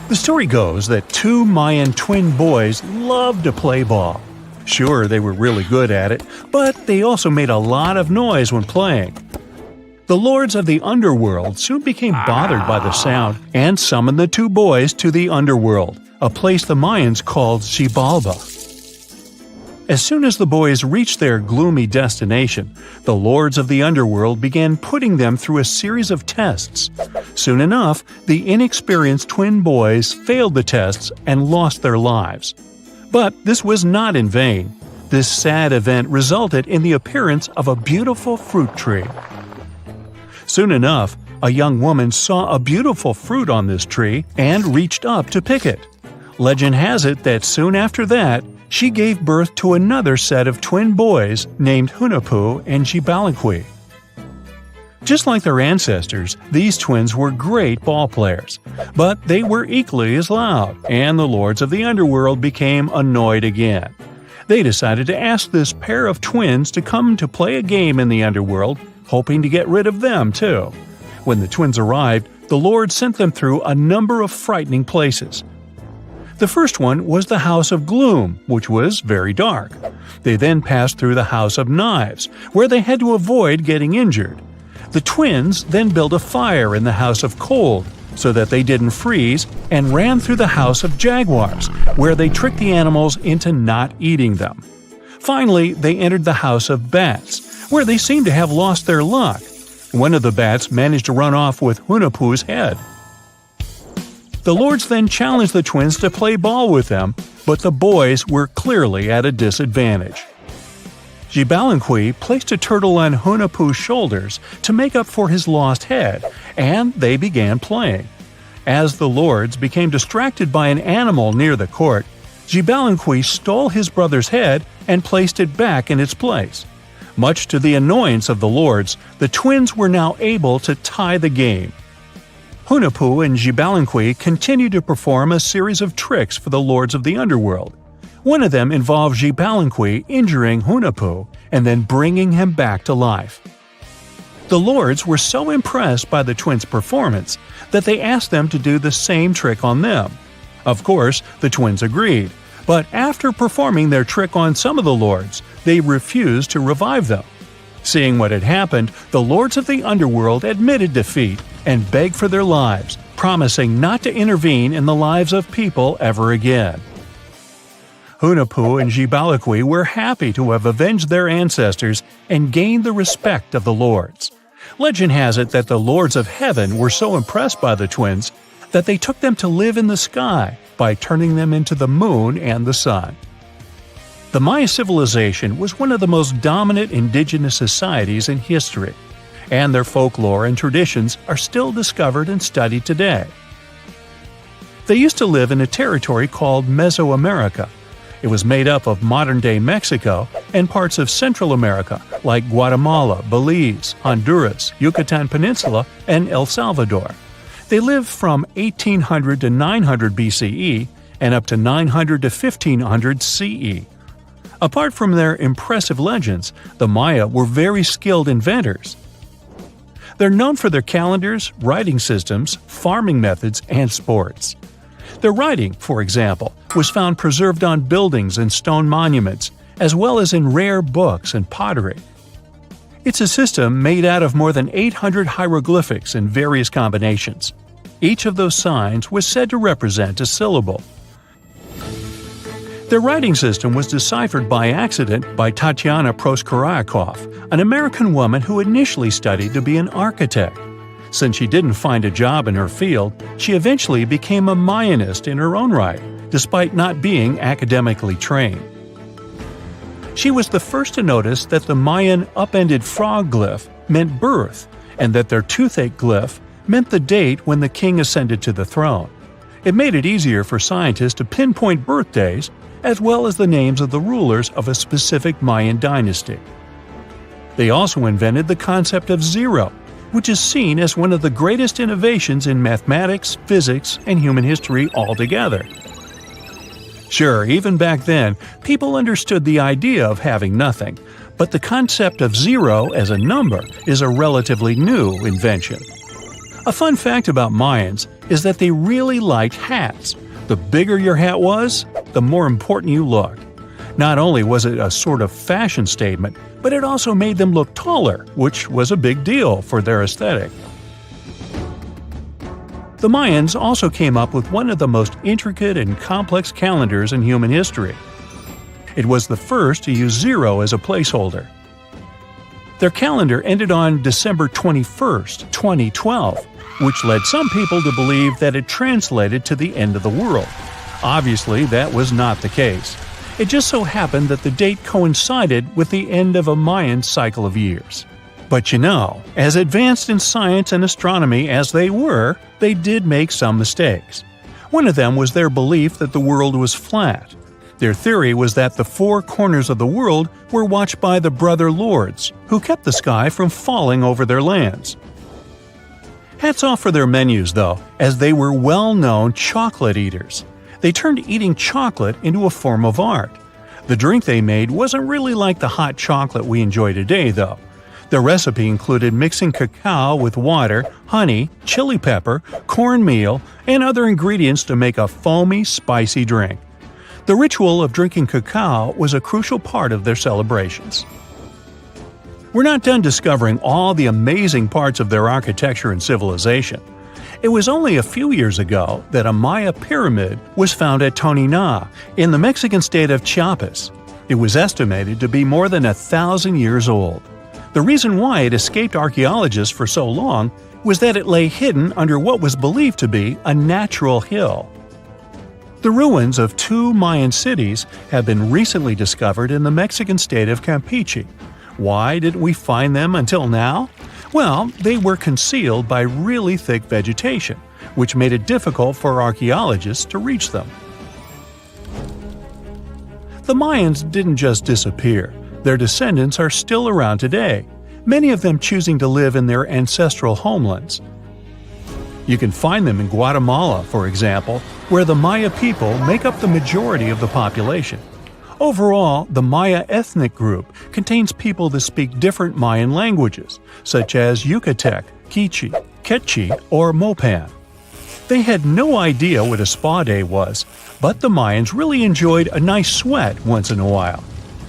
The story goes that two Mayan twin boys loved to play ball. Sure, they were really good at it, but they also made a lot of noise when playing. The lords of the underworld soon became bothered by the sound and summoned the two boys to the underworld, a place the Mayans called Xibalba. As soon as the boys reached their gloomy destination, the lords of the underworld began putting them through a series of tests. Soon enough, the inexperienced twin boys failed the tests and lost their lives. But this was not in vain. This sad event resulted in the appearance of a beautiful fruit tree. Soon enough, a young woman saw a beautiful fruit on this tree and reached up to pick it. Legend has it that soon after that, she gave birth to another set of twin boys named Hunahpu and Xibalba. Just like their ancestors, these twins were great ball players, but they were equally as loud, and the lords of the underworld became annoyed again. They decided to ask this pair of twins to come to play a game in the underworld, hoping to get rid of them too. When the twins arrived, the lord sent them through a number of frightening places. The first one was the House of Gloom, which was very dark. They then passed through the House of Knives, where they had to avoid getting injured. The twins then built a fire in the House of Cold, so that they didn't freeze, and ran through the House of Jaguars, where they tricked the animals into not eating them. Finally, they entered the House of Bats, where they seemed to have lost their luck. One of the bats managed to run off with Hunahpu's head. The lords then challenged the twins to play ball with them, but the boys were clearly at a disadvantage. Xibalba placed a turtle on Hunahpu's shoulders to make up for his lost head, and they began playing. As the lords became distracted by an animal near the court, Xibalba stole his brother's head and placed it back in its place. Much to the annoyance of the lords, the twins were now able to tie the game. Hunahpu and Xibalba continued to perform a series of tricks for the lords of the underworld. One of them involved Xibalba injuring Hunahpu and then bringing him back to life. The lords were so impressed by the twins' performance that they asked them to do the same trick on them. Of course, the twins agreed, but after performing their trick on some of the lords, they refused to revive them. Seeing what had happened, the lords of the underworld admitted defeat and begged for their lives, promising not to intervene in the lives of people ever again. Hunahpu and Xibalba were happy to have avenged their ancestors and gained the respect of the lords. Legend has it that the lords of heaven were so impressed by the twins that they took them to live in the sky by turning them into the moon and the sun. The Maya civilization was one of the most dominant indigenous societies in history, and their folklore and traditions are still discovered and studied today. They used to live in a territory called Mesoamerica. It was made up of modern-day Mexico and parts of Central America like Guatemala, Belize, Honduras, Yucatan Peninsula, and El Salvador. They lived from 1800 to 900 BCE and up to 900 to 1500 CE. Apart from their impressive legends, the Maya were very skilled inventors. They're known for their calendars, writing systems, farming methods, and sports. Their writing, for example, was found preserved on buildings and stone monuments, as well as in rare books and pottery. It's a system made out of more than 800 hieroglyphics in various combinations. Each of those signs was said to represent a syllable. Their writing system was deciphered by accident by Tatiana Proskorakov, an American woman who initially studied to be an architect. Since she didn't find a job in her field, she eventually became a Mayanist in her own right, despite not being academically trained. She was the first to notice that the Mayan upended frog glyph meant birth, and that their toothache glyph meant the date when the king ascended to the throne. It made it easier for scientists to pinpoint birthdays, as well as the names of the rulers of a specific Mayan dynasty. They also invented the concept of zero, which is seen as one of the greatest innovations in mathematics, physics, and human history altogether. Sure, even back then, people understood the idea of having nothing, but the concept of zero as a number is a relatively new invention. A fun fact about Mayans is that they really liked hats. The bigger your hat was, the more important you looked. Not only was it a sort of fashion statement, but it also made them look taller, which was a big deal for their aesthetic. The Mayans also came up with one of the most intricate and complex calendars in human history. It was the first to use 0 as a placeholder. Their calendar ended on December 21st, 2012, which led some people to believe that it translated to the end of the world. Obviously, that was not the case. It just so happened that the date coincided with the end of a Mayan cycle of years. But you know, as advanced in science and astronomy as they were, they did make some mistakes. One of them was their belief that the world was flat. Their theory was that the 4 corners of the world were watched by the brother lords, who kept the sky from falling over their lands. Hats off for their menus, though, as they were well-known chocolate eaters. They turned eating chocolate into a form of art. The drink they made wasn't really like the hot chocolate we enjoy today, though. The recipe included mixing cacao with water, honey, chili pepper, cornmeal, and other ingredients to make a foamy, spicy drink. The ritual of drinking cacao was a crucial part of their celebrations. We're not done discovering all the amazing parts of their architecture and civilization. It was only a few years ago that a Maya pyramid was found at Tonina, in the Mexican state of Chiapas. It was estimated to be more than 1,000 years old. The reason why it escaped archaeologists for so long was that it lay hidden under what was believed to be a natural hill. The ruins of 2 Mayan cities have been recently discovered in the Mexican state of Campeche. Why didn't we find them until now? Well, they were concealed by really thick vegetation, which made it difficult for archaeologists to reach them. The Mayans didn't just disappear. Their descendants are still around today, many of them choosing to live in their ancestral homelands. You can find them in Guatemala, for example, where the Maya people make up the majority of the population. Overall, the Maya ethnic group contains people that speak different Mayan languages, such as Yucatec, Quiche, Quechua, or Mopan. They had no idea what a spa day was, but the Mayans really enjoyed a nice sweat once in a while.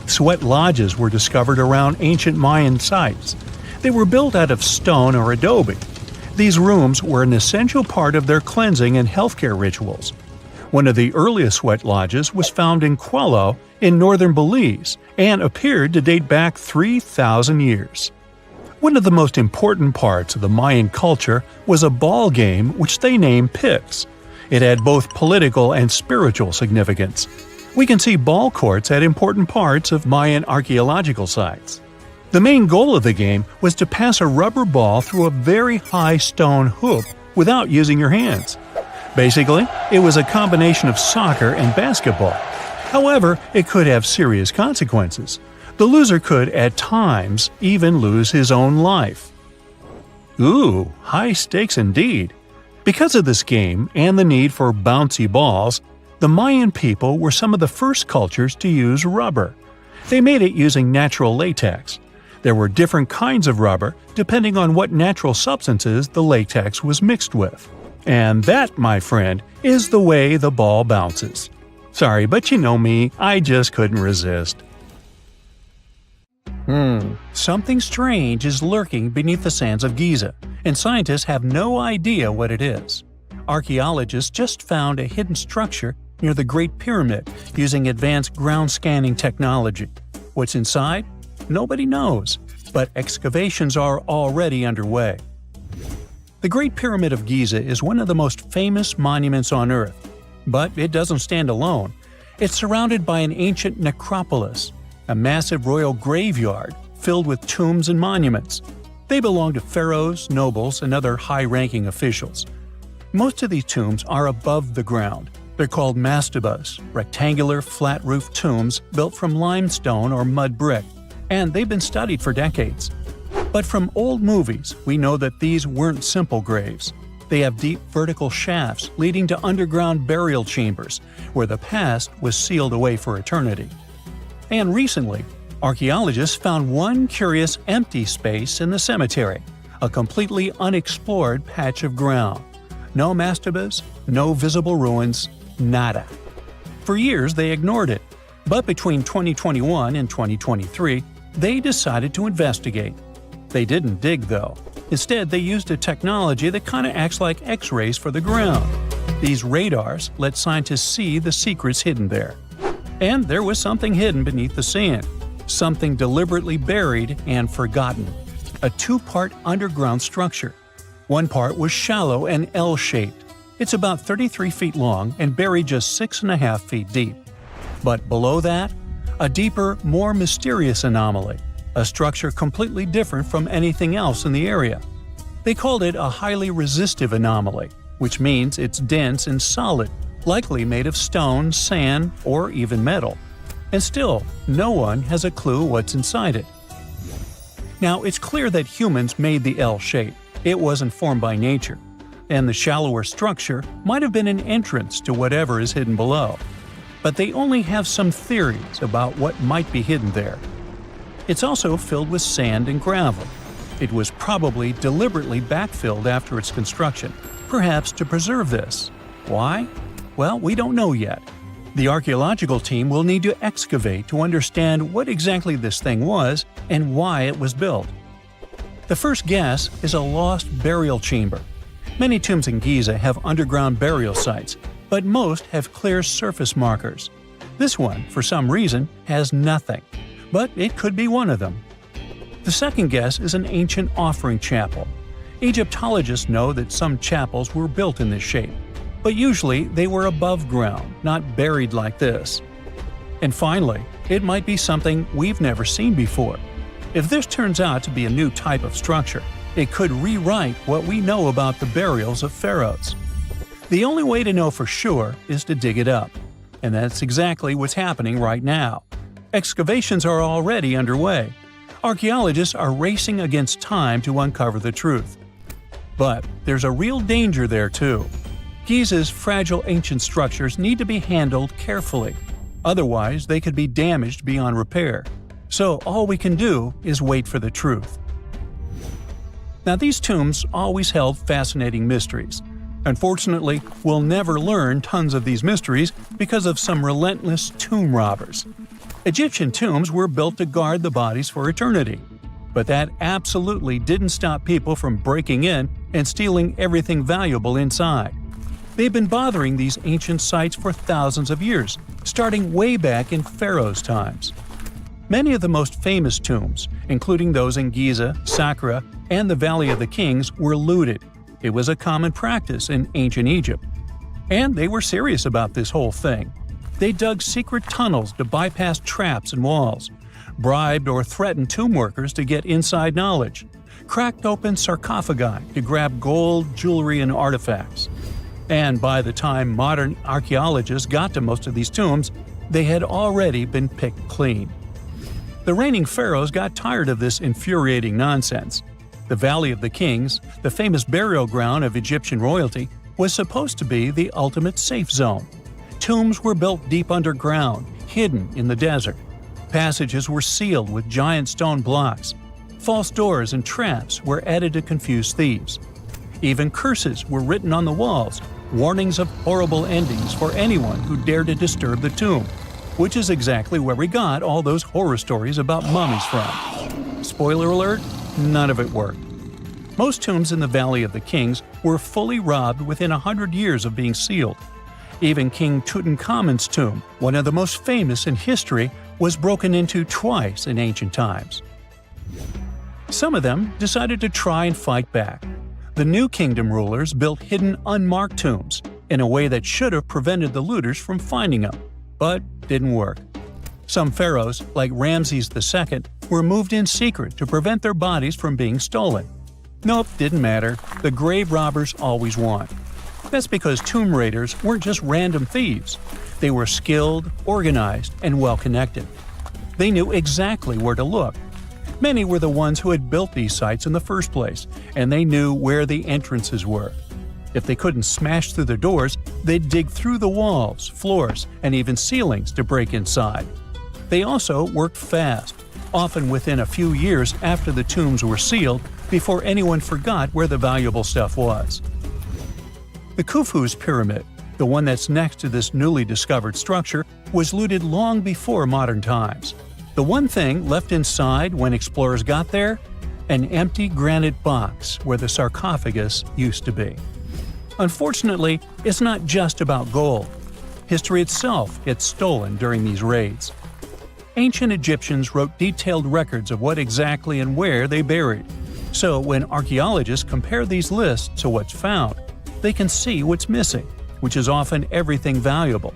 Sweat lodges were discovered around ancient Mayan sites. They were built out of stone or adobe. These rooms were an essential part of their cleansing and healthcare rituals. One of the earliest sweat lodges was found in Quello in northern Belize and appeared to date back 3,000 years. One of the most important parts of the Mayan culture was a ball game which they named Pix. It had both political and spiritual significance. We can see ball courts at important parts of Mayan archaeological sites. The main goal of the game was to pass a rubber ball through a very high stone hoop without using your hands. Basically, it was a combination of soccer and basketball. However, it could have serious consequences. The loser could, at times, even lose his own life. Ooh, high stakes indeed. Because of this game and the need for bouncy balls, the Mayan people were some of the first cultures to use rubber. They made it using natural latex. There were different kinds of rubber depending on what natural substances the latex was mixed with. And that, my friend, is the way the ball bounces. Sorry, but you know me, I just couldn't resist. Something strange is lurking beneath the sands of Giza, and scientists have no idea what it is. Archaeologists just found a hidden structure near the Great Pyramid using advanced ground scanning technology. What's inside? Nobody knows, but excavations are already underway. The Great Pyramid of Giza is one of the most famous monuments on Earth, but it doesn't stand alone. It's surrounded by an ancient necropolis, a massive royal graveyard filled with tombs and monuments. They belong to pharaohs, nobles, and other high-ranking officials. Most of these tombs are above the ground. They're called mastabas, rectangular, flat-roofed tombs built from limestone or mud brick, and they've been studied for decades. But from old movies, we know that these weren't simple graves. They have deep vertical shafts leading to underground burial chambers, where the past was sealed away for eternity. And recently, archaeologists found one curious empty space in the cemetery, a completely unexplored patch of ground. No mastabas, no visible ruins, nada. For years they ignored it, but between 2021 and 2023, they decided to investigate. They didn't dig though. Instead, they used a technology that kinda acts like X-rays for the ground. These radars let scientists see the secrets hidden there. And there was something hidden beneath the sand, something deliberately buried and forgotten. A two-part underground structure. One part was shallow and L-shaped. It's about 33 feet long and buried just 6.5 feet deep. But below that, a deeper, more mysterious anomaly, a structure completely different from anything else in the area. They called it a highly resistive anomaly, which means it's dense and solid, likely made of stone, sand, or even metal. And still, no one has a clue what's inside it. Now, it's clear that humans made the L shape. It wasn't formed by nature. And the shallower structure might have been an entrance to whatever is hidden below. But they only have some theories about what might be hidden there. It's also filled with sand and gravel. It was probably deliberately backfilled after its construction, perhaps to preserve this. Why? Well, we don't know yet. The archaeological team will need to excavate to understand what exactly this thing was and why it was built. The first guess is a lost burial chamber. Many tombs in Giza have underground burial sites, but most have clear surface markers. This one, for some reason, has nothing, but it could be one of them. The second guess is an ancient offering chapel. Egyptologists know that some chapels were built in this shape, but usually they were above ground, not buried like this. And finally, it might be something we've never seen before. If this turns out to be a new type of structure, it could rewrite what we know about the burials of pharaohs. The only way to know for sure is to dig it up. And that's exactly what's happening right now. Excavations are already underway. Archaeologists are racing against time to uncover the truth. But there's a real danger there too. Giza's fragile ancient structures need to be handled carefully. Otherwise, they could be damaged beyond repair. So all we can do is wait for the truth. Now, these tombs always held fascinating mysteries. Unfortunately, we'll never learn tons of these mysteries because of some relentless tomb robbers. Egyptian tombs were built to guard the bodies for eternity. But that absolutely didn't stop people from breaking in and stealing everything valuable inside. They've been bothering these ancient sites for thousands of years, starting way back in Pharaoh's times. Many of the most famous tombs, including those in Giza, Saqqara, and the Valley of the Kings, were looted. It was a common practice in ancient Egypt. And they were serious about this whole thing. They dug secret tunnels to bypass traps and walls, bribed or threatened tomb workers to get inside knowledge, cracked open sarcophagi to grab gold, jewelry, and artifacts. And by the time modern archaeologists got to most of these tombs, they had already been picked clean. The reigning pharaohs got tired of this infuriating nonsense. The Valley of the Kings, the famous burial ground of Egyptian royalty, was supposed to be the ultimate safe zone. Tombs were built deep underground, hidden in the desert. Passages were sealed with giant stone blocks. False doors and traps were added to confuse thieves. Even curses were written on the walls, warnings of horrible endings for anyone who dared to disturb the tomb, which is exactly where we got all those horror stories about mummies from. Spoiler alert, none of it worked. Most tombs in the Valley of the Kings were fully robbed within 100 years of being sealed. Even King Tutankhamun's tomb, one of the most famous in history, was broken into twice in ancient times. Some of them decided to try and fight back. The New Kingdom rulers built hidden unmarked tombs in a way that should have prevented the looters from finding them, but didn't work. Some pharaohs, like Ramses II, were moved in secret to prevent their bodies from being stolen. Nope, didn't matter. The grave robbers always won. That's because tomb raiders weren't just random thieves. They were skilled, organized, and well-connected. They knew exactly where to look. Many were the ones who had built these sites in the first place, and they knew where the entrances were. If they couldn't smash through the doors, they'd dig through the walls, floors, and even ceilings to break inside. They also worked fast. Often within a few years after the tombs were sealed, before anyone forgot where the valuable stuff was. The Khufu's pyramid, the one that's next to this newly discovered structure, was looted long before modern times. The one thing left inside when explorers got there? An empty granite box where the sarcophagus used to be. Unfortunately, it's not just about gold. History itself gets stolen during these raids. Ancient Egyptians wrote detailed records of what exactly and where they buried. So when archaeologists compare these lists to what's found, they can see what's missing, which is often everything valuable.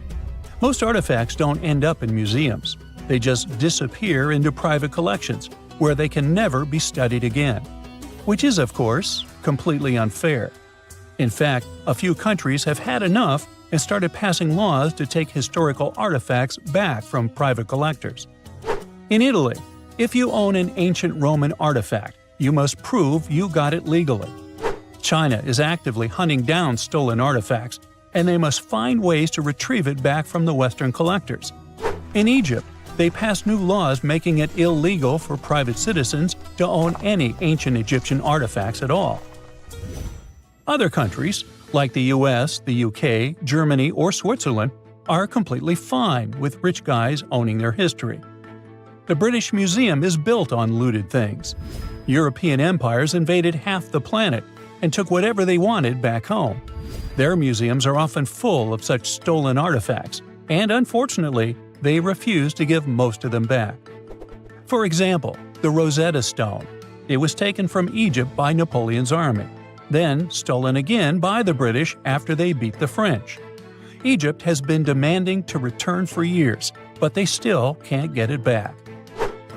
Most artifacts don't end up in museums. They just disappear into private collections, where they can never be studied again. Which is, of course, completely unfair. In fact, a few countries have had enough and started passing laws to take historical artifacts back from private collectors. In Italy, if you own an ancient Roman artifact, you must prove you got it legally. China is actively hunting down stolen artifacts, and they must find ways to retrieve it back from the Western collectors. In Egypt, they passed new laws making it illegal for private citizens to own any ancient Egyptian artifacts at all. Other countries, like the US, the UK, Germany, or Switzerland, are completely fine with rich guys owning their history. The British Museum is built on looted things. European empires invaded half the planet and took whatever they wanted back home. Their museums are often full of such stolen artifacts, and unfortunately, they refuse to give most of them back. For example, the Rosetta Stone. It was taken from Egypt by Napoleon's army, then stolen again by the British after they beat the French. Egypt has been demanding to return for years, but they still can't get it back.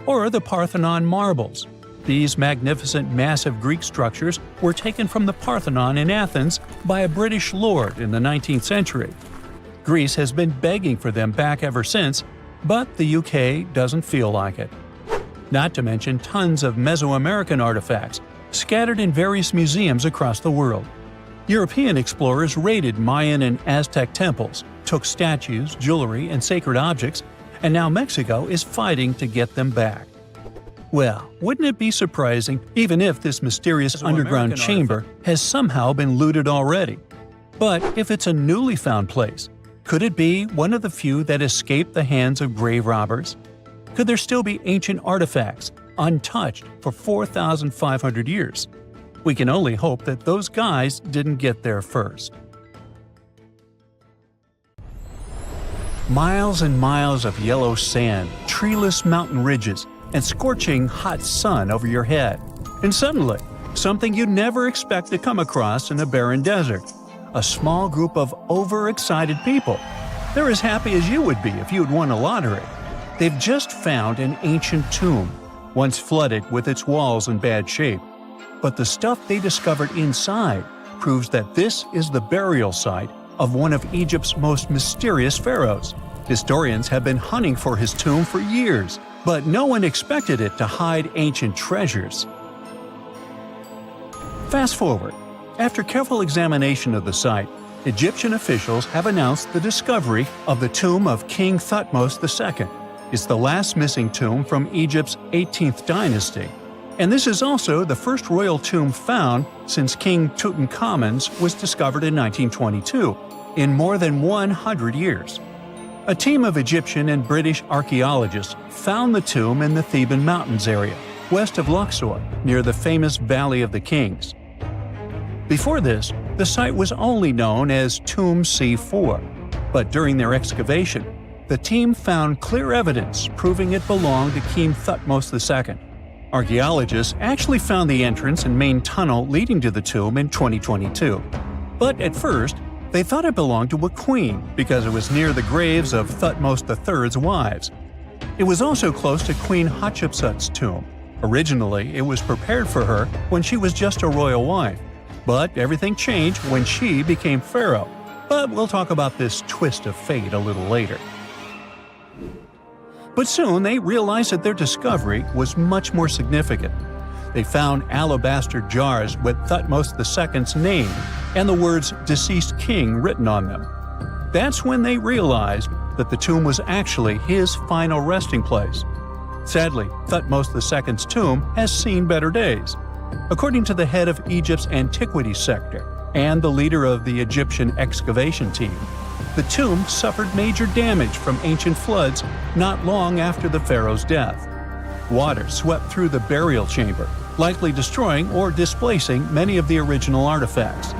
Or the Parthenon marbles. These magnificent massive Greek structures were taken from the Parthenon in Athens by a British lord in the 19th century. Greece has been begging for them back ever since, but the UK doesn't feel like it. Not to mention tons of Mesoamerican artifacts, scattered in various museums across the world. European explorers raided Mayan and Aztec temples, took statues, jewelry, and sacred objects, and now Mexico is fighting to get them back. Well, wouldn't it be surprising even if this mysterious underground chamber has somehow been looted already? But if it's a newly found place, could it be one of the few that escaped the hands of grave robbers? Could there still be ancient artifacts, untouched for 4,500 years? We can only hope that those guys didn't get there first. Miles and miles of yellow sand, treeless mountain ridges, and scorching hot sun over your head. And suddenly, something you'd never expect to come across in a barren desert. A small group of overexcited people. They're as happy as you would be if you'd won a lottery. They've just found an ancient tomb, once flooded with its walls in bad shape. But the stuff they discovered inside proves that this is the burial site of one of Egypt's most mysterious pharaohs. Historians have been hunting for his tomb for years, but no one expected it to hide ancient treasures. Fast forward. After careful examination of the site, Egyptian officials have announced the discovery of the tomb of King Thutmose II. It's the last missing tomb from Egypt's 18th dynasty. And this is also the first royal tomb found since King Tutankhamun's was discovered in 1922, in more than 100 years. A team of Egyptian and British archaeologists found the tomb in the Theban Mountains area, west of Luxor, near the famous Valley of the Kings. Before this, the site was only known as Tomb C4, but during their excavation, the team found clear evidence proving it belonged to King Thutmose II. Archaeologists actually found the entrance and main tunnel leading to the tomb in 2022. But at first, they thought it belonged to a queen because it was near the graves of Thutmose III's wives. It was also close to Queen Hatshepsut's tomb. Originally, it was prepared for her when she was just a royal wife. But everything changed when she became pharaoh. But we'll talk about this twist of fate a little later. But soon they realized that their discovery was much more significant. They found alabaster jars with Thutmose II's name and the words "deceased king" written on them. That's when they realized that the tomb was actually his final resting place. Sadly, Thutmose II's tomb has seen better days. According to the head of Egypt's antiquities sector and the leader of the Egyptian excavation team, the tomb suffered major damage from ancient floods not long after the pharaoh's death. Water swept through the burial chamber, likely destroying or displacing many of the original artifacts.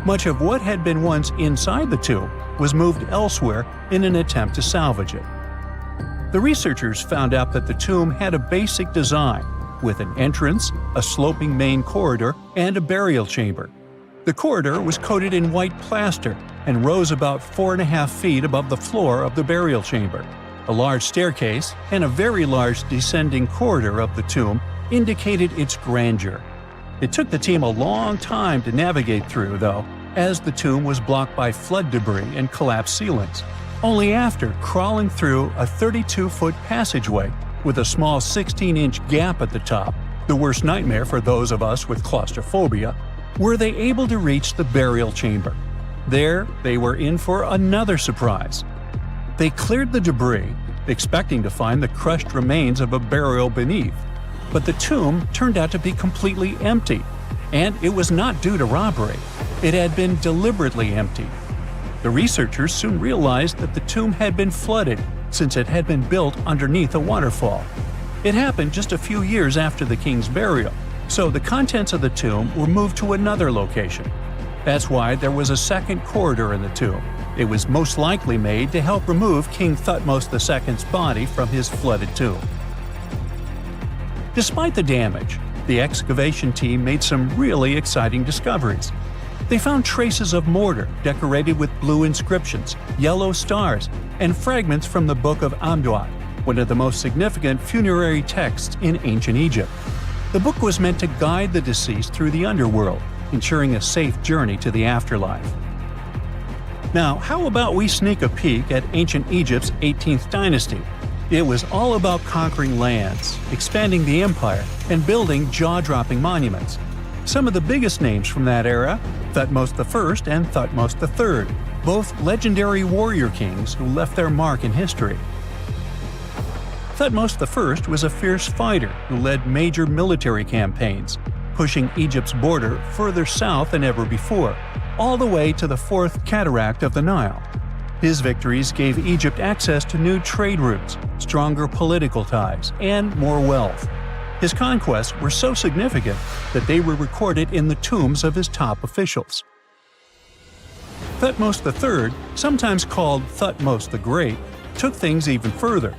Much of what had been once inside the tomb was moved elsewhere in an attempt to salvage it. The researchers found out that the tomb had a basic design, with an entrance, a sloping main corridor, and a burial chamber. The corridor was coated in white plaster and rose about 4.5 feet above the floor of the burial chamber. A large staircase and a very large descending corridor of the tomb indicated its grandeur. It took the team a long time to navigate through, though, as the tomb was blocked by flood debris and collapsed ceilings. Only after crawling through a 32-foot passageway with a small 16-inch gap at the top, the worst nightmare for those of us with claustrophobia, were they able to reach the burial chamber. There, they were in for another surprise. They cleared the debris, expecting to find the crushed remains of a burial beneath. But the tomb turned out to be completely empty, and it was not due to robbery. It had been deliberately emptied. The researchers soon realized that the tomb had been flooded since it had been built underneath a waterfall. It happened just a few years after the king's burial, so the contents of the tomb were moved to another location. That's why there was a second corridor in the tomb. It was most likely made to help remove King Thutmose II's body from his flooded tomb. Despite the damage, the excavation team made some really exciting discoveries. They found traces of mortar decorated with blue inscriptions, yellow stars, and fragments from the Book of Amduat, one of the most significant funerary texts in ancient Egypt. The book was meant to guide the deceased through the underworld, ensuring a safe journey to the afterlife. Now, how about we sneak a peek at ancient Egypt's 18th dynasty? It was all about conquering lands, expanding the empire, and building jaw-dropping monuments. Some of the biggest names from that era, Thutmose I and Thutmose III, both legendary warrior kings who left their mark in history. Thutmose I was a fierce fighter who led major military campaigns, pushing Egypt's border further south than ever before, all the way to the fourth cataract of the Nile. His victories gave Egypt access to new trade routes, stronger political ties, and more wealth. His conquests were so significant that they were recorded in the tombs of his top officials. Thutmose III, sometimes called Thutmose the Great, took things even further.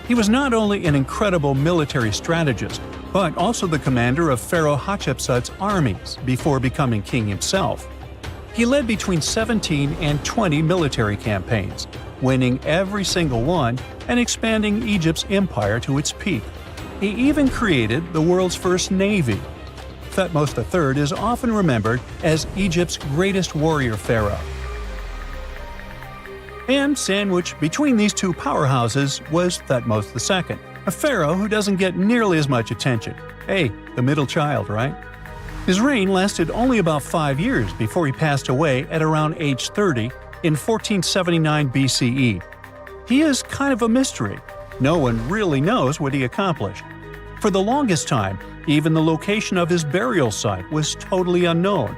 He was not only an incredible military strategist, but also the commander of Pharaoh Hatshepsut's armies before becoming king himself. He led between 17 and 20 military campaigns, winning every single one and expanding Egypt's empire to its peak. He even created the world's first navy. Thutmose III is often remembered as Egypt's greatest warrior pharaoh. And sandwiched between these two powerhouses was Thutmose II, a pharaoh who doesn't get nearly as much attention. Hey, the middle child, right? His reign lasted only about 5 years before he passed away at around age 30 in 1479 BCE. He is kind of a mystery. No one really knows what he accomplished. For the longest time, even the location of his burial site was totally unknown.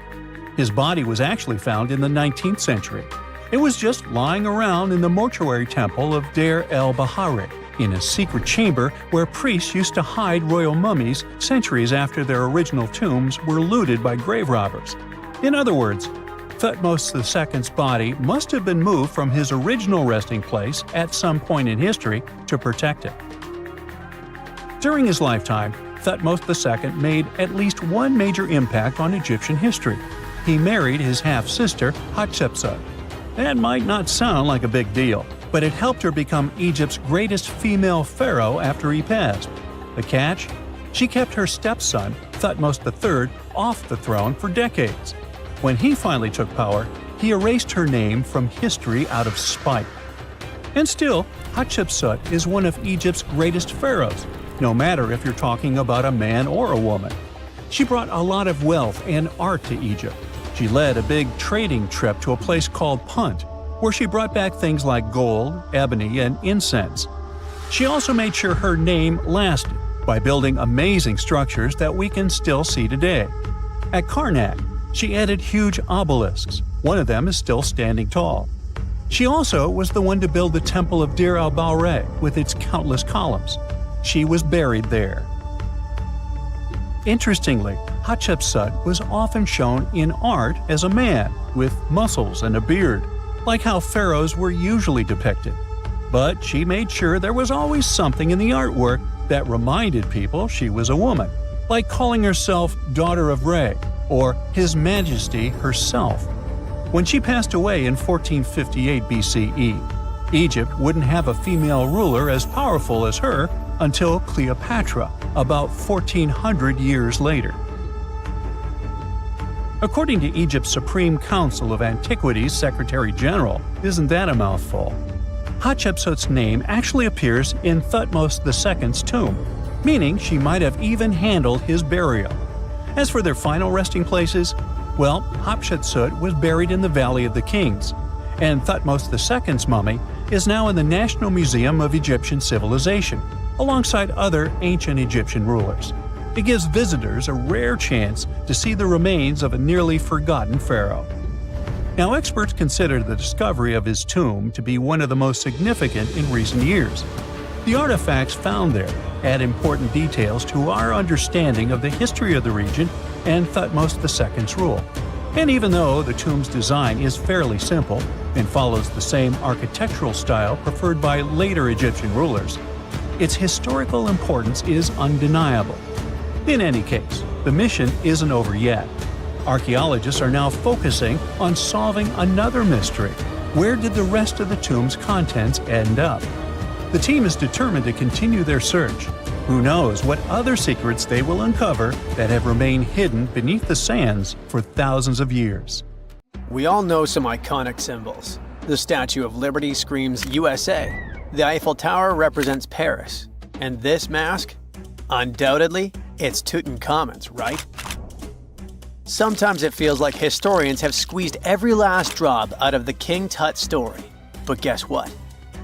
His body was actually found in the 19th century. It was just lying around in the mortuary temple of Deir el-Bahari, in a secret chamber where priests used to hide royal mummies centuries after their original tombs were looted by grave robbers. In other words, Thutmose II's body must have been moved from his original resting place at some point in history to protect it. During his lifetime, Thutmose II made at least one major impact on Egyptian history. He married his half-sister, Hatshepsut. That might not sound like a big deal, but it helped her become Egypt's greatest female pharaoh after he passed. The catch? She kept her stepson, Thutmose III, off the throne for decades. When he finally took power, he erased her name from history out of spite. And still, Hatshepsut is one of Egypt's greatest pharaohs, no matter if you're talking about a man or a woman. She brought a lot of wealth and art to Egypt. She led a big trading trip to a place called Punt, where she brought back things like gold, ebony, and incense. She also made sure her name lasted, by building amazing structures that we can still see today. At Karnak, she added huge obelisks. One of them is still standing tall. She also was the one to build the Temple of Dir al-Bahre with its countless columns. She was buried there. Interestingly, Hatshepsut was often shown in art as a man with muscles and a beard, like how pharaohs were usually depicted. But she made sure there was always something in the artwork that reminded people she was a woman, like calling herself Daughter of Re or His Majesty herself. When she passed away in 1458 BCE, Egypt wouldn't have a female ruler as powerful as her until Cleopatra, about 1400 years later. According to Egypt's Supreme Council of Antiquities Secretary General, isn't that a mouthful? Hatshepsut's name actually appears in Thutmose II's tomb, meaning she might have even handled his burial. As for their final resting places, well, Hatshepsut was buried in the Valley of the Kings, and Thutmose II's mummy is now in the National Museum of Egyptian Civilization, alongside other ancient Egyptian rulers. It gives visitors a rare chance to see the remains of a nearly forgotten pharaoh. Now, experts consider the discovery of his tomb to be one of the most significant in recent years. The artifacts found there add important details to our understanding of the history of the region and Thutmose II's rule. And even though the tomb's design is fairly simple and follows the same architectural style preferred by later Egyptian rulers, its historical importance is undeniable. In any case, the mission isn't over yet. Archaeologists are now focusing on solving another mystery. Where did the rest of the tomb's contents end up? The team is determined to continue their search. Who knows what other secrets they will uncover that have remained hidden beneath the sands for thousands of years. We all know some iconic symbols. The Statue of Liberty screams USA. The Eiffel Tower represents Paris. And this mask? Undoubtedly, it's Tutankhamun's, right? Sometimes it feels like historians have squeezed every last drop out of the King Tut story. But guess what?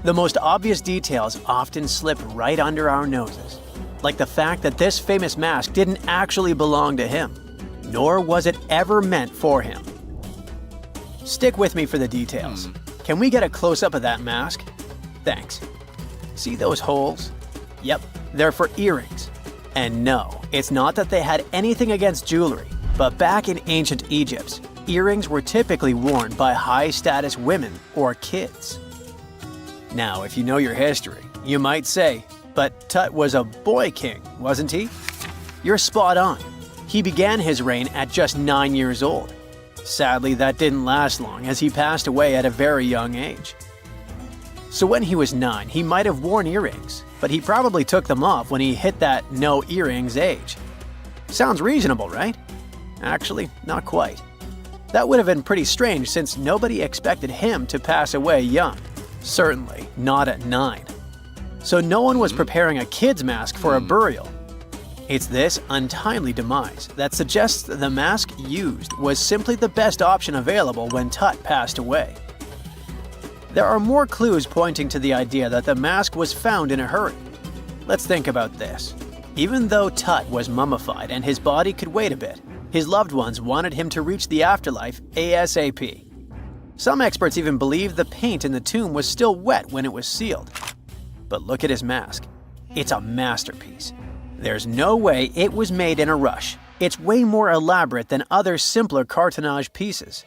The most obvious details often slip right under our noses. Like the fact that this famous mask didn't actually belong to him, nor was it ever meant for him. Stick with me for the details. Can we get a close-up of that mask? Thanks. See those holes? Yep, they're for earrings. And no, it's not that they had anything against jewelry, but back in ancient Egypt, earrings were typically worn by high-status women or kids. Now, if you know your history, you might say, but Tut was a boy king, wasn't he? You're spot on. He began his reign at just 9 years old. Sadly, that didn't last long as he passed away at a very young age. So when he was 9, he might have worn earrings, but he probably took them off when he hit that no earrings age. Sounds reasonable, right? Actually, not quite. That would have been pretty strange since nobody expected him to pass away young. Certainly not at 9. So no one was preparing a kid's mask for a burial. It's this untimely demise that suggests the mask used was simply the best option available when Tut passed away. There are more clues pointing to the idea that the mask was found in a hurry. Let's think about this. Even though Tut was mummified and his body could wait a bit, his loved ones wanted him to reach the afterlife ASAP. Some experts even believe the paint in the tomb was still wet when it was sealed. But look at his mask. It's a masterpiece. There's no way it was made in a rush. It's way more elaborate than other simpler cartonnage pieces.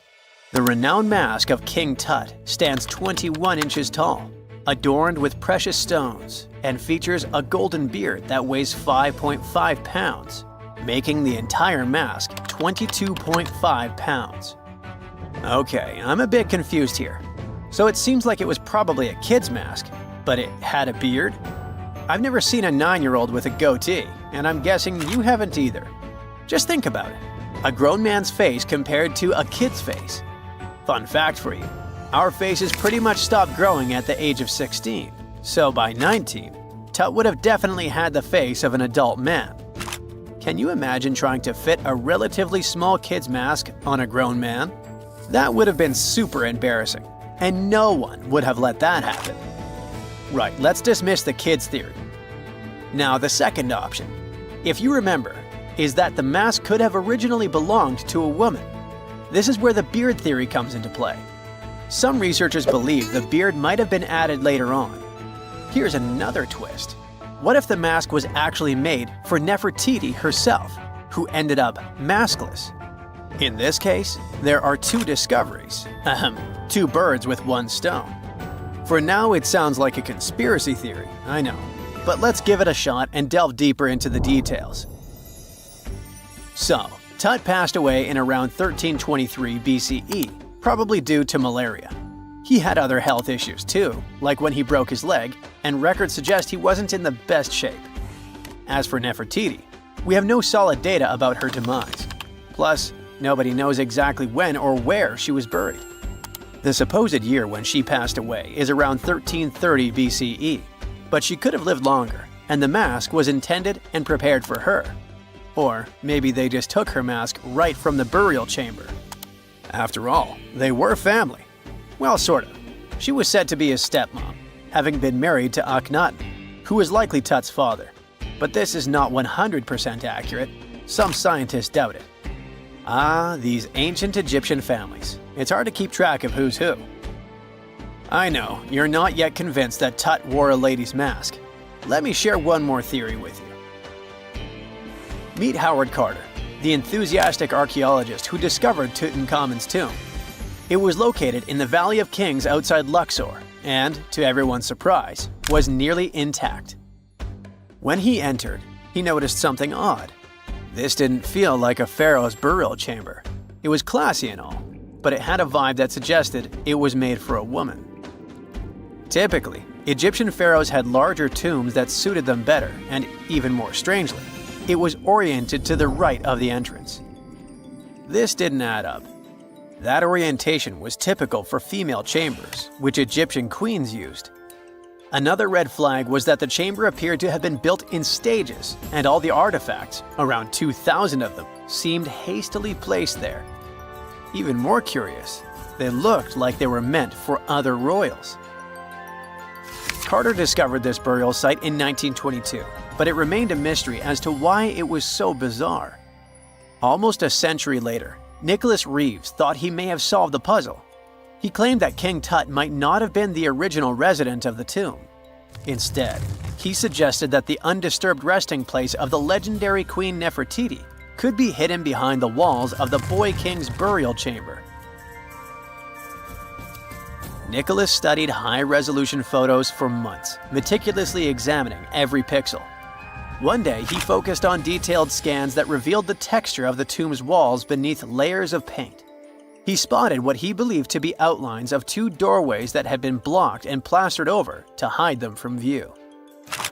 The renowned mask of King Tut stands 21 inches tall, adorned with precious stones, and features a golden beard that weighs 5.5 pounds, making the entire mask 22.5 pounds. Okay, I'm a bit confused here. So it seems like it was probably a kid's mask, but it had a beard? I've never seen a 9-year-old with a goatee, and I'm guessing you haven't either. Just think about it. A grown man's face compared to a kid's face. Fun fact for you, our faces pretty much stopped growing at the age of 16, so by 19, Tut would have definitely had the face of an adult man. Can you imagine trying to fit a relatively small kid's mask on a grown man? That would have been super embarrassing, and no one would have let that happen. Right, let's dismiss the kid's theory. Now, the second option, if you remember, is that the mask could have originally belonged to a woman. This is where the beard theory comes into play. Some researchers believe the beard might have been added later on. Here's another twist. What if the mask was actually made for Nefertiti herself, who ended up maskless? In this case, there are two discoveries. Two birds with one stone. For now, it sounds like a conspiracy theory, I know. But let's give it a shot and delve deeper into the details. So, Tut passed away in around 1323 BCE, probably due to malaria. He had other health issues too, like when he broke his leg, and records suggest he wasn't in the best shape. As for Nefertiti, we have no solid data about her demise. Plus, nobody knows exactly when or where she was buried. The supposed year when she passed away is around 1330 BCE, but she could have lived longer, and the mask was intended and prepared for her. Or maybe they just took her mask right from the burial chamber. After all, they were family. Well, sort of. She was said to be his stepmom, having been married to Akhenaten, who was likely Tut's father. But this is not 100% accurate. Some scientists doubt it. Ah, these ancient Egyptian families. It's hard to keep track of who's who. I know, you're not yet convinced that Tut wore a lady's mask. Let me share one more theory with you. Meet Howard Carter, the enthusiastic archaeologist who discovered Tutankhamun's tomb. It was located in the Valley of Kings outside Luxor and, to everyone's surprise, was nearly intact. When he entered, he noticed something odd. This didn't feel like a pharaoh's burial chamber. It was classy and all, but it had a vibe that suggested it was made for a woman. Typically, Egyptian pharaohs had larger tombs that suited them better, and even more strangely, it was oriented to the right of the entrance. This didn't add up. That orientation was typical for female chambers, which Egyptian queens used. Another red flag was that the chamber appeared to have been built in stages, and all the artifacts, around 2,000 of them, seemed hastily placed there. Even more curious, they looked like they were meant for other royals. Carter discovered this burial site in 1922, but it remained a mystery as to why it was so bizarre. Almost a century later, Nicholas Reeves thought he may have solved the puzzle. He claimed that King Tut might not have been the original resident of the tomb. Instead, he suggested that the undisturbed resting place of the legendary Queen Nefertiti could be hidden behind the walls of the boy king's burial chamber. Nicholas studied high-resolution photos for months, meticulously examining every pixel. One day, he focused on detailed scans that revealed the texture of the tomb's walls beneath layers of paint. He spotted what he believed to be outlines of two doorways that had been blocked and plastered over to hide them from view.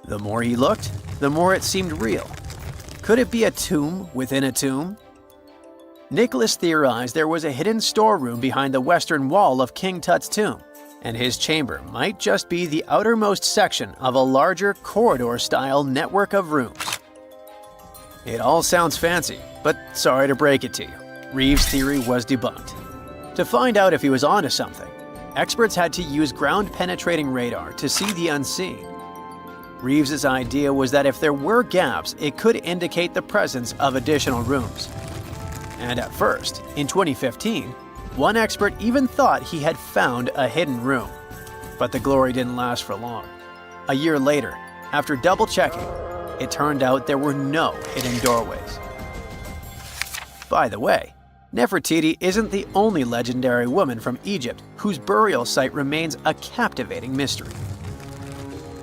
The more he looked, the more it seemed real. Could it be a tomb within a tomb? Nicholas theorized there was a hidden storeroom behind the western wall of King Tut's tomb, and his chamber might just be the outermost section of a larger corridor-style network of rooms. It all sounds fancy, but sorry to break it to you, Reeves' theory was debunked. To find out if he was onto something, experts had to use ground-penetrating radar to see the unseen. Reeves' idea was that if there were gaps, it could indicate the presence of additional rooms. And at first, in 2015, one expert even thought he had found a hidden room. But the glory didn't last for long. A year later, after double-checking, it turned out there were no hidden doorways. By the way, Nefertiti isn't the only legendary woman from Egypt whose burial site remains a captivating mystery.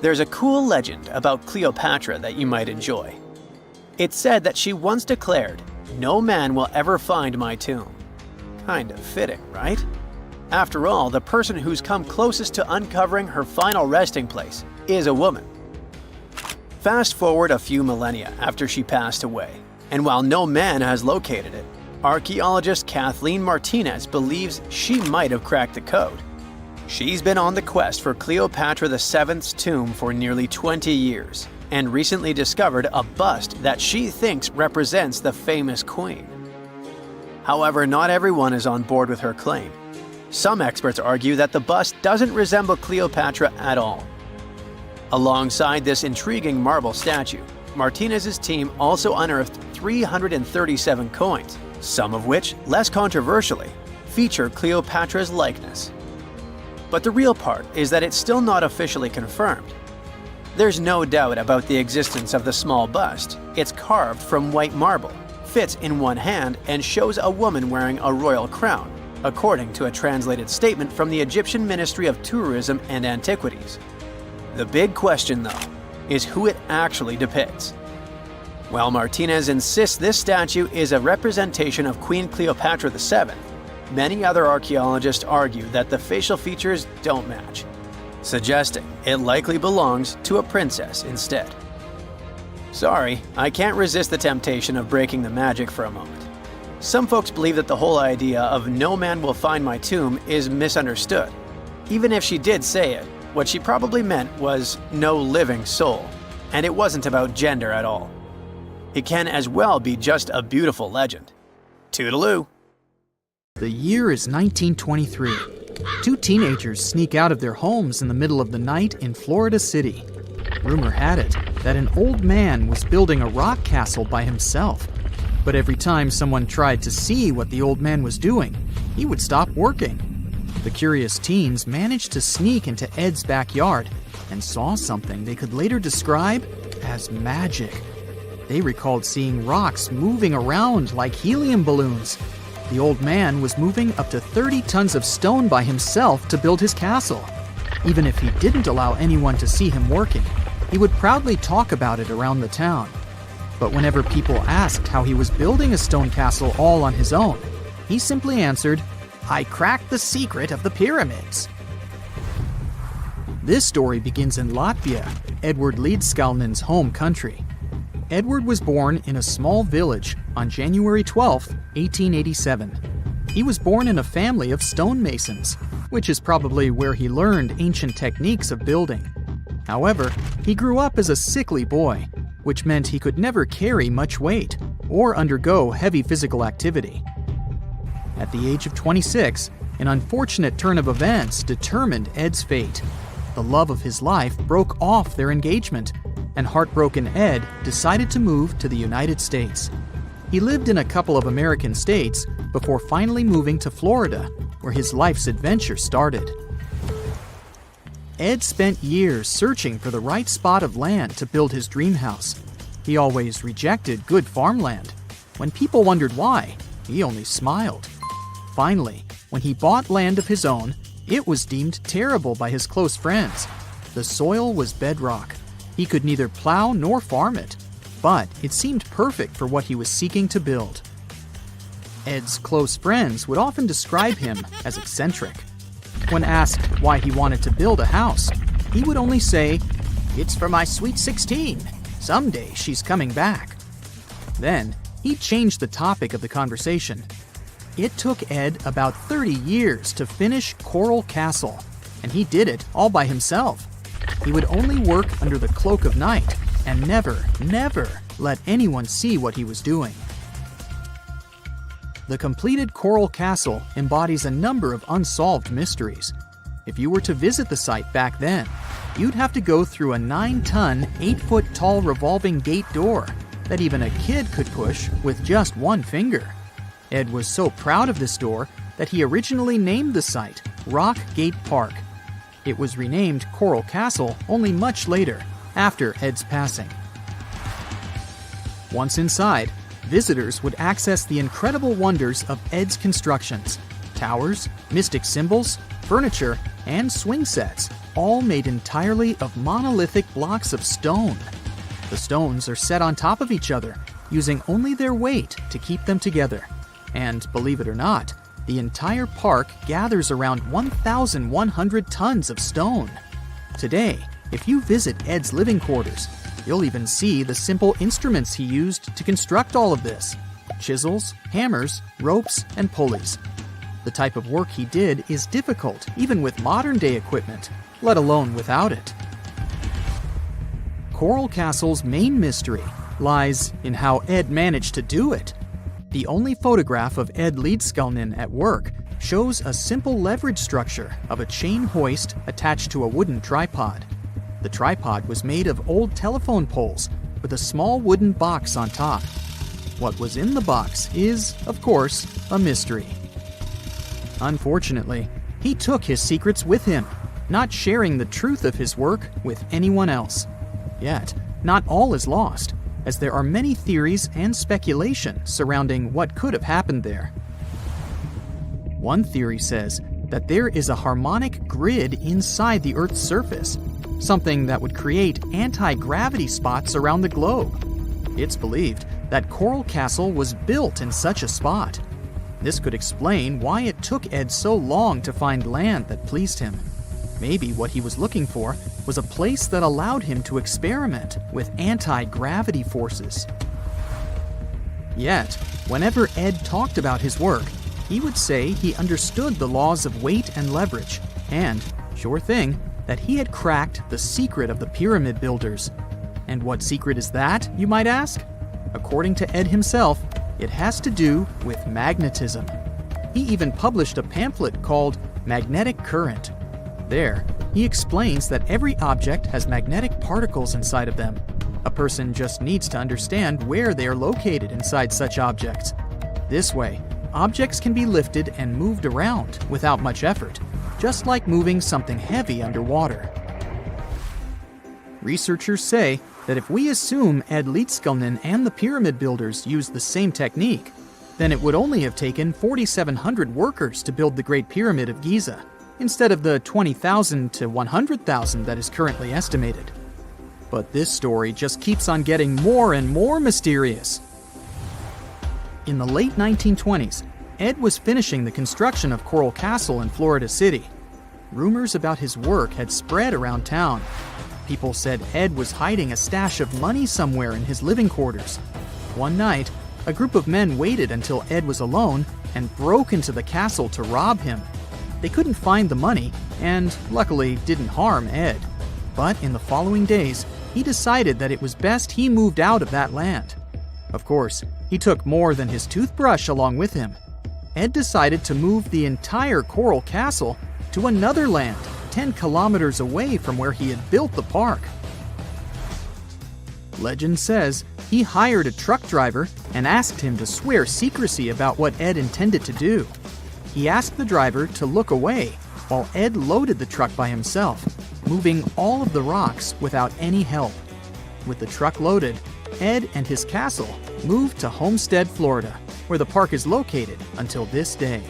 There's a cool legend about Cleopatra that you might enjoy. It's said that she once declared, "No man will ever find my tomb." Kind of fitting, right? After all, the person who's come closest to uncovering her final resting place is a woman. Fast forward a few millennia after she passed away, and while no man has located it, archaeologist Kathleen Martinez believes she might have cracked the code. She's been on the quest for Cleopatra VII's tomb for nearly 20 years, and recently discovered a bust that she thinks represents the famous queen. However, not everyone is on board with her claim. Some experts argue that the bust doesn't resemble Cleopatra at all. Alongside this intriguing marble statue, Martinez's team also unearthed 337 coins, some of which, less controversially, feature Cleopatra's likeness. But the real part is that it's still not officially confirmed. There's no doubt about the existence of the small bust. It's carved from white marble, fits in one hand, and shows a woman wearing a royal crown, according to a translated statement from the Egyptian Ministry of Tourism and Antiquities. The big question, though, is who it actually depicts. While Martinez insists this statue is a representation of Queen Cleopatra VII, many other archaeologists argue that the facial features don't match, suggesting it likely belongs to a princess instead. Sorry, I can't resist the temptation of breaking the magic for a moment. Some folks believe that the whole idea of "no man will find my tomb" is misunderstood. Even if she did say it, what she probably meant was "no living soul," and it wasn't about gender at all. It can as well be just a beautiful legend. Toodaloo! The year is 1923. Two teenagers sneak out of their homes in the middle of the night in Florida City. Rumor had it that an old man was building a rock castle by himself. But every time someone tried to see what the old man was doing, he would stop working. The curious teens managed to sneak into Ed's backyard and saw something they could later describe as magic. They recalled seeing rocks moving around like helium balloons. The old man was moving up to 30 tons of stone by himself to build his castle. Even if he didn't allow anyone to see him working, he would proudly talk about it around the town. But whenever people asked how he was building a stone castle all on his own, he simply answered, "I cracked the secret of the pyramids." This story begins in Latvia, Edward Leedskalnin's home country. Edward was born in a small village on January 12, 1887. He was born in a family of stonemasons, which is probably where he learned ancient techniques of building. However, he grew up as a sickly boy, which meant he could never carry much weight or undergo heavy physical activity. At the age of 26, an unfortunate turn of events determined Ed's fate. The love of his life broke off their engagement, and heartbroken Ed decided to move to the United States. He lived in a couple of American states before finally moving to Florida, where his life's adventure started. Ed spent years searching for the right spot of land to build his dream house. He always rejected good farmland. When people wondered why, he only smiled. Finally, when he bought land of his own, it was deemed terrible by his close friends. The soil was bedrock. He could neither plow nor farm it, but it seemed perfect for what he was seeking to build. Ed's close friends would often describe him as eccentric. When asked why he wanted to build a house, he would only say, "It's for my sweet 16. Someday she's coming back." Then, he changed the topic of the conversation. It took Ed about 30 years to finish Coral Castle, and he did it all by himself. He would only work under the cloak of night and never let anyone see what he was doing. The completed Coral Castle embodies a number of unsolved mysteries. If you were to visit the site back then, you'd have to go through a 9-ton, 8-foot-tall revolving gate door that even a kid could push with just one finger. Ed was so proud of this door that he originally named the site Rock Gate Park. It was renamed Coral Castle only much later, after Ed's passing. Once inside, visitors would access the incredible wonders of Ed's constructions: towers, mystic symbols, furniture, and swing sets, all made entirely of monolithic blocks of stone. The stones are set on top of each other, using only their weight to keep them together. And believe it or not, the entire park gathers around 1,100 tons of stone. Today, if you visit Ed's living quarters, you'll even see the simple instruments he used to construct all of this: chisels, hammers, ropes, and pulleys. The type of work he did is difficult even with modern-day equipment, let alone without it. Coral Castle's main mystery lies in how Ed managed to do it. The only photograph of Ed Leedskalnin at work shows a simple leverage structure of a chain hoist attached to a wooden tripod. The tripod was made of old telephone poles with a small wooden box on top. What was in the box is, of course, a mystery. Unfortunately, he took his secrets with him, not sharing the truth of his work with anyone else. Yet, not all is lost, as there are many theories and speculation surrounding what could have happened there. One theory says that there is a harmonic grid inside the Earth's surface, something that would create anti-gravity spots around the globe. It's believed that Coral Castle was built in such a spot. This could explain why it took Ed so long to find land that pleased him. Maybe what he was looking for was a place that allowed him to experiment with anti-gravity forces. Yet, whenever Ed talked about his work, he would say he understood the laws of weight and leverage, and, sure thing, that he had cracked the secret of the pyramid builders. And what secret is that, you might ask? According to Ed himself, it has to do with magnetism. He even published a pamphlet called Magnetic Current. There, he explains that every object has magnetic particles inside of them. A person just needs to understand where they are located inside such objects. This way, objects can be lifted and moved around without much effort, just like moving something heavy underwater. Researchers say that if we assume Ed Leedskalnin and the pyramid builders used the same technique, then it would only have taken 4,700 workers to build the Great Pyramid of Giza, instead of the 20,000 to 100,000 that is currently estimated. But this story just keeps on getting more and more mysterious. In the late 1920s, Ed was finishing the construction of Coral Castle in Florida City. Rumors about his work had spread around town. People said Ed was hiding a stash of money somewhere in his living quarters. One night, a group of men waited until Ed was alone and broke into the castle to rob him. They couldn't find the money and, luckily, didn't harm Ed. But in the following days, he decided that it was best he moved out of that land. Of course, he took more than his toothbrush along with him. Ed decided to move the entire Coral Castle to another land 10 kilometers away from where he had built the park. Legend says he hired a truck driver and asked him to swear secrecy about what Ed intended to do. He asked the driver to look away while Ed loaded the truck by himself, moving all of the rocks without any help. With the truck loaded, Ed and his castle moved to Homestead, Florida, where the park is located until this day.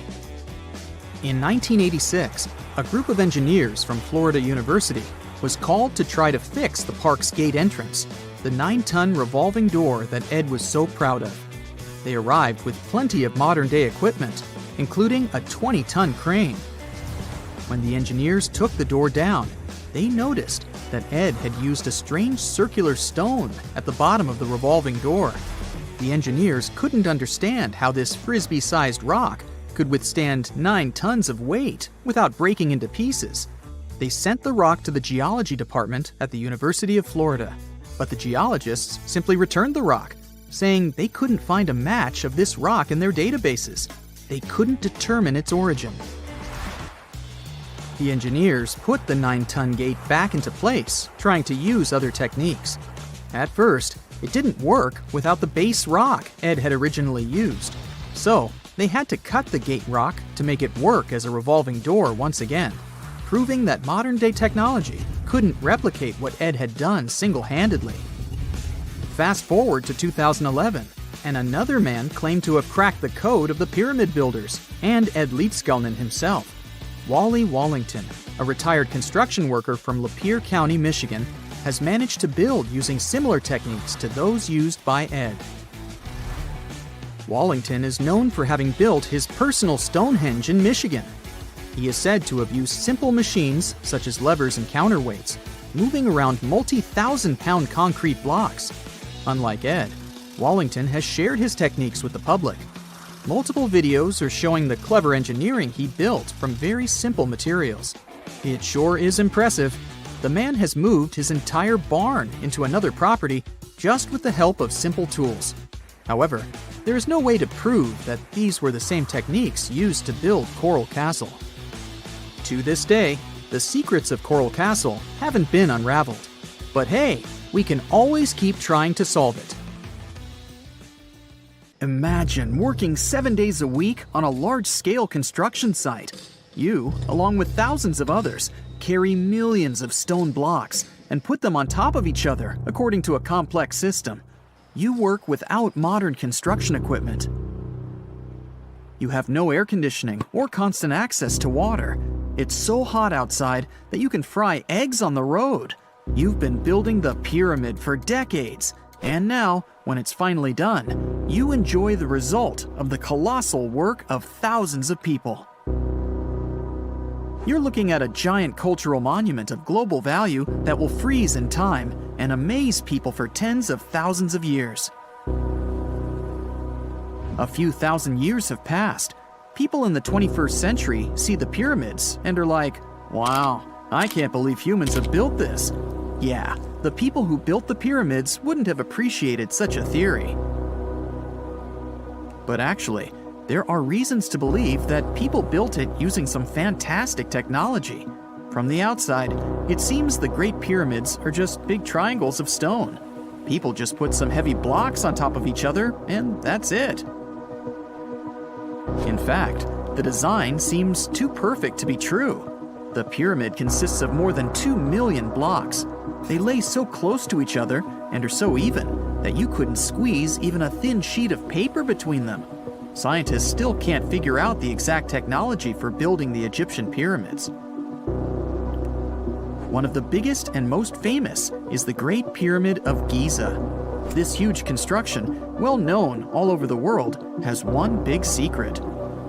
In 1986, a group of engineers from Florida University was called to try to fix the park's gate entrance, the 9-ton revolving door that Ed was so proud of. They arrived with plenty of modern-day equipment, including a 20-ton crane. When the engineers took the door down, they noticed that Ed had used a strange circular stone at the bottom of the revolving door. The engineers couldn't understand how this frisbee-sized rock could withstand 9 tons of weight without breaking into pieces. They sent the rock to the geology department at the University of Florida, but the geologists simply returned the rock, saying they couldn't find a match of this rock in their databases. They couldn't determine its origin. The engineers put the 9-ton gate back into place, trying to use other techniques. At first, it didn't work without the base rock Ed had originally used. So, they had to cut the gate rock to make it work as a revolving door once again, proving that modern-day technology couldn't replicate what Ed had done single-handedly. Fast forward to 2011, and another man claimed to have cracked the code of the pyramid builders and Ed Leedskalnin himself. Wally Wallington, a retired construction worker from Lapeer County, Michigan, has managed to build using similar techniques to those used by Ed. Wallington is known for having built his personal Stonehenge in Michigan. He is said to have used simple machines, such as levers and counterweights, moving around multi-thousand-pound concrete blocks. Unlike Ed, Wallington has shared his techniques with the public. Multiple videos are showing the clever engineering he built from very simple materials. It sure is impressive. The man has moved his entire barn into another property just with the help of simple tools. However, there is no way to prove that these were the same techniques used to build Coral Castle. To this day, The secrets of Coral Castle haven't been unraveled. But hey, we can always keep trying to solve it. Imagine working 7 days a week on a large-scale construction site. You, along with thousands of others, carry millions of stone blocks and put them on top of each other according to a complex system. You work without modern construction equipment. You have no air conditioning or constant access to water. It's so hot outside that you can fry eggs on the road. You've been building the pyramid for decades, and now, when it's finally done, you enjoy the result of the colossal work of thousands of people. You're looking at a giant cultural monument of global value that will freeze in time and amaze people for tens of thousands of years. A few thousand years have passed. People in the 21st century see the pyramids and are like, wow, I can't believe humans have built this. Yeah, the people who built the pyramids wouldn't have appreciated such a theory. But actually, there are reasons to believe that people built it using some fantastic technology. From the outside, it seems the Great Pyramids are just big triangles of stone. People just put some heavy blocks on top of each other, and that's it. In fact, the design seems too perfect to be true. The pyramid consists of more than 2 million blocks. They lay so close to each other and are so even that you couldn't squeeze even a thin sheet of paper between them. Scientists still can't figure out the exact technology for building the Egyptian pyramids. One of the biggest and most famous is the Great Pyramid of Giza. This huge construction, well known all over the world, has one big secret.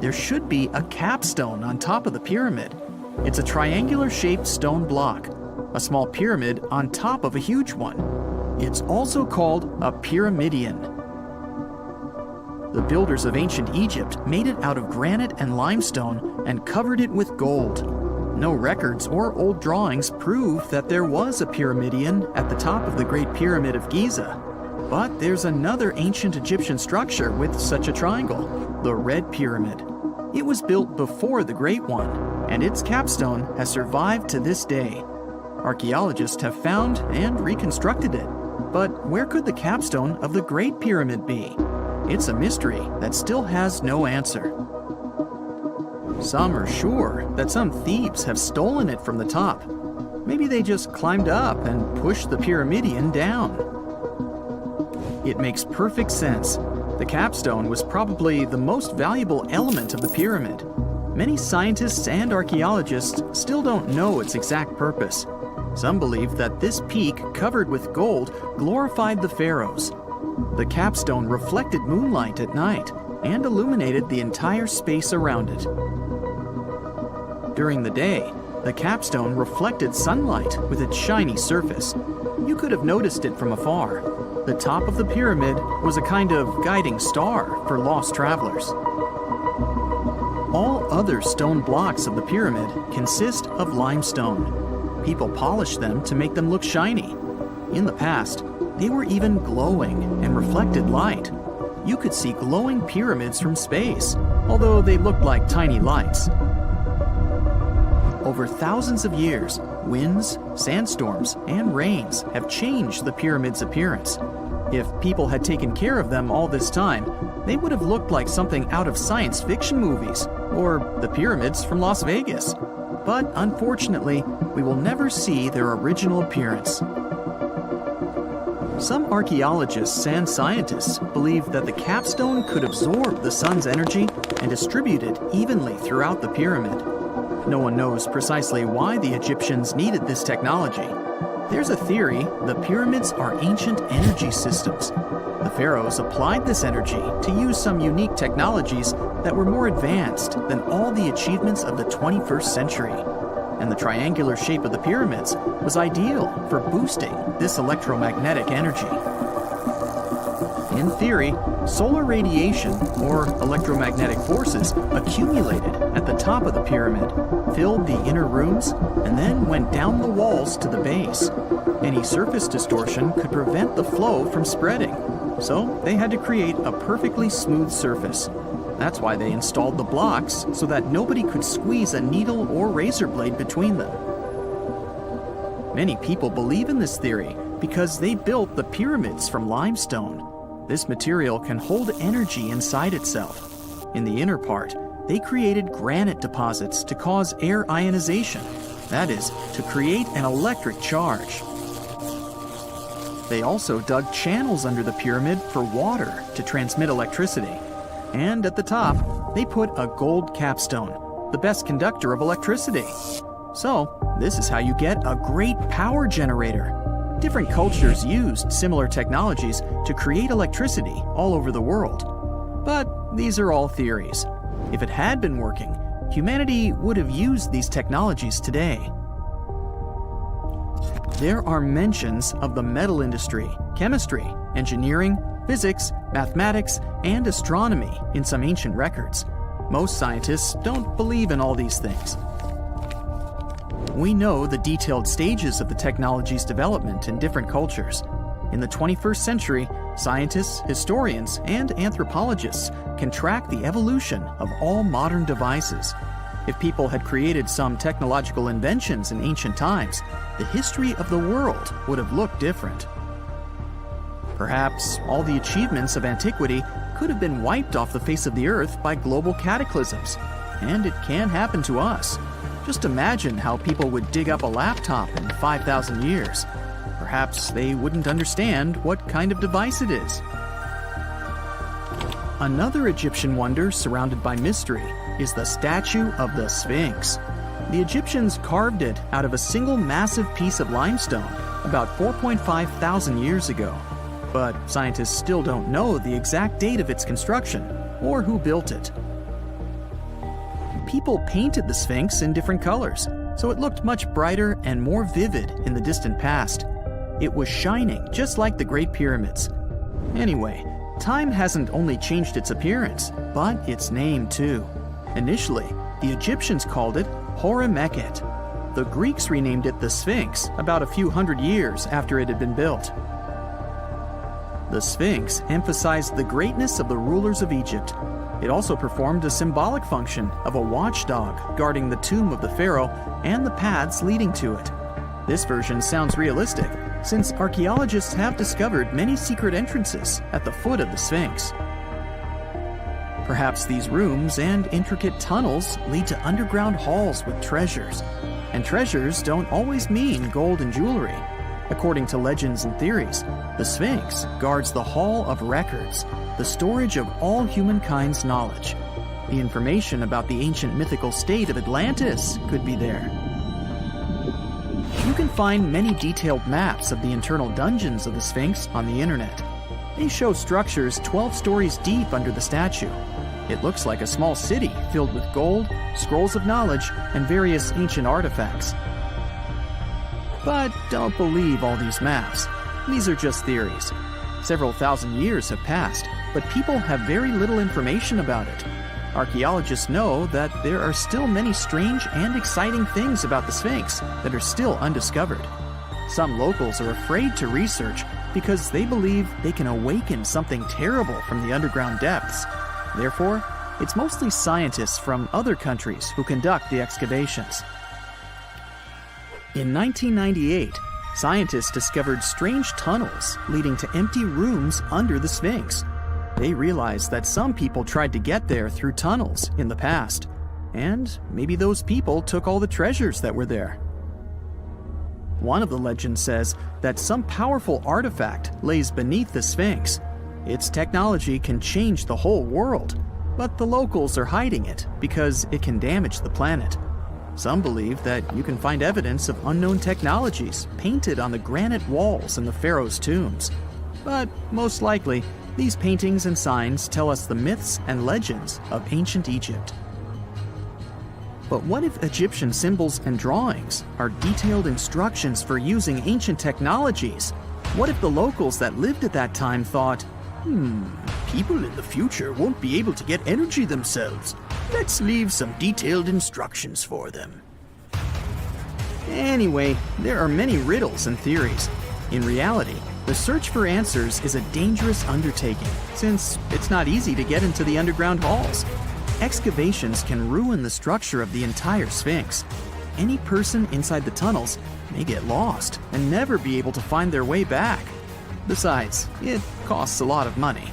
There should be a capstone on top of the pyramid. It's a triangular-shaped stone block, a small pyramid on top of a huge one. It's also called a pyramidion. The builders of ancient Egypt made it out of granite and limestone and covered it with gold. No records or old drawings prove that there was a pyramidion at the top of the Great Pyramid of Giza. But there's another ancient Egyptian structure with such a triangle, the Red Pyramid. It was built before the Great One, and its capstone has survived to this day. Archaeologists have found and reconstructed it. But where could the capstone of the Great Pyramid be? It's a mystery that still has no answer. Some are sure that some thieves have stolen it from the top. Maybe they just climbed up and pushed the pyramidion down. It makes perfect sense. The capstone was probably the most valuable element of the pyramid. Many scientists and archaeologists still don't know its exact purpose. Some believe that this peak covered with gold glorified the pharaohs. The capstone reflected moonlight at night and illuminated the entire space around it. During the day, the capstone reflected sunlight with its shiny surface. You could have noticed it from afar. The top of the pyramid was a kind of guiding star for lost travelers. All other stone blocks of the pyramid consist of limestone. People polished them to make them look shiny. In the past, they were even glowing and reflected light. You could see glowing pyramids from space, although they looked like tiny lights. Over thousands of years, winds, sandstorms, and rains have changed the pyramid's appearance. If people had taken care of them all this time, they would have looked like something out of science fiction movies, or the pyramids from Las Vegas. But unfortunately, we will never see their original appearance. Some archaeologists and scientists believe that the capstone could absorb the sun's energy and distribute it evenly throughout the pyramid. No one knows precisely why the Egyptians needed this technology. There's a theory the pyramids are ancient energy systems. The pharaohs applied this energy to use some unique technologies that were more advanced than all the achievements of the 21st century. And the triangular shape of the pyramids was ideal for boosting this electromagnetic energy. In theory, solar radiation, or electromagnetic forces, accumulated at the top of the pyramid, filled the inner rooms, and then went down the walls to the base. Any surface distortion could prevent the flow from spreading, so they had to create a perfectly smooth surface. That's why they installed the blocks so that nobody could squeeze a needle or razor blade between them. Many people believe in this theory because they built the pyramids from limestone. This material can hold energy inside itself. In the inner part, they created granite deposits to cause air ionization, that is, to create an electric charge. They also dug channels under the pyramid for water to transmit electricity. And at the top, they put a gold capstone, the best conductor of electricity. So, this is how you get a great power generator. Different cultures used similar technologies to create electricity all over the world. But these are all theories. If it had been working, humanity would have used these technologies today. There are mentions of the metal industry, chemistry, engineering, physics, mathematics, and astronomy in some ancient records. Most scientists don't believe in all these things. We know the detailed stages of the technology's development in different cultures. In the 21st century, scientists, historians, and anthropologists can track the evolution of all modern devices. If people had created some technological inventions in ancient times, the history of the world would have looked different. Perhaps all the achievements of antiquity could have been wiped off the face of the earth by global cataclysms. And it can happen to us. Just imagine how people would dig up a laptop in 5,000 years. Perhaps they wouldn't understand what kind of device it is. Another Egyptian wonder surrounded by mystery is the statue of the Sphinx. The Egyptians carved it out of a single massive piece of limestone about 4.5 thousand years ago. But scientists still don't know the exact date of its construction or who built it. People painted the Sphinx in different colors, so it looked much brighter and more vivid in the distant past. It was shining just like the Great Pyramids. Anyway, time hasn't only changed its appearance, but its name too. Initially, the Egyptians called it Hore-Mekhet. The Greeks renamed it the Sphinx about a few hundred years after it had been built. The Sphinx emphasized the greatness of the rulers of Egypt. It also performed a symbolic function of a watchdog guarding the tomb of the pharaoh and the paths leading to it. This version sounds realistic, since archaeologists have discovered many secret entrances at the foot of the Sphinx. Perhaps these rooms and intricate tunnels lead to underground halls with treasures. And treasures don't always mean gold and jewelry. According to legends and theories, the Sphinx guards the Hall of Records, the storage of all humankind's knowledge. The information about the ancient mythical state of Atlantis could be there. You can find many detailed maps of the internal dungeons of the Sphinx on the internet. They show structures 12 stories deep under the statue. It looks like a small city filled with gold, scrolls of knowledge, and various ancient artifacts. But don't believe all these maps. These are just theories. Several thousand years have passed, but people have very little information about it. Archaeologists know that there are still many strange and exciting things about the Sphinx that are still undiscovered. Some locals are afraid to research because they believe they can awaken something terrible from the underground depths. Therefore, it's mostly scientists from other countries who conduct the excavations. In 1998, scientists discovered strange tunnels leading to empty rooms under the Sphinx. They realized that some people tried to get there through tunnels in the past, and maybe those people took all the treasures that were there. One of the legends says that some powerful artifact lays beneath the Sphinx. Its technology can change the whole world, but the locals are hiding it because it can damage the planet. Some believe that you can find evidence of unknown technologies painted on the granite walls in the pharaoh's tombs. But most likely, these paintings and signs tell us the myths and legends of ancient Egypt. But what if Egyptian symbols and drawings are detailed instructions for using ancient technologies? What if the locals that lived at that time thought, people in the future won't be able to get energy themselves. Let's leave some detailed instructions for them. Anyway, there are many riddles and theories. In reality, the search for answers is a dangerous undertaking, since it's not easy to get into the underground halls. Excavations can ruin the structure of the entire Sphinx. any person inside the tunnels may get lost and never be able to find their way back. Besides, it costs a lot of money.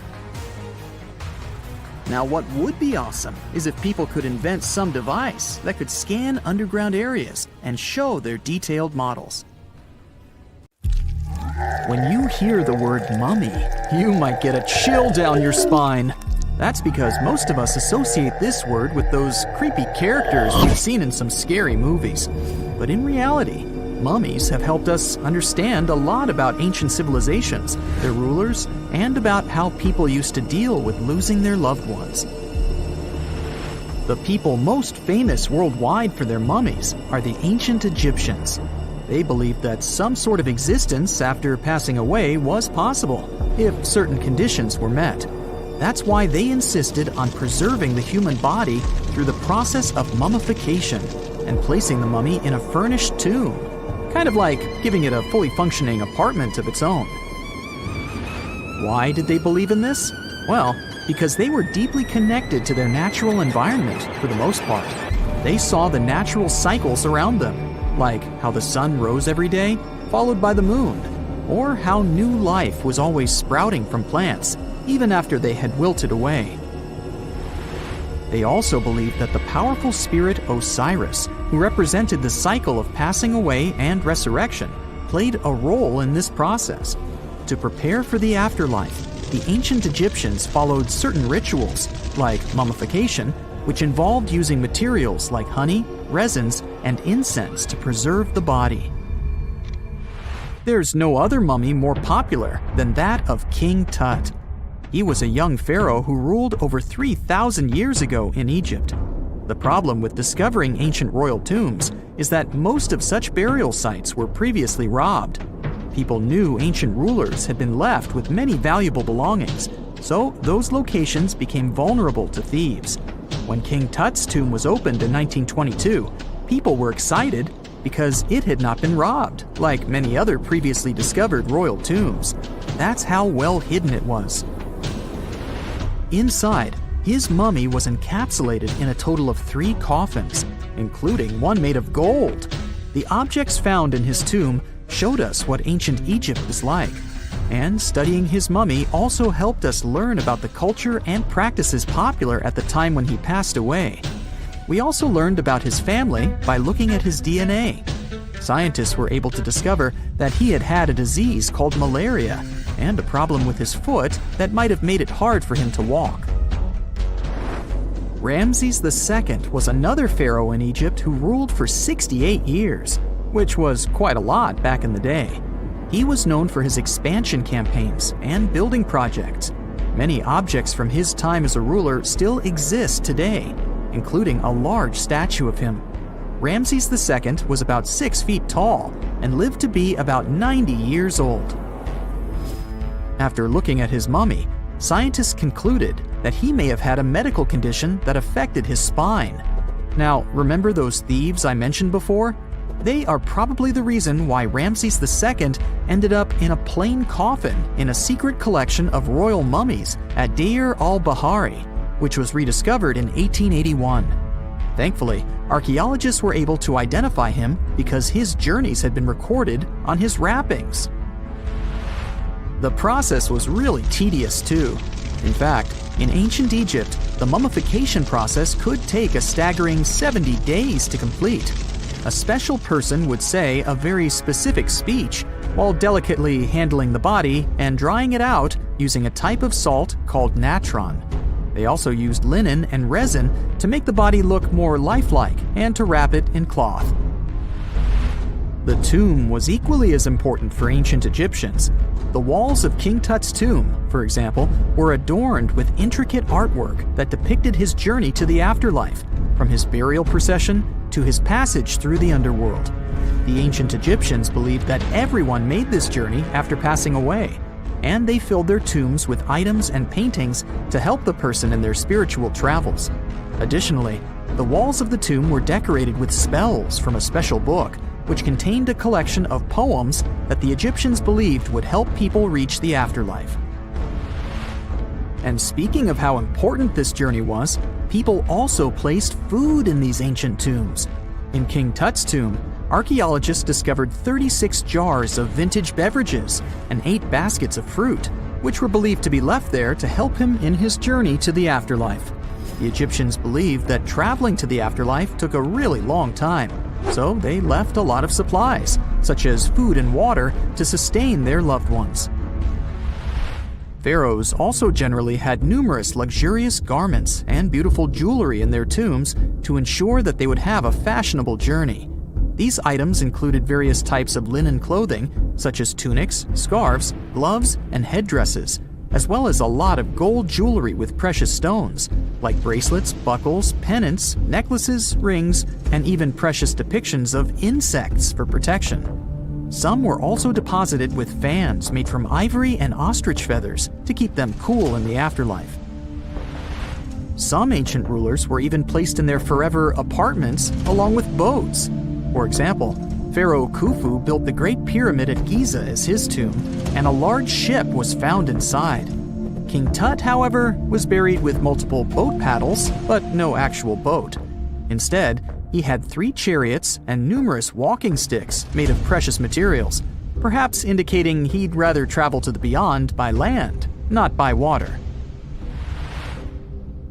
Now, what would be awesome is if people could invent some device that could scan underground areas and show their detailed models. When you hear the word mummy, you might get a chill down your spine. That's because most of us associate this word with those creepy characters we've seen in some scary movies. But in reality, mummies have helped us understand a lot about ancient civilizations, their rulers, and about how people used to deal with losing their loved ones. The people most famous worldwide for their mummies are the ancient Egyptians. They believed that some sort of existence after passing away was possible, if certain conditions were met. That's why they insisted on preserving the human body through the process of mummification and placing the mummy in a furnished tomb, kind of like giving it a fully functioning apartment of its own. Why did they believe in this? Well, because they were deeply connected to their natural environment for the most part. They saw the natural cycles around them, like how the sun rose every day, followed by the moon, or how new life was always sprouting from plants, even after they had wilted away. They also believed that the powerful spirit Osiris, who represented the cycle of passing away and resurrection, played a role in this process. To prepare for the afterlife, the ancient Egyptians followed certain rituals, like mummification, which involved using materials like honey, resins, and incense to preserve the body. There's no other mummy more popular than that of King Tut. He was a young pharaoh who ruled over 3,000 years ago in Egypt. The problem with discovering ancient royal tombs is that most of such burial sites were previously robbed. People knew ancient rulers had been left with many valuable belongings, so those locations became vulnerable to thieves. When King Tut's tomb was opened in 1922, people were excited because it had not been robbed, like many other previously discovered royal tombs. That's how well hidden it was. Inside, his mummy was encapsulated in a total of 3 coffins, including one made of gold. The objects found in his tomb showed us what ancient Egypt was like, and studying his mummy also helped us learn about the culture and practices popular at the time when he passed away. We also learned about his family by looking at his DNA. Scientists were able to discover that he had had a disease called malaria and a problem with his foot that might have made it hard for him to walk. Ramses II was another pharaoh in Egypt who ruled for 68 years, which was quite a lot back in the day. He was known for his expansion campaigns and building projects. Many objects from his time as a ruler still exist today, including a large statue of him. Ramses II was about 6 feet tall and lived to be about 90 years old. After looking at his mummy, scientists concluded that he may have had a medical condition that affected his spine. Now, remember those thieves I mentioned before? They are probably the reason why Ramses II ended up in a plain coffin in a secret collection of royal mummies at Deir al-Bahari, which was rediscovered in 1881. Thankfully, archaeologists were able to identify him because his journeys had been recorded on his wrappings. The process was really tedious too. In fact, in ancient Egypt, the mummification process could take a staggering 70 days to complete. A special person would say a very specific speech while delicately handling the body and drying it out using a type of salt called natron. They also used linen and resin to make the body look more lifelike and to wrap it in cloth. The tomb was equally as important for ancient Egyptians. The walls of King Tut's tomb, for example, were adorned with intricate artwork that depicted his journey to the afterlife, from his burial procession to his passage through the underworld. The ancient Egyptians believed that everyone made this journey after passing away, and they filled their tombs with items and paintings to help the person in their spiritual travels. Additionally, the walls of the tomb were decorated with spells from a special book, which contained a collection of poems that the Egyptians believed would help people reach the afterlife. And speaking of how important this journey was, people also placed food in these ancient tombs. In King Tut's tomb, archaeologists discovered 36 jars of vintage beverages and 8 baskets of fruit, which were believed to be left there to help him in his journey to the afterlife. The Egyptians believed that traveling to the afterlife took a really long time, so they left a lot of supplies, such as food and water, to sustain their loved ones. Pharaohs also generally had numerous luxurious garments and beautiful jewelry in their tombs to ensure that they would have a fashionable journey. These items included various types of linen clothing, such as tunics, scarves, gloves, and headdresses, as well as a lot of gold jewelry with precious stones, like bracelets, buckles, pendants, necklaces, rings, and even precious depictions of insects for protection. Some were also deposited with fans made from ivory and ostrich feathers to keep them cool in the afterlife. Some ancient rulers were even placed in their forever apartments along with boats. For example, Pharaoh Khufu built the Great Pyramid at Giza as his tomb, and a large ship was found inside. King Tut, however, was buried with multiple boat paddles, but no actual boat. Instead, he had 3 chariots and numerous walking sticks made of precious materials, perhaps indicating he'd rather travel to the beyond by land, not by water.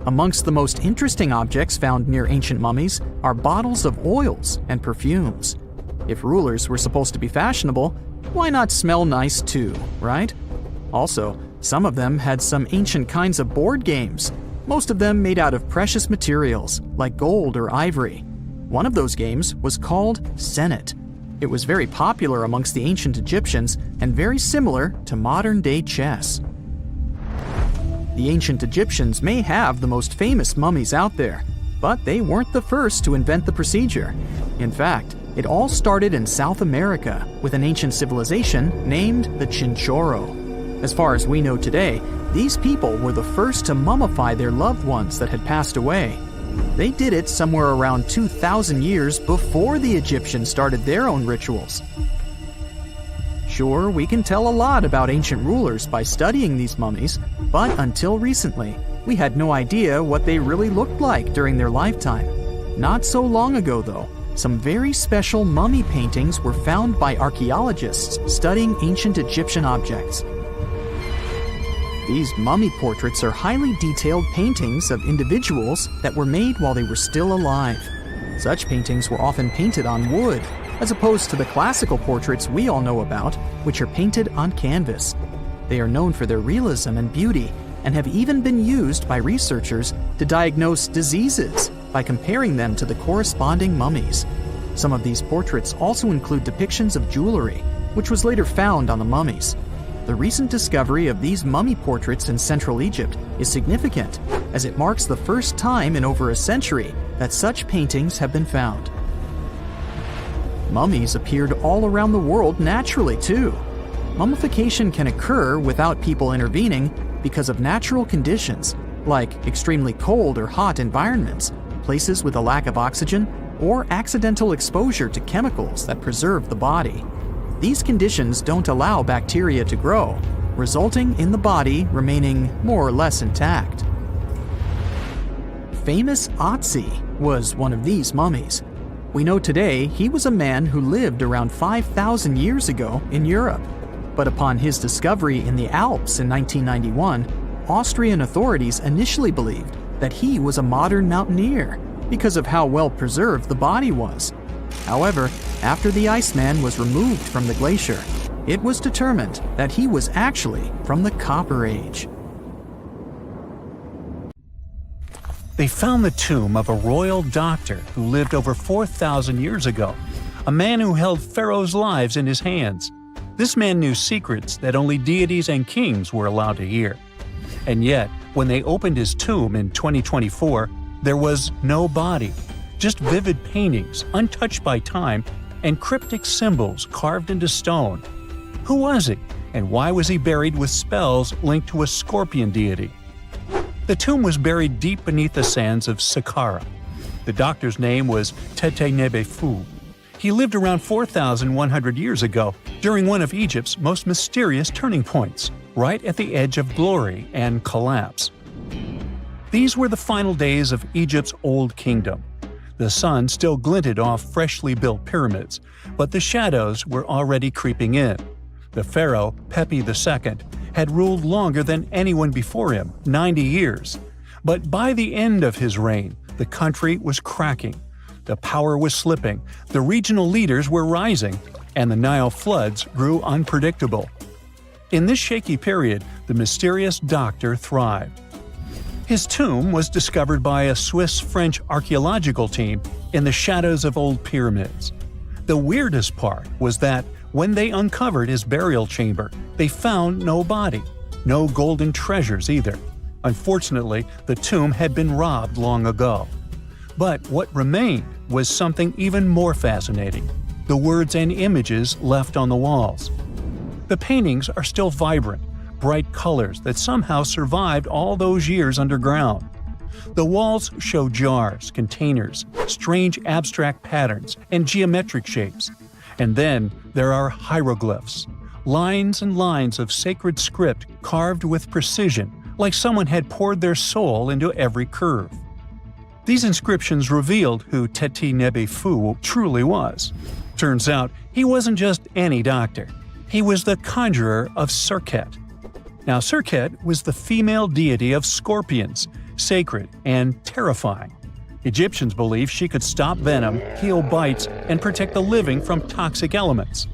Amongst the most interesting objects found near ancient mummies are bottles of oils and perfumes. If rulers were supposed to be fashionable, why not smell nice too, right? Also, some of them had some ancient kinds of board games, most of them made out of precious materials like gold or ivory. One of those games was called Senet. It was very popular amongst the ancient Egyptians and very similar to modern-day chess. The ancient Egyptians may have the most famous mummies out there, but they weren't the first to invent the procedure. In fact, it all started in South America with an ancient civilization named the Chinchorro. As far as we know today, these people were the first to mummify their loved ones that had passed away. They did it somewhere around 2,000 years before the Egyptians started their own rituals. Sure, we can tell a lot about ancient rulers by studying these mummies, but until recently, we had no idea what they really looked like during their lifetime. Not so long ago, though, some very special mummy paintings were found by archaeologists studying ancient Egyptian objects. These mummy portraits are highly detailed paintings of individuals that were made while they were still alive. Such paintings were often painted on wood, as opposed to the classical portraits we all know about, which are painted on canvas. They are known for their realism and beauty, and have even been used by researchers to diagnose diseases by comparing them to the corresponding mummies. Some of these portraits also include depictions of jewelry, which was later found on the mummies. The recent discovery of these mummy portraits in Central Egypt is significant, as it marks the first time in over a century that such paintings have been found. Mummies appeared all around the world naturally, too. Mummification can occur without people intervening because of natural conditions, like extremely cold or hot environments, places with a lack of oxygen, or accidental exposure to chemicals that preserve the body. These conditions don't allow bacteria to grow, resulting in the body remaining more or less intact. Famous Otzi was one of these mummies. We know today he was a man who lived around 5,000 years ago in Europe. But upon his discovery in the Alps in 1991, Austrian authorities initially believed that he was a modern mountaineer because of how well preserved the body was. However, after the Iceman was removed from the glacier, it was determined that he was actually from the Copper Age. They found the tomb of a royal doctor who lived over 4,000 years ago, a man who held pharaohs' lives in his hands. This man knew secrets that only deities and kings were allowed to hear. And yet, when they opened his tomb in 2024, there was no body, just vivid paintings untouched by time and cryptic symbols carved into stone. Who was he, and why was he buried with spells linked to a scorpion deity? The tomb was buried deep beneath the sands of Saqqara. The doctor's name was Tete Nebefu. He lived around 4,100 years ago during one of Egypt's most mysterious turning points, right at the edge of glory and collapse. These were the final days of Egypt's Old Kingdom. The sun still glinted off freshly built pyramids, but the shadows were already creeping in. The pharaoh, Pepi II, had ruled longer than anyone before him, 90 years. But by the end of his reign, the country was cracking. The power was slipping, the regional leaders were rising, and the Nile floods grew unpredictable. In this shaky period, the mysterious doctor thrived. His tomb was discovered by a Swiss-French archaeological team in the shadows of old pyramids. The weirdest part was that when they uncovered his burial chamber, they found no body, no golden treasures either. Unfortunately, the tomb had been robbed long ago. But what remained was something even more fascinating: the words and images left on the walls. The paintings are still vibrant, bright colors that somehow survived all those years underground. The walls show jars, containers, strange abstract patterns, and geometric shapes. And then there are hieroglyphs, lines and lines of sacred script carved with precision, like someone had poured their soul into every curve. These inscriptions revealed who Teti Nebe Fu truly was. Turns out, he wasn't just any doctor. He was the conjurer of Serket. Now, Serket was the female deity of scorpions, sacred and terrifying. Egyptians believed she could stop venom, heal bites, and protect the living from toxic elements.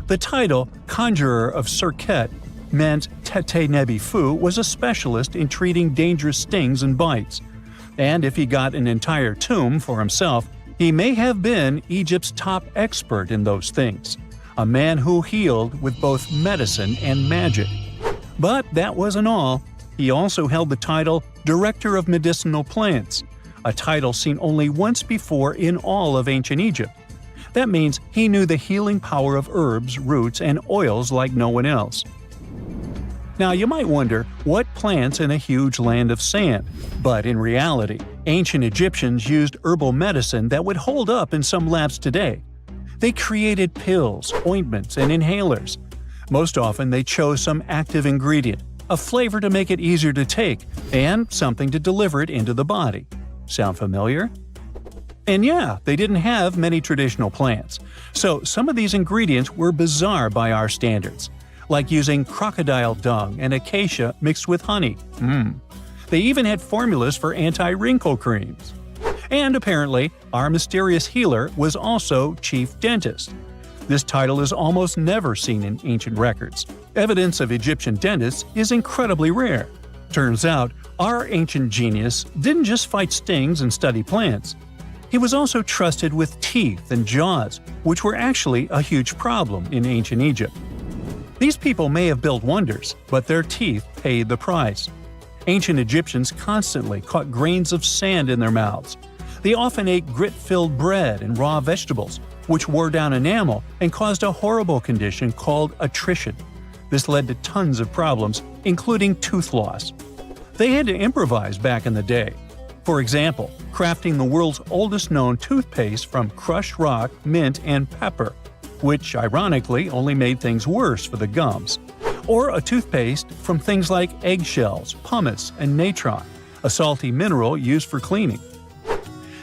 The title, Conjurer of Serket, meant Tete Nebi Fu was a specialist in treating dangerous stings and bites. And if he got an entire tomb for himself, he may have been Egypt's top expert in those things, a man who healed with both medicine and magic. But that wasn't all. He also held the title Director of Medicinal Plants, a title seen only once before in all of ancient Egypt. That means he knew the healing power of herbs, roots, and oils like no one else. Now, you might wonder, what plants in a huge land of sand? But in reality, ancient Egyptians used herbal medicine that would hold up in some labs today. They created pills, ointments, and inhalers. Most often, they chose some active ingredient, a flavor to make it easier to take, and something to deliver it into the body. Sound familiar? And yeah, they didn't have many traditional plants, so some of these ingredients were bizarre by our standards, like using crocodile dung and acacia mixed with honey. They even had formulas for anti-wrinkle creams. And apparently, our mysterious healer was also chief dentist. This title is almost never seen in ancient records. Evidence of Egyptian dentists is incredibly rare. Turns out, our ancient genius didn't just fight stings and study plants. He was also trusted with teeth and jaws, which were actually a huge problem in ancient Egypt. These people may have built wonders, but their teeth paid the price. Ancient Egyptians constantly caught grains of sand in their mouths. They often ate grit-filled bread and raw vegetables, which wore down enamel and caused a horrible condition called attrition. This led to tons of problems, including tooth loss. They had to improvise back in the day. For example, crafting the world's oldest known toothpaste from crushed rock, mint, and pepper, which ironically only made things worse for the gums. Or a toothpaste from things like eggshells, pumice, and natron, a salty mineral used for cleaning.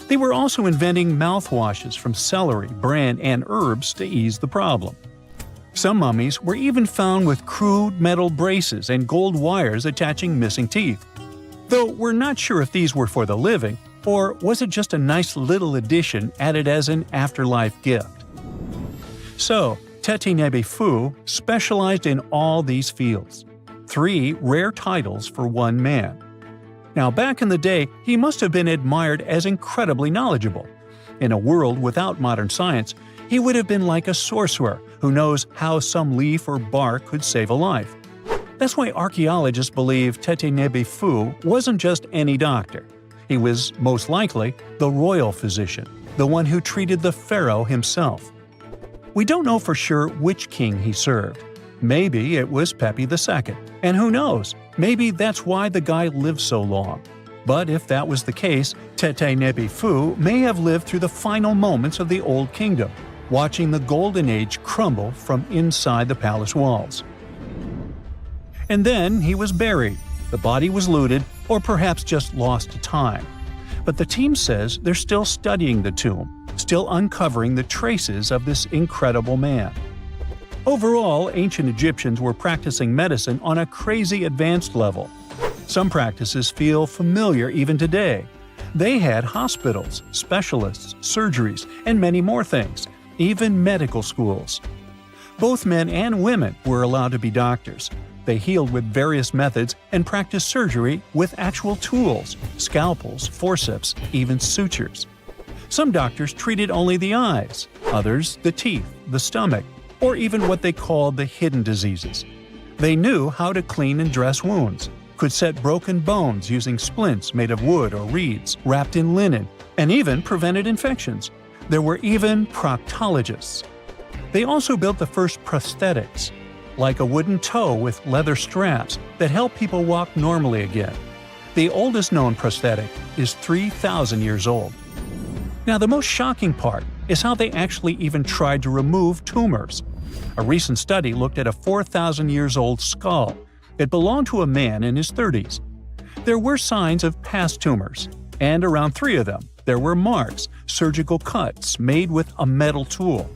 They were also inventing mouthwashes from celery, bran, and herbs to ease the problem. Some mummies were even found with crude metal braces and gold wires attaching missing teeth. Though we're not sure if these were for the living, or was it just a nice little addition added as an afterlife gift. So, Teti Nebe Fu specialized in all these fields. 3 rare titles for one man. Now, back in the day, he must have been admired as incredibly knowledgeable. In a world without modern science, he would have been like a sorcerer who knows how some leaf or bark could save a life. That's why archaeologists believe Teti Nebe Fu wasn't just any doctor. He was, most likely, the royal physician, the one who treated the pharaoh himself. We don't know for sure which king he served. Maybe it was Pepi II, and who knows, maybe that's why the guy lived so long. But if that was the case, Teti Nebe Fu may have lived through the final moments of the Old Kingdom, watching the Golden Age crumble from inside the palace walls. And then he was buried. The body was looted, or perhaps just lost to time. But the team says they're still studying the tomb, still uncovering the traces of this incredible man. Overall, ancient Egyptians were practicing medicine on a crazy advanced level. Some practices feel familiar even today. They had hospitals, specialists, surgeries, and many more things, even medical schools. Both men and women were allowed to be doctors. They healed with various methods and practiced surgery with actual tools, scalpels, forceps, even sutures. Some doctors treated only the eyes, others the teeth, the stomach, or even what they called the hidden diseases. They knew how to clean and dress wounds, could set broken bones using splints made of wood or reeds wrapped in linen, and even prevented infections. There were even proctologists. They also built the first prosthetics, like a wooden toe with leather straps that help people walk normally again. The oldest known prosthetic is 3,000 years old. Now, the most shocking part is how they actually even tried to remove tumors. A recent study looked at a 4,000 years old skull. It belonged to a man in his 30s. There were signs of past tumors, and around 3 of them, there were marks, surgical cuts made with a metal tool.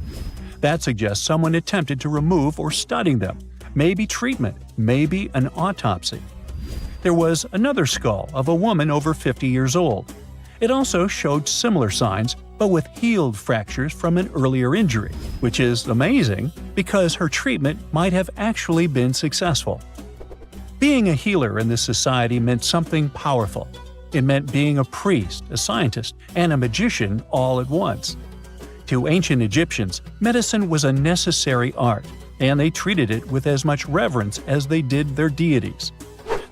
That suggests someone attempted to remove or study them, maybe treatment, maybe an autopsy. There was another skull of a woman over 50 years old. It also showed similar signs, but with healed fractures from an earlier injury, which is amazing because her treatment might have actually been successful. Being a healer in this society meant something powerful. It meant being a priest, a scientist, and a magician all at once. To ancient Egyptians, medicine was a necessary art, and they treated it with as much reverence as they did their deities.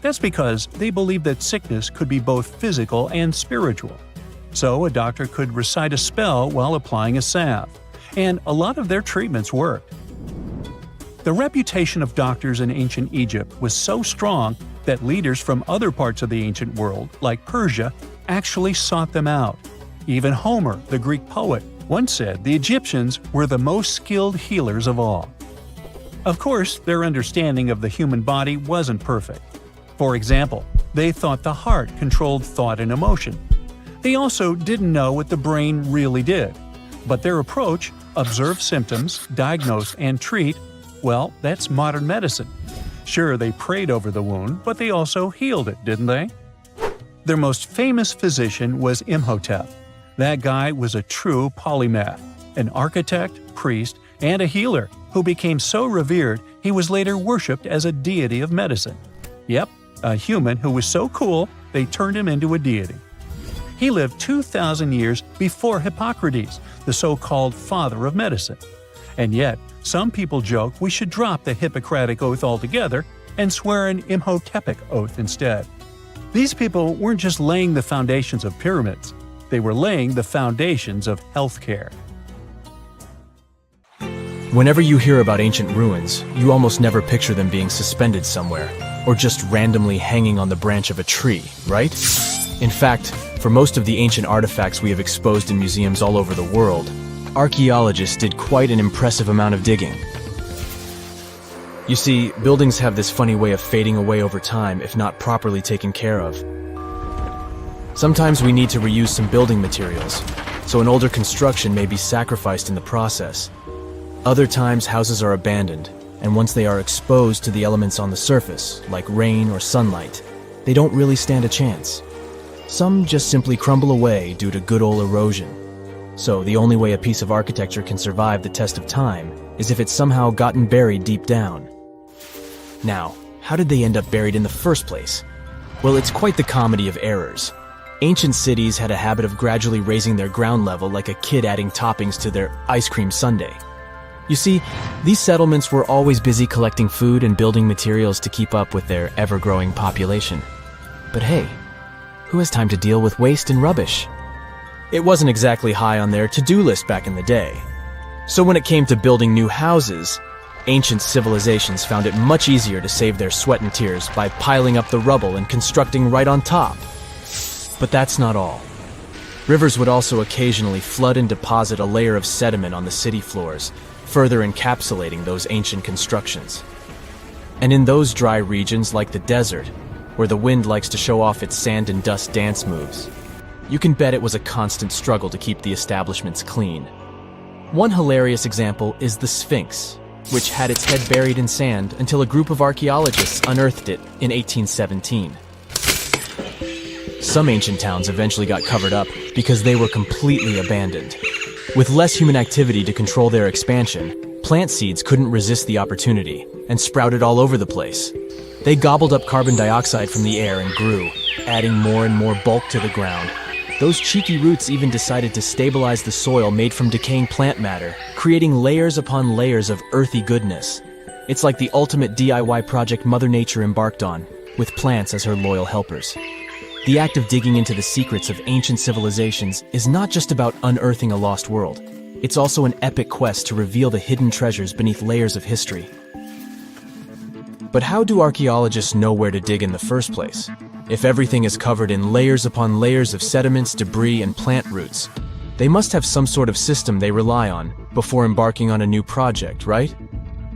That's because they believed that sickness could be both physical and spiritual. So a doctor could recite a spell while applying a salve, and a lot of their treatments worked. The reputation of doctors in ancient Egypt was so strong that leaders from other parts of the ancient world, like Persia, actually sought them out. Even Homer, the Greek poet, once said the Egyptians were the most skilled healers of all. Of course, their understanding of the human body wasn't perfect. For example, they thought the heart controlled thought and emotion. They also didn't know what the brain really did. But their approach, observe symptoms, diagnose, and treat, well, that's modern medicine. Sure, they prayed over the wound, but they also healed it, didn't they? Their most famous physician was Imhotep. That guy was a true polymath, an architect, priest, and a healer who became so revered he was later worshipped as a deity of medicine. Yep, a human who was so cool they turned him into a deity. He lived 2,000 years before Hippocrates, the so-called father of medicine. And yet, some people joke we should drop the Hippocratic Oath altogether and swear an Imhotepic oath instead. These people weren't just laying the foundations of pyramids. They were laying the foundations of healthcare. Whenever you hear about ancient ruins, you almost never picture them being suspended somewhere, or just randomly hanging on the branch of a tree, right? In fact, for most of the ancient artifacts we have exposed in museums all over the world, archaeologists did quite an impressive amount of digging. You see, buildings have this funny way of fading away over time if not properly taken care of. Sometimes we need to reuse some building materials, so an older construction may be sacrificed in the process. Other times houses are abandoned, and once they are exposed to the elements on the surface, like rain or sunlight, they don't really stand a chance. Some just simply crumble away due to good old erosion. So the only way a piece of architecture can survive the test of time is if it's somehow gotten buried deep down. Now, how did they end up buried in the first place? Well, it's quite the comedy of errors. Ancient cities had a habit of gradually raising their ground level like a kid adding toppings to their ice cream sundae. You see, these settlements were always busy collecting food and building materials to keep up with their ever-growing population. But hey, who has time to deal with waste and rubbish? It wasn't exactly high on their to-do list back in the day. So when it came to building new houses, ancient civilizations found it much easier to save their sweat and tears by piling up the rubble and constructing right on top. But that's not all. Rivers would also occasionally flood and deposit a layer of sediment on the city floors, further encapsulating those ancient constructions. And in those dry regions like the desert, where the wind likes to show off its sand and dust dance moves, You can bet it was a constant struggle to keep the establishments clean. One hilarious example is the Sphinx, which had its head buried in sand until a group of archaeologists unearthed it in 1817. Some ancient towns eventually got covered up because they were completely abandoned. With less human activity to control their expansion, plant seeds couldn't resist the opportunity and sprouted all over the place. They gobbled up carbon dioxide from the air and grew, adding more and more bulk to the ground. Those cheeky roots even decided to stabilize the soil made from decaying plant matter, creating layers upon layers of earthy goodness. It's like the ultimate DIY project Mother Nature embarked on, with plants as her loyal helpers. The act of digging into the secrets of ancient civilizations is not just about unearthing a lost world. It's also an epic quest to reveal the hidden treasures beneath layers of history. But how do archaeologists know where to dig in the first place? If everything is covered in layers upon layers of sediments, debris, and plant roots, they must have some sort of system they rely on before embarking on a new project, right?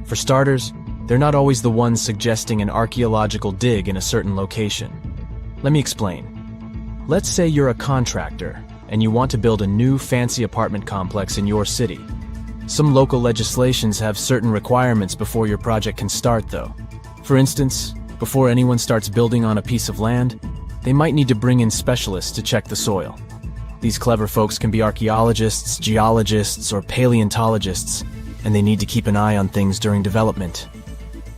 For starters, they're not always the ones suggesting an archaeological dig in a certain location. Let me explain. Let's say you're a contractor and you want to build a new fancy apartment complex in your city. Some local legislations have certain requirements before your project can start, though. For instance, before anyone starts building on a piece of land, they might need to bring in specialists to check the soil. These clever folks can be archaeologists, geologists, or paleontologists, and they need to keep an eye on things during development.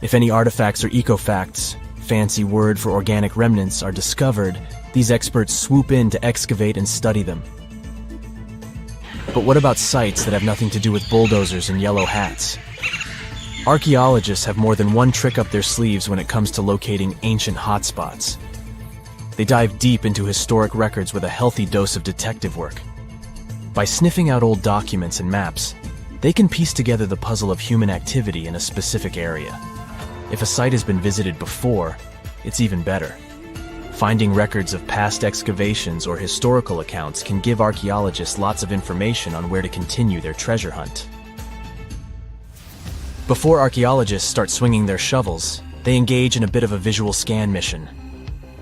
If any artifacts or ecofacts, fancy word for organic remnants, are discovered, these experts swoop in to excavate and study them. But what about sites that have nothing to do with bulldozers and yellow hats? Archaeologists have more than one trick up their sleeves when it comes to locating ancient hotspots. They dive deep into historic records with a healthy dose of detective work. By sniffing out old documents and maps, they can piece together the puzzle of human activity in a specific area. If a site has been visited before, it's even better. Finding records of past excavations or historical accounts can give archaeologists lots of information on where to continue their treasure hunt. Before archaeologists start swinging their shovels, they engage in a bit of a visual scan mission.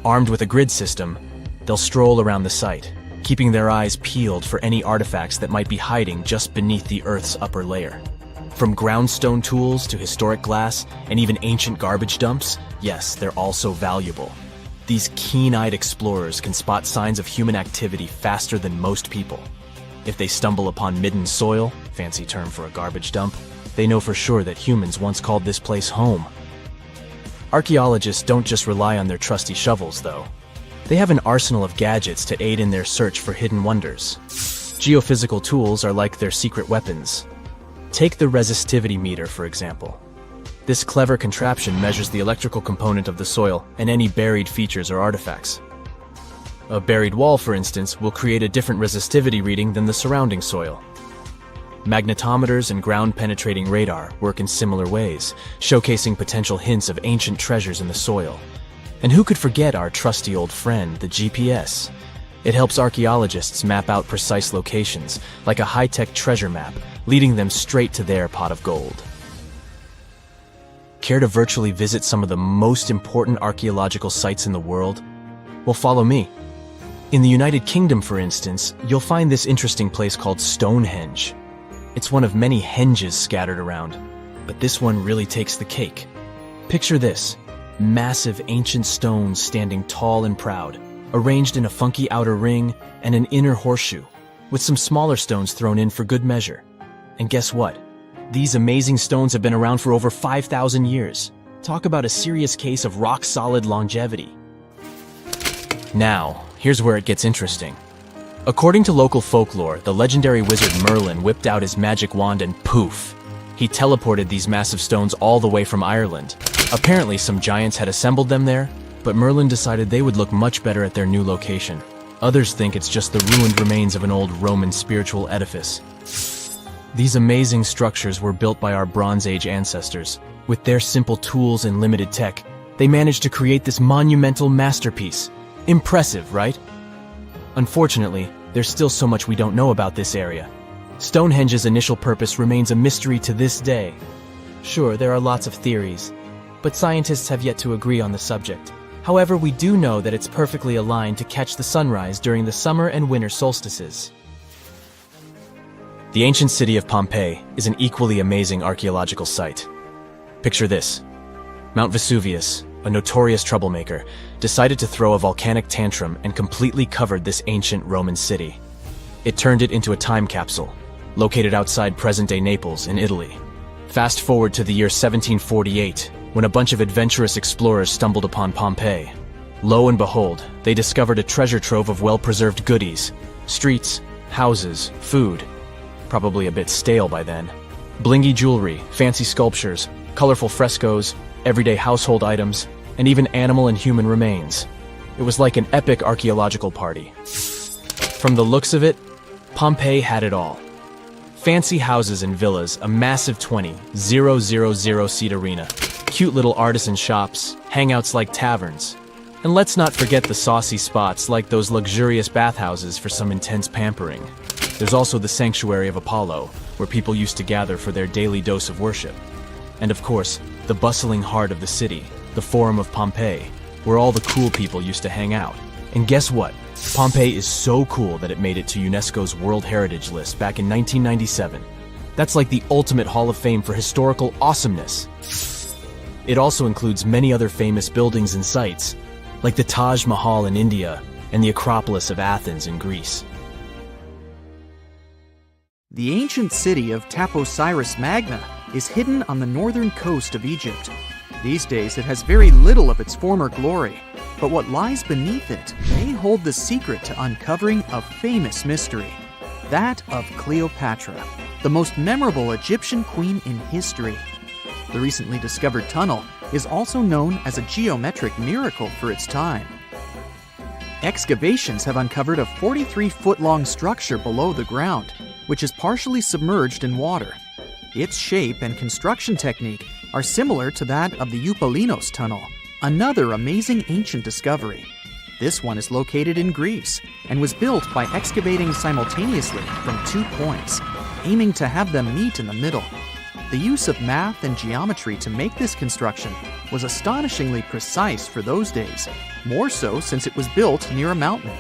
Armed with a grid system, they'll stroll around the site, keeping their eyes peeled for any artifacts that might be hiding just beneath the Earth's upper layer. From groundstone tools to historic glass and even ancient garbage dumps, yes, they're all so valuable. These keen-eyed explorers can spot signs of human activity faster than most people. If they stumble upon midden soil, fancy term for a garbage dump, they know for sure that humans once called this place home. Archaeologists don't just rely on their trusty shovels, though. They have an arsenal of gadgets to aid in their search for hidden wonders. Geophysical tools are like their secret weapons. Take the resistivity meter, for example. This clever contraption measures the electrical component of the soil and any buried features or artifacts. A buried wall, for instance, will create a different resistivity reading than the surrounding soil. Magnetometers and ground-penetrating radar work in similar ways, showcasing potential hints of ancient treasures in the soil. And who could forget our trusty old friend, the GPS? It helps archaeologists map out precise locations, like a high-tech treasure map, leading them straight to their pot of gold. Care to virtually visit some of the most important archaeological sites in the world? Well, follow me. In the United Kingdom, for instance, you'll find this interesting place called Stonehenge. It's one of many henges scattered around, but this one really takes the cake. Picture this: massive ancient stones standing tall and proud, arranged in a funky outer ring and an inner horseshoe, with some smaller stones thrown in for good measure. And guess what? These amazing stones have been around for over 5,000 years. Talk about a serious case of rock-solid longevity. Now, here's where it gets interesting. According to local folklore, the legendary wizard Merlin whipped out his magic wand and poof! He teleported these massive stones all the way from Ireland. Apparently some giants had assembled them there, but Merlin decided they would look much better at their new location. Others think it's just the ruined remains of an old Roman spiritual edifice. These amazing structures were built by our Bronze Age ancestors. With their simple tools and limited tech, they managed to create this monumental masterpiece. Impressive, right? Unfortunately, there's still so much we don't know about this area. Stonehenge's initial purpose remains a mystery to this day. Sure, there are lots of theories, but scientists have yet to agree on the subject. However, we do know that it's perfectly aligned to catch the sunrise during the summer and winter solstices. The ancient city of Pompeii is an equally amazing archaeological site. Picture this. Mount Vesuvius, a notorious troublemaker, decided to throw a volcanic tantrum and completely covered this ancient Roman city. It turned it into a time capsule, located outside present-day Naples in Italy. Fast forward to the year 1748, when a bunch of adventurous explorers stumbled upon Pompeii. Lo and behold, they discovered a treasure trove of well-preserved goodies: streets, houses, food. Probably a bit stale by then. Blingy jewelry, fancy sculptures, colorful frescoes, everyday household items, and even animal and human remains. It was like an epic archaeological party. From the looks of it, Pompeii had it all. Fancy houses and villas, a massive 20,000-seat arena, cute little artisan shops, hangouts like taverns. And let's not forget the saucy spots like those luxurious bathhouses for some intense pampering. There's also the Sanctuary of Apollo, where people used to gather for their daily dose of worship. And of course, the bustling heart of the city, the Forum of Pompeii, where all the cool people used to hang out. And guess what? Pompeii is so cool that it made it to UNESCO's World Heritage List back in 1997. That's like the ultimate Hall of Fame for historical awesomeness. It also includes many other famous buildings and sites, like the Taj Mahal in India and the Acropolis of Athens in Greece. The ancient city of Taposiris Magna is hidden on the northern coast of Egypt. These days it has very little of its former glory, but what lies beneath it may hold the secret to uncovering a famous mystery, that of Cleopatra, the most memorable Egyptian queen in history. The recently discovered tunnel is also known as a geometric miracle for its time. Excavations have uncovered a 43-foot-long structure below the ground, which is partially submerged in water. Its shape and construction technique are similar to that of the Eupalinos Tunnel, another amazing ancient discovery. This one is located in Greece and was built by excavating simultaneously from 2 points, aiming to have them meet in the middle. The use of math and geometry to make this construction was astonishingly precise for those days, more so since it was built near a mountain.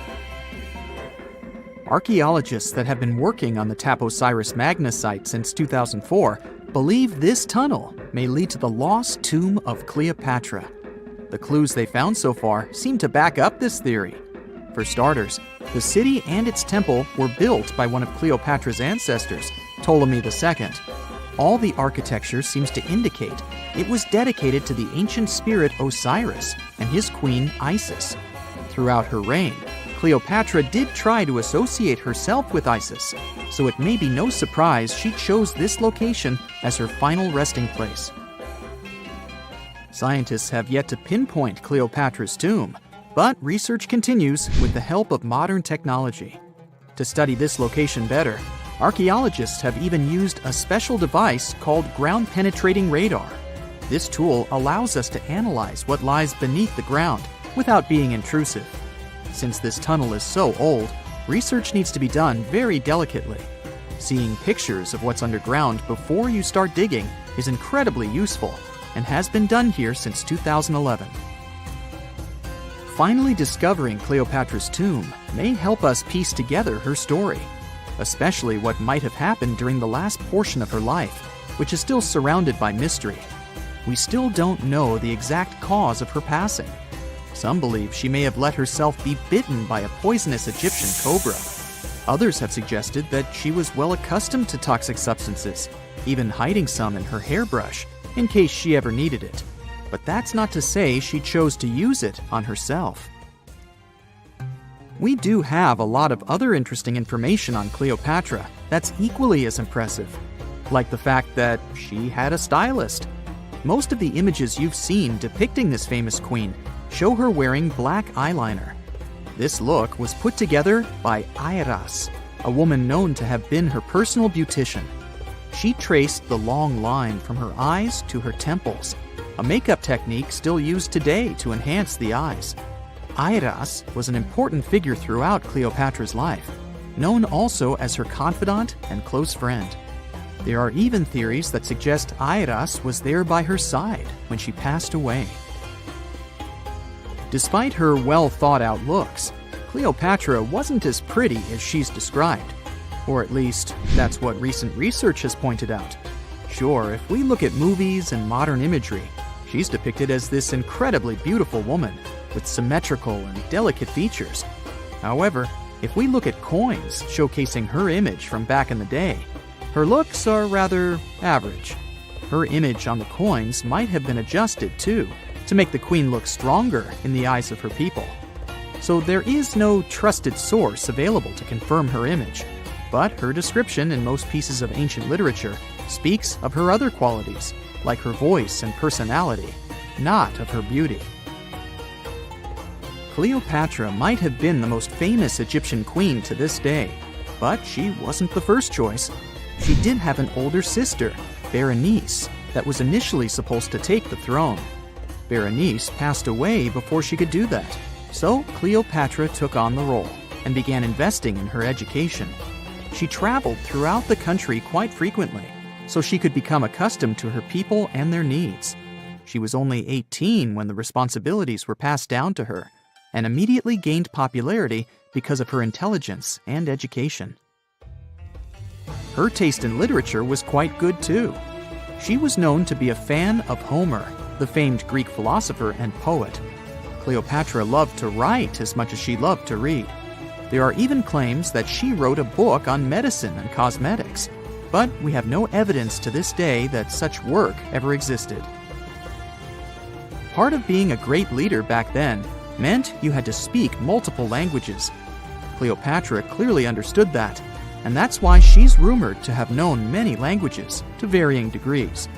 Archaeologists that have been working on the Taposiris Magna site since 2004 believe this tunnel may lead to the lost tomb of Cleopatra. The clues they found so far seem to back up this theory. For starters, the city and its temple were built by one of Cleopatra's ancestors, Ptolemy II. All the architecture seems to indicate it was dedicated to the ancient spirit Osiris and his queen Isis. Throughout her reign, Cleopatra did try to associate herself with Isis, so it may be no surprise she chose this location as her final resting place. Scientists have yet to pinpoint Cleopatra's tomb, but research continues with the help of modern technology. To study this location better, archaeologists have even used a special device called ground-penetrating radar. This tool allows us to analyze what lies beneath the ground without being intrusive. Since this tunnel is so old, research needs to be done very delicately. Seeing pictures of what's underground before you start digging is incredibly useful and has been done here since 2011. Finally discovering Cleopatra's tomb may help us piece together her story, especially what might have happened during the last portion of her life, which is still surrounded by mystery. We still don't know the exact cause of her passing. Some believe she may have let herself be bitten by a poisonous Egyptian cobra. Others have suggested that she was well accustomed to toxic substances, even hiding some in her hairbrush in case she ever needed it. But that's not to say she chose to use it on herself. We do have a lot of other interesting information on Cleopatra that's equally as impressive, like the fact that she had a stylist. Most of the images you've seen depicting this famous queen show her wearing black eyeliner. This look was put together by Airas, a woman known to have been her personal beautician. She traced the long line from her eyes to her temples, a makeup technique still used today to enhance the eyes. Airas was an important figure throughout Cleopatra's life, known also as her confidant and close friend. There are even theories that suggest Airas was there by her side when she passed away. Despite her well-thought-out looks, Cleopatra wasn't as pretty as she's described. Or at least, that's what recent research has pointed out. Sure, if we look at movies and modern imagery, she's depicted as this incredibly beautiful woman with symmetrical and delicate features. However, if we look at coins showcasing her image from back in the day, her looks are rather average. Her image on the coins might have been adjusted, too, to make the queen look stronger in the eyes of her people. So there is no trusted source available to confirm her image, but her description in most pieces of ancient literature speaks of her other qualities, like her voice and personality, not of her beauty. Cleopatra might have been the most famous Egyptian queen to this day, but she wasn't the first choice. She did have an older sister, Berenice, that was initially supposed to take the throne. Berenice passed away before she could do that, so Cleopatra took on the role and began investing in her education. She traveled throughout the country quite frequently, so she could become accustomed to her people and their needs. She was only 18 when the responsibilities were passed down to her, and immediately gained popularity because of her intelligence and education. Her taste in literature was quite good too. She was known to be a fan of Homer, the famed Greek philosopher and poet. Cleopatra loved to write as much as she loved to read. There are even claims that she wrote a book on medicine and cosmetics, but we have no evidence to this day that such work ever existed. Part of being a great leader back then meant you had to speak multiple languages. Cleopatra clearly understood that, and that's why she's rumored to have known many languages to varying degrees.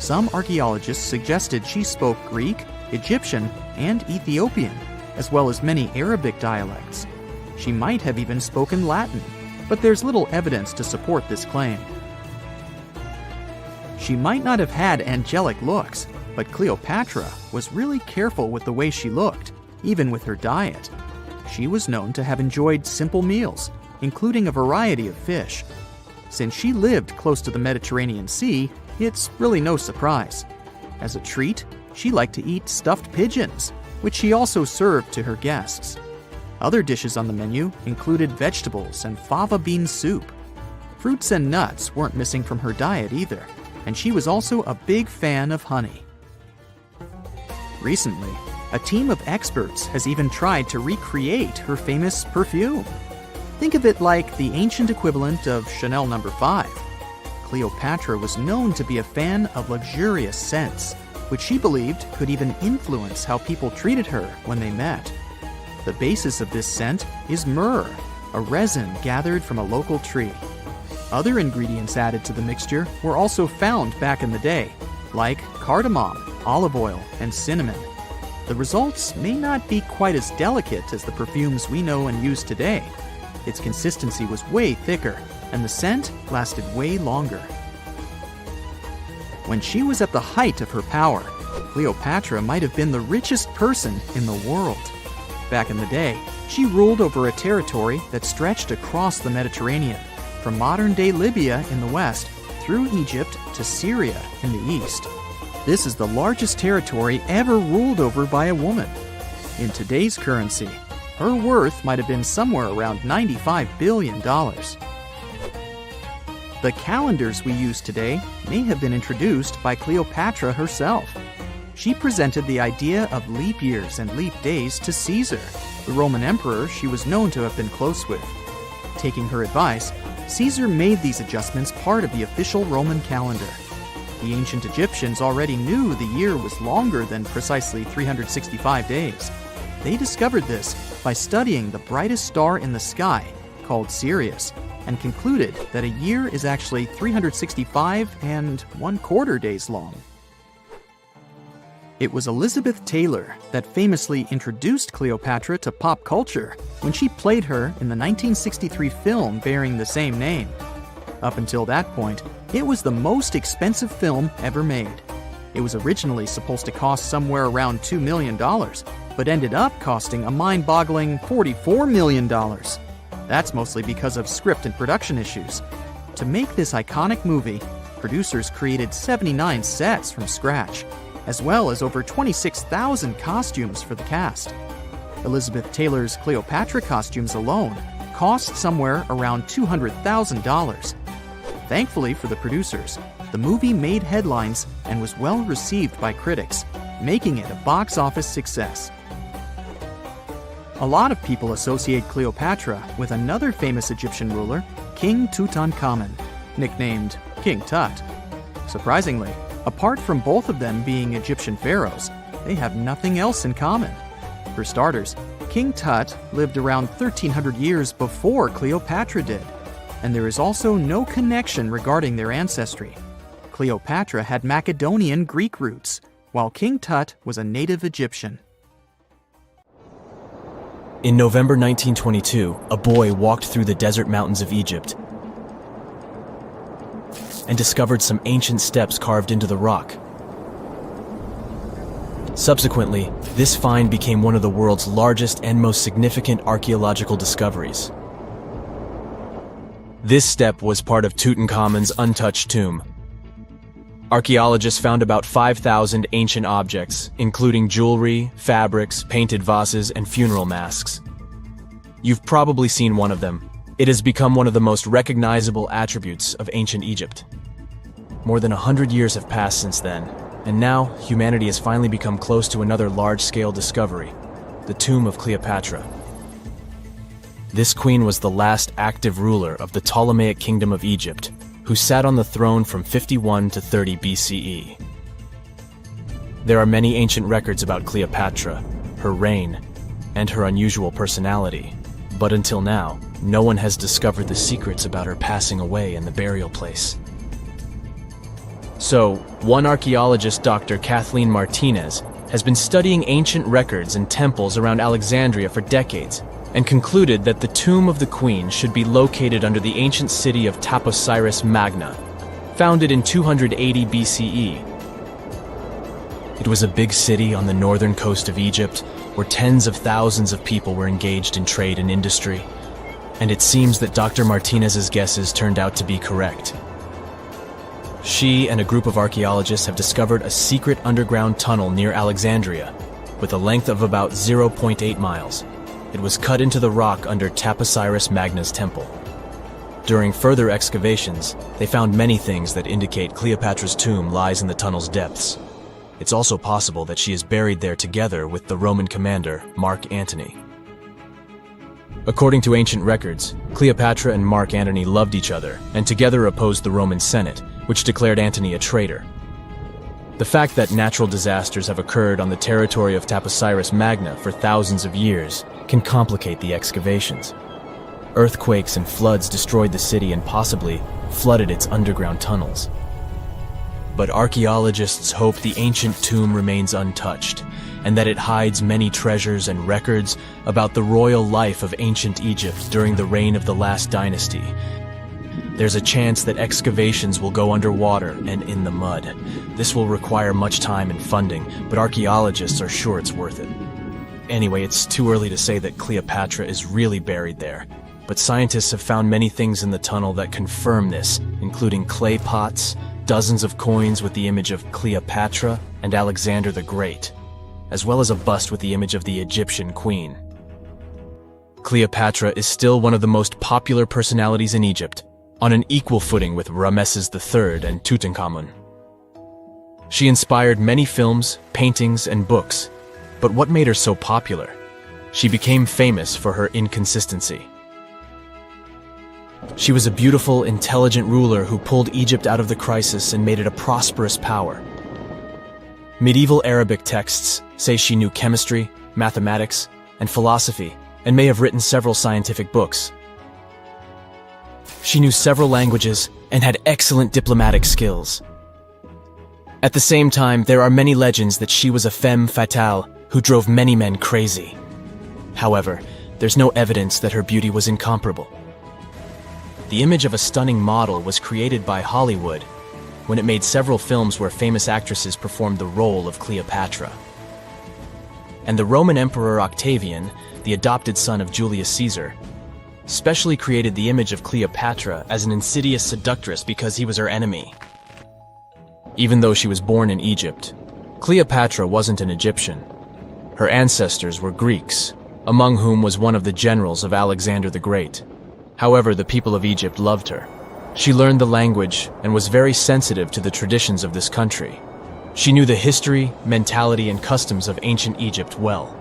Some archaeologists suggested she spoke Greek, Egyptian, and Ethiopian, as well as many Arabic dialects. She might have even spoken Latin, but there's little evidence to support this claim. She might not have had angelic looks, but Cleopatra was really careful with the way she looked, even with her diet. She was known to have enjoyed simple meals, including a variety of fish. Since she lived close to the Mediterranean Sea, it's really no surprise. As a treat, she liked to eat stuffed pigeons, which she also served to her guests. Other dishes on the menu included vegetables and fava bean soup. Fruits and nuts weren't missing from her diet either, and she was also a big fan of honey. Recently, a team of experts has even tried to recreate her famous perfume. Think of it like the ancient equivalent of Chanel No. 5. Cleopatra was known to be a fan of luxurious scents, which she believed could even influence how people treated her when they met. The basis of this scent is myrrh, a resin gathered from a local tree. Other ingredients added to the mixture were also found back in the day, like cardamom, olive oil, and cinnamon. The results may not be quite as delicate as the perfumes we know and use today. Its consistency was way thicker, and the scent lasted way longer. When she was at the height of her power, Cleopatra might have been the richest person in the world. Back in the day, she ruled over a territory that stretched across the Mediterranean, from modern-day Libya in the west through Egypt to Syria in the east. This is the largest territory ever ruled over by a woman. In today's currency, her worth might have been somewhere around $95 billion. The calendars we use today may have been introduced by Cleopatra herself. She presented the idea of leap years and leap days to Caesar, the Roman emperor she was known to have been close with. Taking her advice, Caesar made these adjustments part of the official Roman calendar. The ancient Egyptians already knew the year was longer than precisely 365 days. They discovered this by studying the brightest star in the sky, called Sirius, and concluded that a year is actually 365 1/4 days long. It was Elizabeth Taylor that famously introduced Cleopatra to pop culture when she played her in the 1963 film bearing the same name. Up until that point, it was the most expensive film ever made. It was originally supposed to cost somewhere around $2 million, but ended up costing a mind-boggling $44 million. That's mostly because of script and production issues. To make this iconic movie, producers created 79 sets from scratch. as well as over 26,000 costumes for the cast. Elizabeth Taylor's Cleopatra costumes alone cost somewhere around $200,000. Thankfully for the producers, the movie made headlines and was well received by critics, making it a box office success. A lot of people associate Cleopatra with another famous Egyptian ruler, King Tutankhamun, nicknamed King Tut. Surprisingly, apart from both of them being Egyptian pharaohs, they have nothing else in common. For starters, King Tut lived around 1300 years before Cleopatra did, and there is also no connection regarding their ancestry. Cleopatra had Macedonian Greek roots, while King Tut was a native Egyptian. In November 1922, a boy walked through the desert mountains of Egypt and discovered some ancient steps carved into the rock. Subsequently, this find became one of the world's largest and most significant archaeological discoveries. This step was part of Tutankhamun's untouched tomb. Archaeologists found about 5,000 ancient objects, including jewelry, fabrics, painted vases, and funeral masks. You've probably seen one of them. It has become one of the most recognizable attributes of ancient Egypt. More than 100 years have passed since then, and now humanity has finally become close to another large-scale discovery, the tomb of Cleopatra. This queen was the last active ruler of the Ptolemaic Kingdom of Egypt, who sat on the throne from 51 to 30 BCE. There are many ancient records about Cleopatra, her reign, and her unusual personality, but until now, no one has discovered the secrets about her passing away in the burial place. So, one archaeologist, Dr. Kathleen Martinez, has been studying ancient records and temples around Alexandria for decades, and concluded that the tomb of the queen should be located under the ancient city of Taposiris Magna, founded in 280 BCE. It was a big city on the northern coast of Egypt, where tens of thousands of people were engaged in trade and industry, and it seems that Dr. Martinez's guesses turned out to be correct. She and a group of archaeologists have discovered a secret underground tunnel near Alexandria, with a length of about 0.8 miles. It was cut into the rock under Taposiris Magna's temple. During further excavations, they found many things that indicate Cleopatra's tomb lies in the tunnel's depths. It's also possible that she is buried there together with the Roman commander, Mark Antony. According to ancient records, Cleopatra and Mark Antony loved each other and together opposed the Roman Senate, which declared Antony a traitor. The fact that natural disasters have occurred on the territory of Taposiris Magna for thousands of years can complicate the excavations. Earthquakes and floods destroyed the city and possibly flooded its underground tunnels. But archaeologists hope the ancient tomb remains untouched, and that it hides many treasures and records about the royal life of ancient Egypt during the reign of the last dynasty. There's a chance that excavations will go underwater and in the mud. This will require much time and funding, but archaeologists are sure it's worth it. Anyway, it's too early to say that Cleopatra is really buried there, but scientists have found many things in the tunnel that confirm this, including clay pots, dozens of coins with the image of Cleopatra and Alexander the Great, as well as a bust with the image of the Egyptian queen. Cleopatra is still one of the most popular personalities in Egypt, on an equal footing with Ramesses III and Tutankhamun. She inspired many films, paintings, and books, but what made her so popular? She became famous for her inconsistency. She was a beautiful, intelligent ruler who pulled Egypt out of the crisis and made it a prosperous power. Medieval Arabic texts say she knew chemistry, mathematics, and philosophy, and may have written several scientific books. She knew several languages and had excellent diplomatic skills. At the same time, there are many legends that she was a femme fatale who drove many men crazy. However, there's no evidence that her beauty was incomparable. The image of a stunning model was created by Hollywood when it made several films where famous actresses performed the role of Cleopatra. And the Roman Emperor Octavian, the adopted son of Julius Caesar, specially created the image of Cleopatra as an insidious seductress because he was her enemy. Even though she was born in Egypt, Cleopatra wasn't an Egyptian. Her ancestors were Greeks, among whom was one of the generals of Alexander the Great. However, the people of Egypt loved her. She learned the language and was very sensitive to the traditions of this country. She knew the history, mentality, and customs of ancient Egypt well.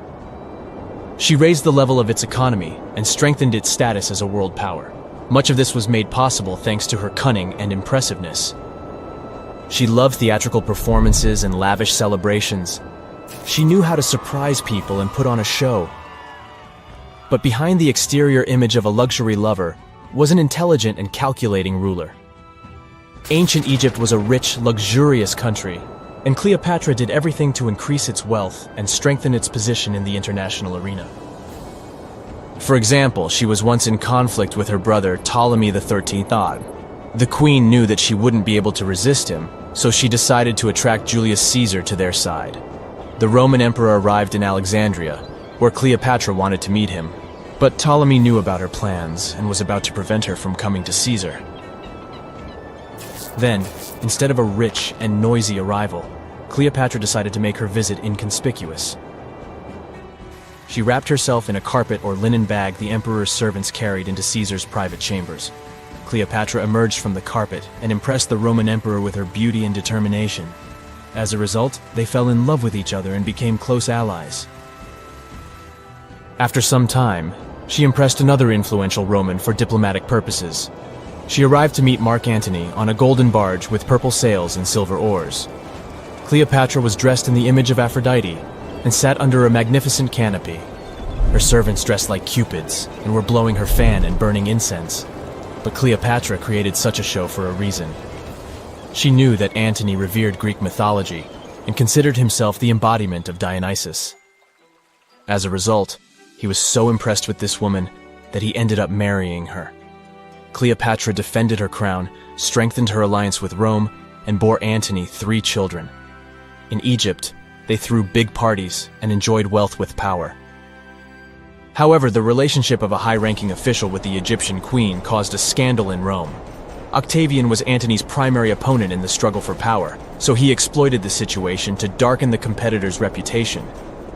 She raised the level of its economy and strengthened its status as a world power. Much of this was made possible thanks to her cunning and impressiveness. She loved theatrical performances and lavish celebrations. She knew how to surprise people and put on a show. But behind the exterior image of a luxury lover was an intelligent and calculating ruler. Ancient Egypt was a rich, luxurious country, and Cleopatra did everything to increase its wealth and strengthen its position in the international arena. For example, she was once in conflict with her brother Ptolemy XIII Odd. The queen knew that she wouldn't be able to resist him, so she decided to attract Julius Caesar to their side. The Roman emperor arrived in Alexandria, where Cleopatra wanted to meet him, but Ptolemy knew about her plans and was about to prevent her from coming to Caesar. Then, instead of a rich and noisy arrival, Cleopatra decided to make her visit inconspicuous. She wrapped herself in a carpet or linen bag the emperor's servants carried into Caesar's private chambers. Cleopatra emerged from the carpet and impressed the Roman emperor with her beauty and determination. As a result, they fell in love with each other and became close allies. After some time, she impressed another influential Roman for diplomatic purposes. She arrived to meet Mark Antony on a golden barge with purple sails and silver oars. Cleopatra was dressed in the image of Aphrodite and sat under a magnificent canopy. Her servants dressed like cupids and were blowing her fan and burning incense. But Cleopatra created such a show for a reason. She knew that Antony revered Greek mythology and considered himself the embodiment of Dionysus. As a result, he was so impressed with this woman that he ended up marrying her. Cleopatra defended her crown, strengthened her alliance with Rome, and bore Antony 3 children. In Egypt, they threw big parties and enjoyed wealth with power. However, the relationship of a high-ranking official with the Egyptian queen caused a scandal in Rome. Octavian was Antony's primary opponent in the struggle for power, so he exploited the situation to darken the competitor's reputation.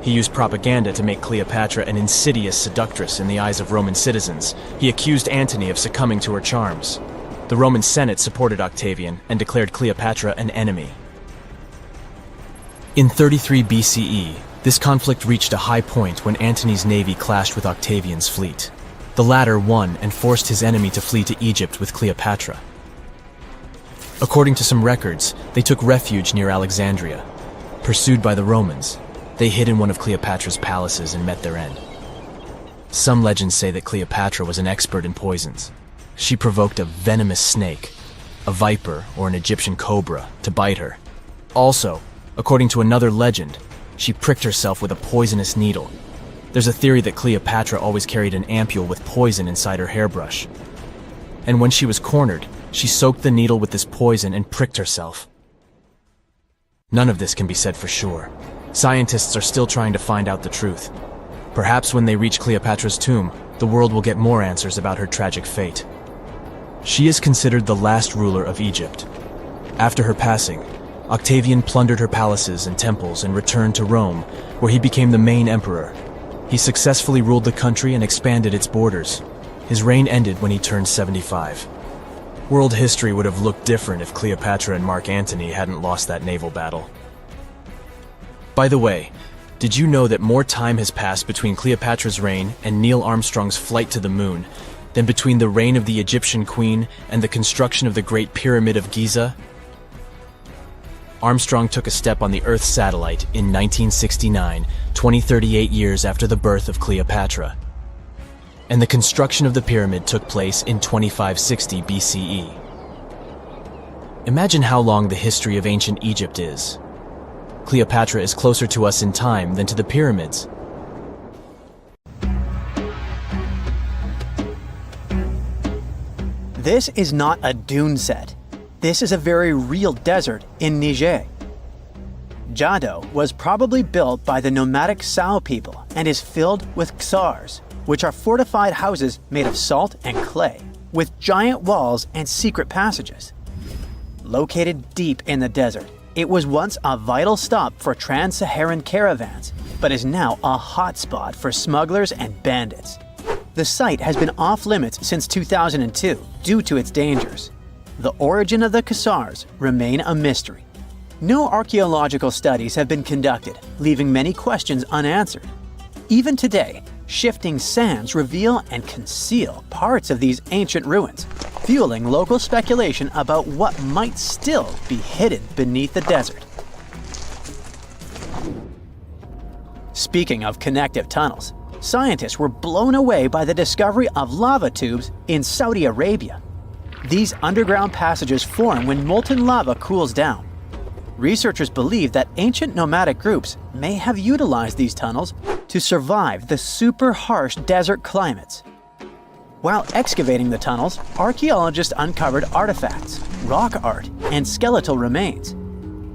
He used propaganda to make Cleopatra an insidious seductress in the eyes of Roman citizens. He accused Antony of succumbing to her charms. The Roman Senate supported Octavian and declared Cleopatra an enemy. In 33 BCE, this conflict reached a high point when Antony's navy clashed with Octavian's fleet. The latter won and forced his enemy to flee to Egypt with Cleopatra. According to some records, they took refuge near Alexandria. Pursued by the Romans, they hid in one of Cleopatra's palaces and met their end. Some legends say that Cleopatra was an expert in poisons. She provoked a venomous snake, a viper or an Egyptian cobra, to bite her. Also, according to another legend, she pricked herself with a poisonous needle. There's a theory that Cleopatra always carried an ampule with poison inside her hairbrush. And when she was cornered, she soaked the needle with this poison and pricked herself. None of this can be said for sure. Scientists are still trying to find out the truth. Perhaps when they reach Cleopatra's tomb, the world will get more answers about her tragic fate. She is considered the last ruler of Egypt. After her passing, Octavian plundered her palaces and temples and returned to Rome, where he became the main emperor. He successfully ruled the country and expanded its borders. His reign ended when he turned 75. World history would have looked different if Cleopatra and Mark Antony hadn't lost that naval battle. By the way, did you know that more time has passed between Cleopatra's reign and Neil Armstrong's flight to the moon than between the reign of the Egyptian queen and the construction of the Great Pyramid of Giza? Armstrong took a step on the Earth satellite in 1969, 38 years after the birth of Cleopatra. And the construction of the pyramid took place in 2560 BCE. Imagine how long the history of ancient Egypt is. Cleopatra is closer to us in time than to the pyramids. This is not a dune set. This is a very real desert in Niger. Jado was probably built by the nomadic Sao people and is filled with ksars, which are fortified houses made of salt and clay, with giant walls and secret passages. Located deep in the desert, It was once a vital stop for trans-Saharan caravans, but is now a hotspot for smugglers and bandits. The site has been off-limits since 2002 due to its dangers. The origin of the Khazars remain a mystery. No archaeological studies have been conducted, leaving many questions unanswered. Even today, shifting sands reveal and conceal parts of these ancient ruins, fueling local speculation about what might still be hidden beneath the desert. Speaking of connective tunnels, scientists were blown away by the discovery of lava tubes in Saudi Arabia. These underground passages form when molten lava cools down. Researchers believe that ancient nomadic groups may have utilized these tunnels to survive the super harsh desert climates. While excavating the tunnels, archaeologists uncovered artifacts, rock art, and skeletal remains.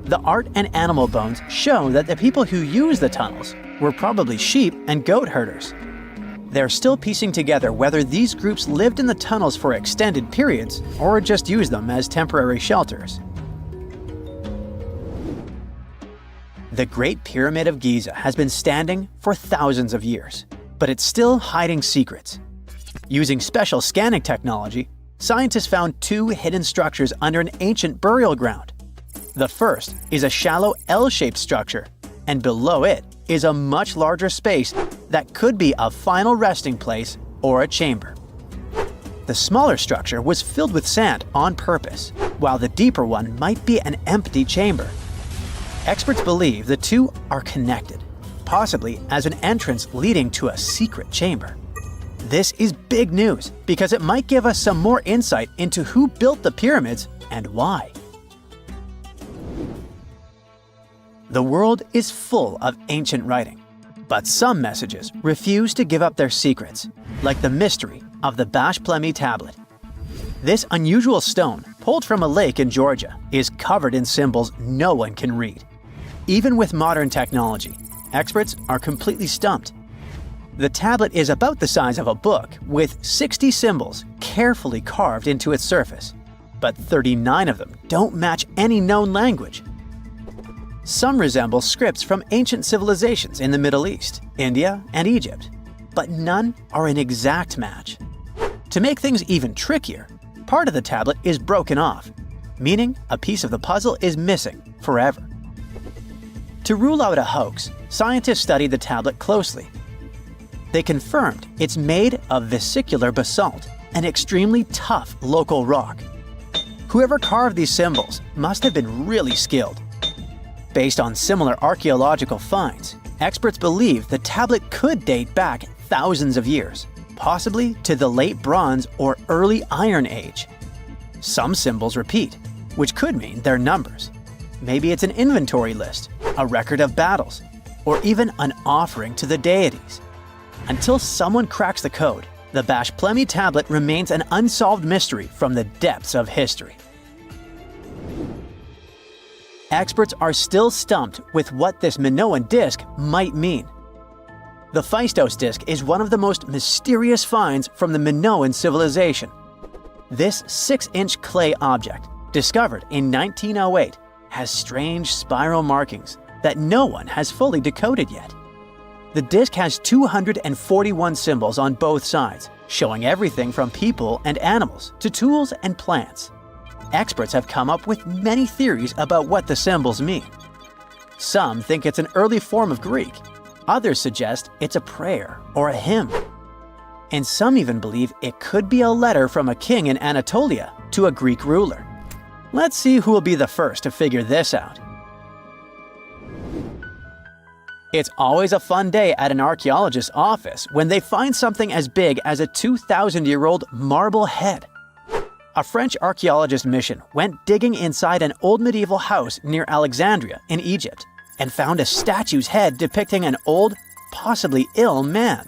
The art and animal bones show that the people who used the tunnels were probably sheep and goat herders. They're still piecing together whether these groups lived in the tunnels for extended periods or just used them as temporary shelters. The Great Pyramid of Giza has been standing for thousands of years, but it's still hiding secrets. Using special scanning technology, scientists found two hidden structures under an ancient burial ground. The first is a shallow L-shaped structure, and below it is a much larger space that could be a final resting place or a chamber. The smaller structure was filled with sand on purpose, while the deeper one might be an empty chamber. Experts believe the two are connected, possibly as an entrance leading to a secret chamber. This is big news because it might give us some more insight into who built the pyramids and why. The world is full of ancient writing, but some messages refuse to give up their secrets, like the mystery of the Bash Plemi tablet. This unusual stone, pulled from a lake in Georgia, is covered in symbols no one can read. Even with modern technology, experts are completely stumped. The tablet is about the size of a book, with 60 symbols carefully carved into its surface, but 39 of them don't match any known language. Some resemble scripts from ancient civilizations in the Middle East, India, and Egypt, but none are an exact match. To make things even trickier, part of the tablet is broken off, meaning a piece of the puzzle is missing forever. To rule out a hoax, scientists studied the tablet closely. They confirmed it's made of vesicular basalt, an extremely tough local rock. Whoever carved these symbols must have been really skilled. Based on similar archaeological finds, experts believe the tablet could date back thousands of years, possibly to the late Bronze or early Iron Age. Some symbols repeat, which could mean they're numbers. Maybe it's an inventory list, a record of battles, or even an offering to the deities. Until someone cracks the code, the Bash Plemi tablet remains an unsolved mystery from the depths of history. Experts are still stumped with what this Minoan disc might mean. The Phaistos disc is one of the most mysterious finds from the Minoan civilization. This 6-inch clay object, discovered in 1908, has strange spiral markings that no one has fully decoded yet. The disc has 241 symbols on both sides, showing everything from people and animals to tools and plants. Experts have come up with many theories about what the symbols mean. Some think it's an early form of Greek. Others suggest it's a prayer or a hymn. And some even believe it could be a letter from a king in Anatolia to a Greek ruler. Let's see who will be the first to figure this out. It's always a fun day at an archaeologist's office when they find something as big as a 2,000-year-old marble head. A French archaeologist mission went digging inside an old medieval house near Alexandria in Egypt and found a statue's head depicting an old, possibly ill man.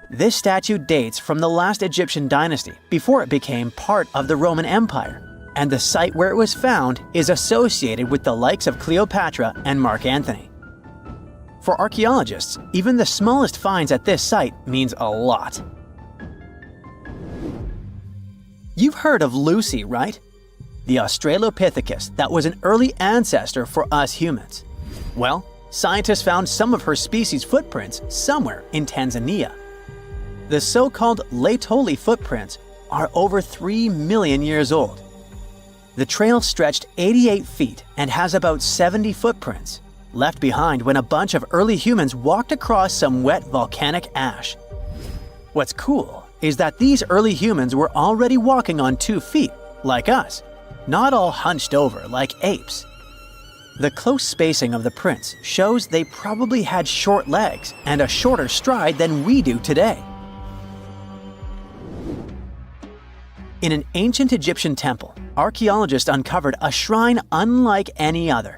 This statue dates from the last Egyptian dynasty before it became part of the Roman Empire, and the site where it was found is associated with the likes of Cleopatra and Mark Antony. For archaeologists, even the smallest finds at this site means a lot. You've heard of Lucy, right? the Australopithecus that was an early ancestor for us humans? Well, scientists found some of her species' footprints somewhere in Tanzania. The so-called Laetoli footprints are over 3 million years old. The trail stretched 88 feet and has about 70 footprints, left behind when a bunch of early humans walked across some wet volcanic ash. What's cool is that these early humans were already walking on 2 feet, like us, not all hunched over like apes. The close spacing of the prints shows they probably had short legs and a shorter stride than we do today. In an ancient Egyptian temple, archaeologists uncovered a shrine unlike any other,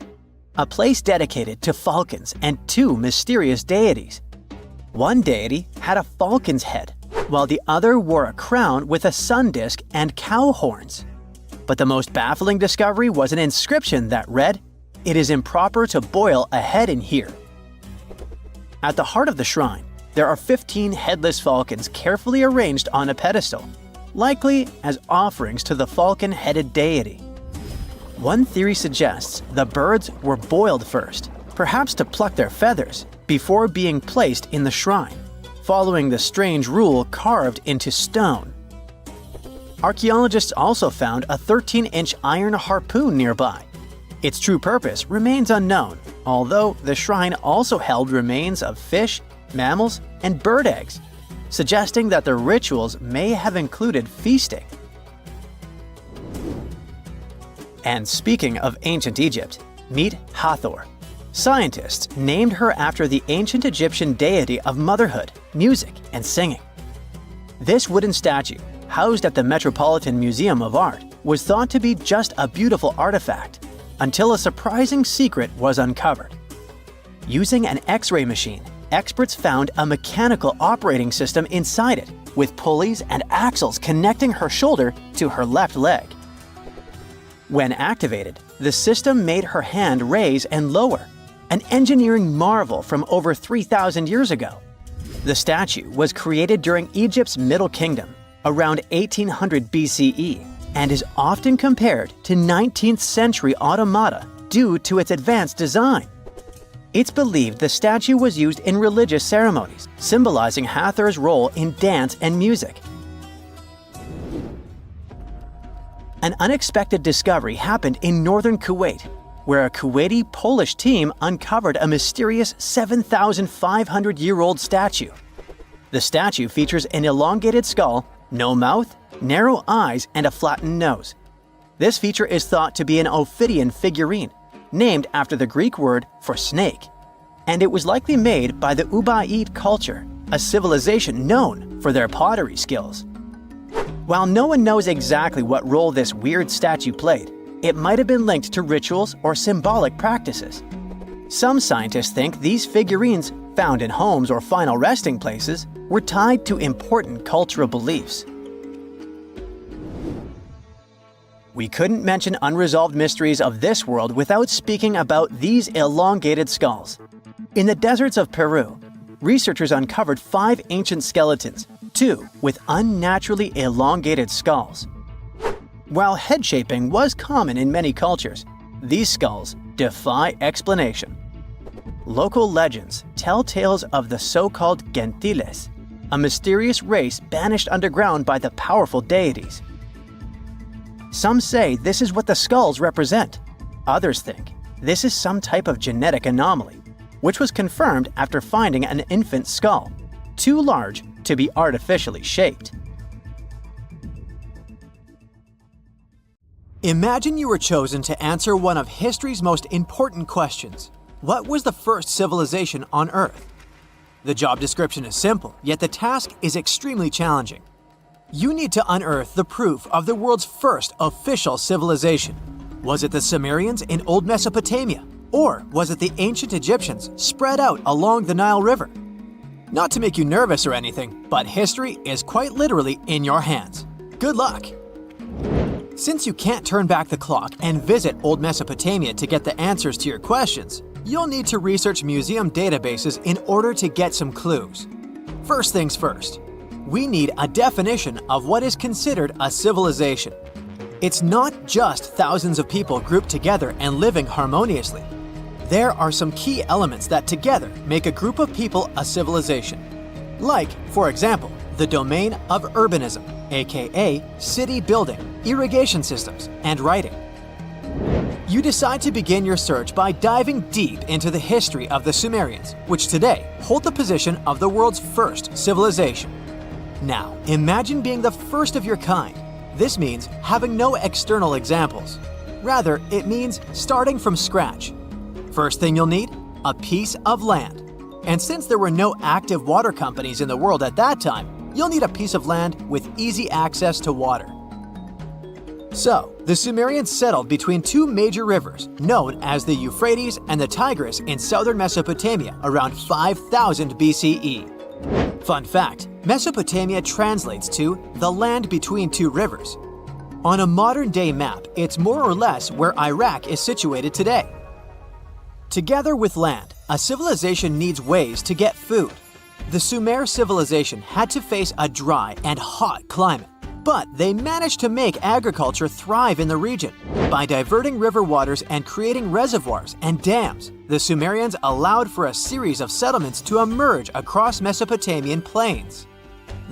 a place dedicated to falcons and 2 mysterious deities. One deity had a falcon's head, while the other wore a crown with a sun disk and cow horns. But the most baffling discovery was an inscription that read, "It is improper to boil a head in here." At the heart of the shrine, there are 15 headless falcons carefully arranged on a pedestal, likely as offerings to the falcon-headed deity. One theory suggests the birds were boiled first, perhaps to pluck their feathers, before being placed in the shrine, following the strange rule carved into stone. Archaeologists also found a 13-inch iron harpoon nearby. Its true purpose remains unknown, although the shrine also held remains of fish, mammals, and bird eggs, suggesting that the rituals may have included feasting. And speaking of ancient Egypt, meet Hathor. Scientists named her after the ancient Egyptian deity of motherhood, music, and singing. This wooden statue, housed at the Metropolitan Museum of Art, was thought to be just a beautiful artifact, until a surprising secret was uncovered. Using an X-ray machine, experts found a mechanical operating system inside it, with pulleys and axles connecting her shoulder to her left leg. When activated, the system made her hand raise and lower, an engineering marvel from over 3,000 years ago. The statue was created during Egypt's Middle Kingdom, around 1800 BCE, and is often compared to 19th century automata due to its advanced design. It's believed the statue was used in religious ceremonies, symbolizing Hathor's role in dance and music. An unexpected discovery happened in northern Kuwait, where a Kuwaiti-Polish team uncovered a mysterious 7,500-year-old statue. The statue features an elongated skull, no mouth, narrow eyes, and a flattened nose. This feature is thought to be an Ophidian figurine, named after the Greek word for snake, and it was likely made by the Ubaid culture, a civilization known for their pottery skills. While no one knows exactly what role this weird statue played, it might have been linked to rituals or symbolic practices. Some scientists think these figurines, found in homes or final resting places, were tied to important cultural beliefs. We couldn't mention unresolved mysteries of this world without speaking about these elongated skulls. In the deserts of Peru, researchers uncovered 5 ancient skeletons, 2 with unnaturally elongated skulls. While head shaping was common in many cultures, these skulls defy explanation. Local legends tell tales of the so-called gentiles, a mysterious race banished underground by the powerful deities. Some say this is what the skulls represent. Others think this is some type of genetic anomaly, which was confirmed after finding an infant skull, too large to be artificially shaped. Imagine you were chosen to answer one of history's most important questions. What was the first civilization on Earth? The job description is simple, yet the task is extremely challenging. You need to unearth the proof of the world's first official civilization. Was it the Sumerians in Old Mesopotamia? Or was it the ancient Egyptians spread out along the Nile River? Not to make you nervous or anything, but history is quite literally in your hands. Good luck! Since you can't turn back the clock and visit Old Mesopotamia to get the answers to your questions, you'll need to research museum databases in order to get some clues. First things first, we need a definition of what is considered a civilization. It's not just thousands of people grouped together and living harmoniously. There are some key elements that together make a group of people a civilization. Like, for example, the domain of urbanism, aka city building, irrigation systems, and writing. You decide to begin your search by diving deep into the history of the Sumerians, which today hold the position of the world's first civilization. Now, imagine being the first of your kind. This means having no external examples. Rather, it means starting from scratch. First thing you'll need? A piece of land. And since there were no active water companies in the world at that time, you'll need a piece of land with easy access to water. So, the Sumerians settled between two major rivers, known as the Euphrates and the Tigris in southern Mesopotamia around 5000 BCE. Fun fact, Mesopotamia translates to the land between two rivers. On a modern-day map, it's more or less where Iraq is situated today. Together with land, a civilization needs ways to get food. The Sumer civilization had to face a dry and hot climate, but they managed to make agriculture thrive in the region. By diverting river waters and creating reservoirs and dams, the Sumerians allowed for a series of settlements to emerge across Mesopotamian plains.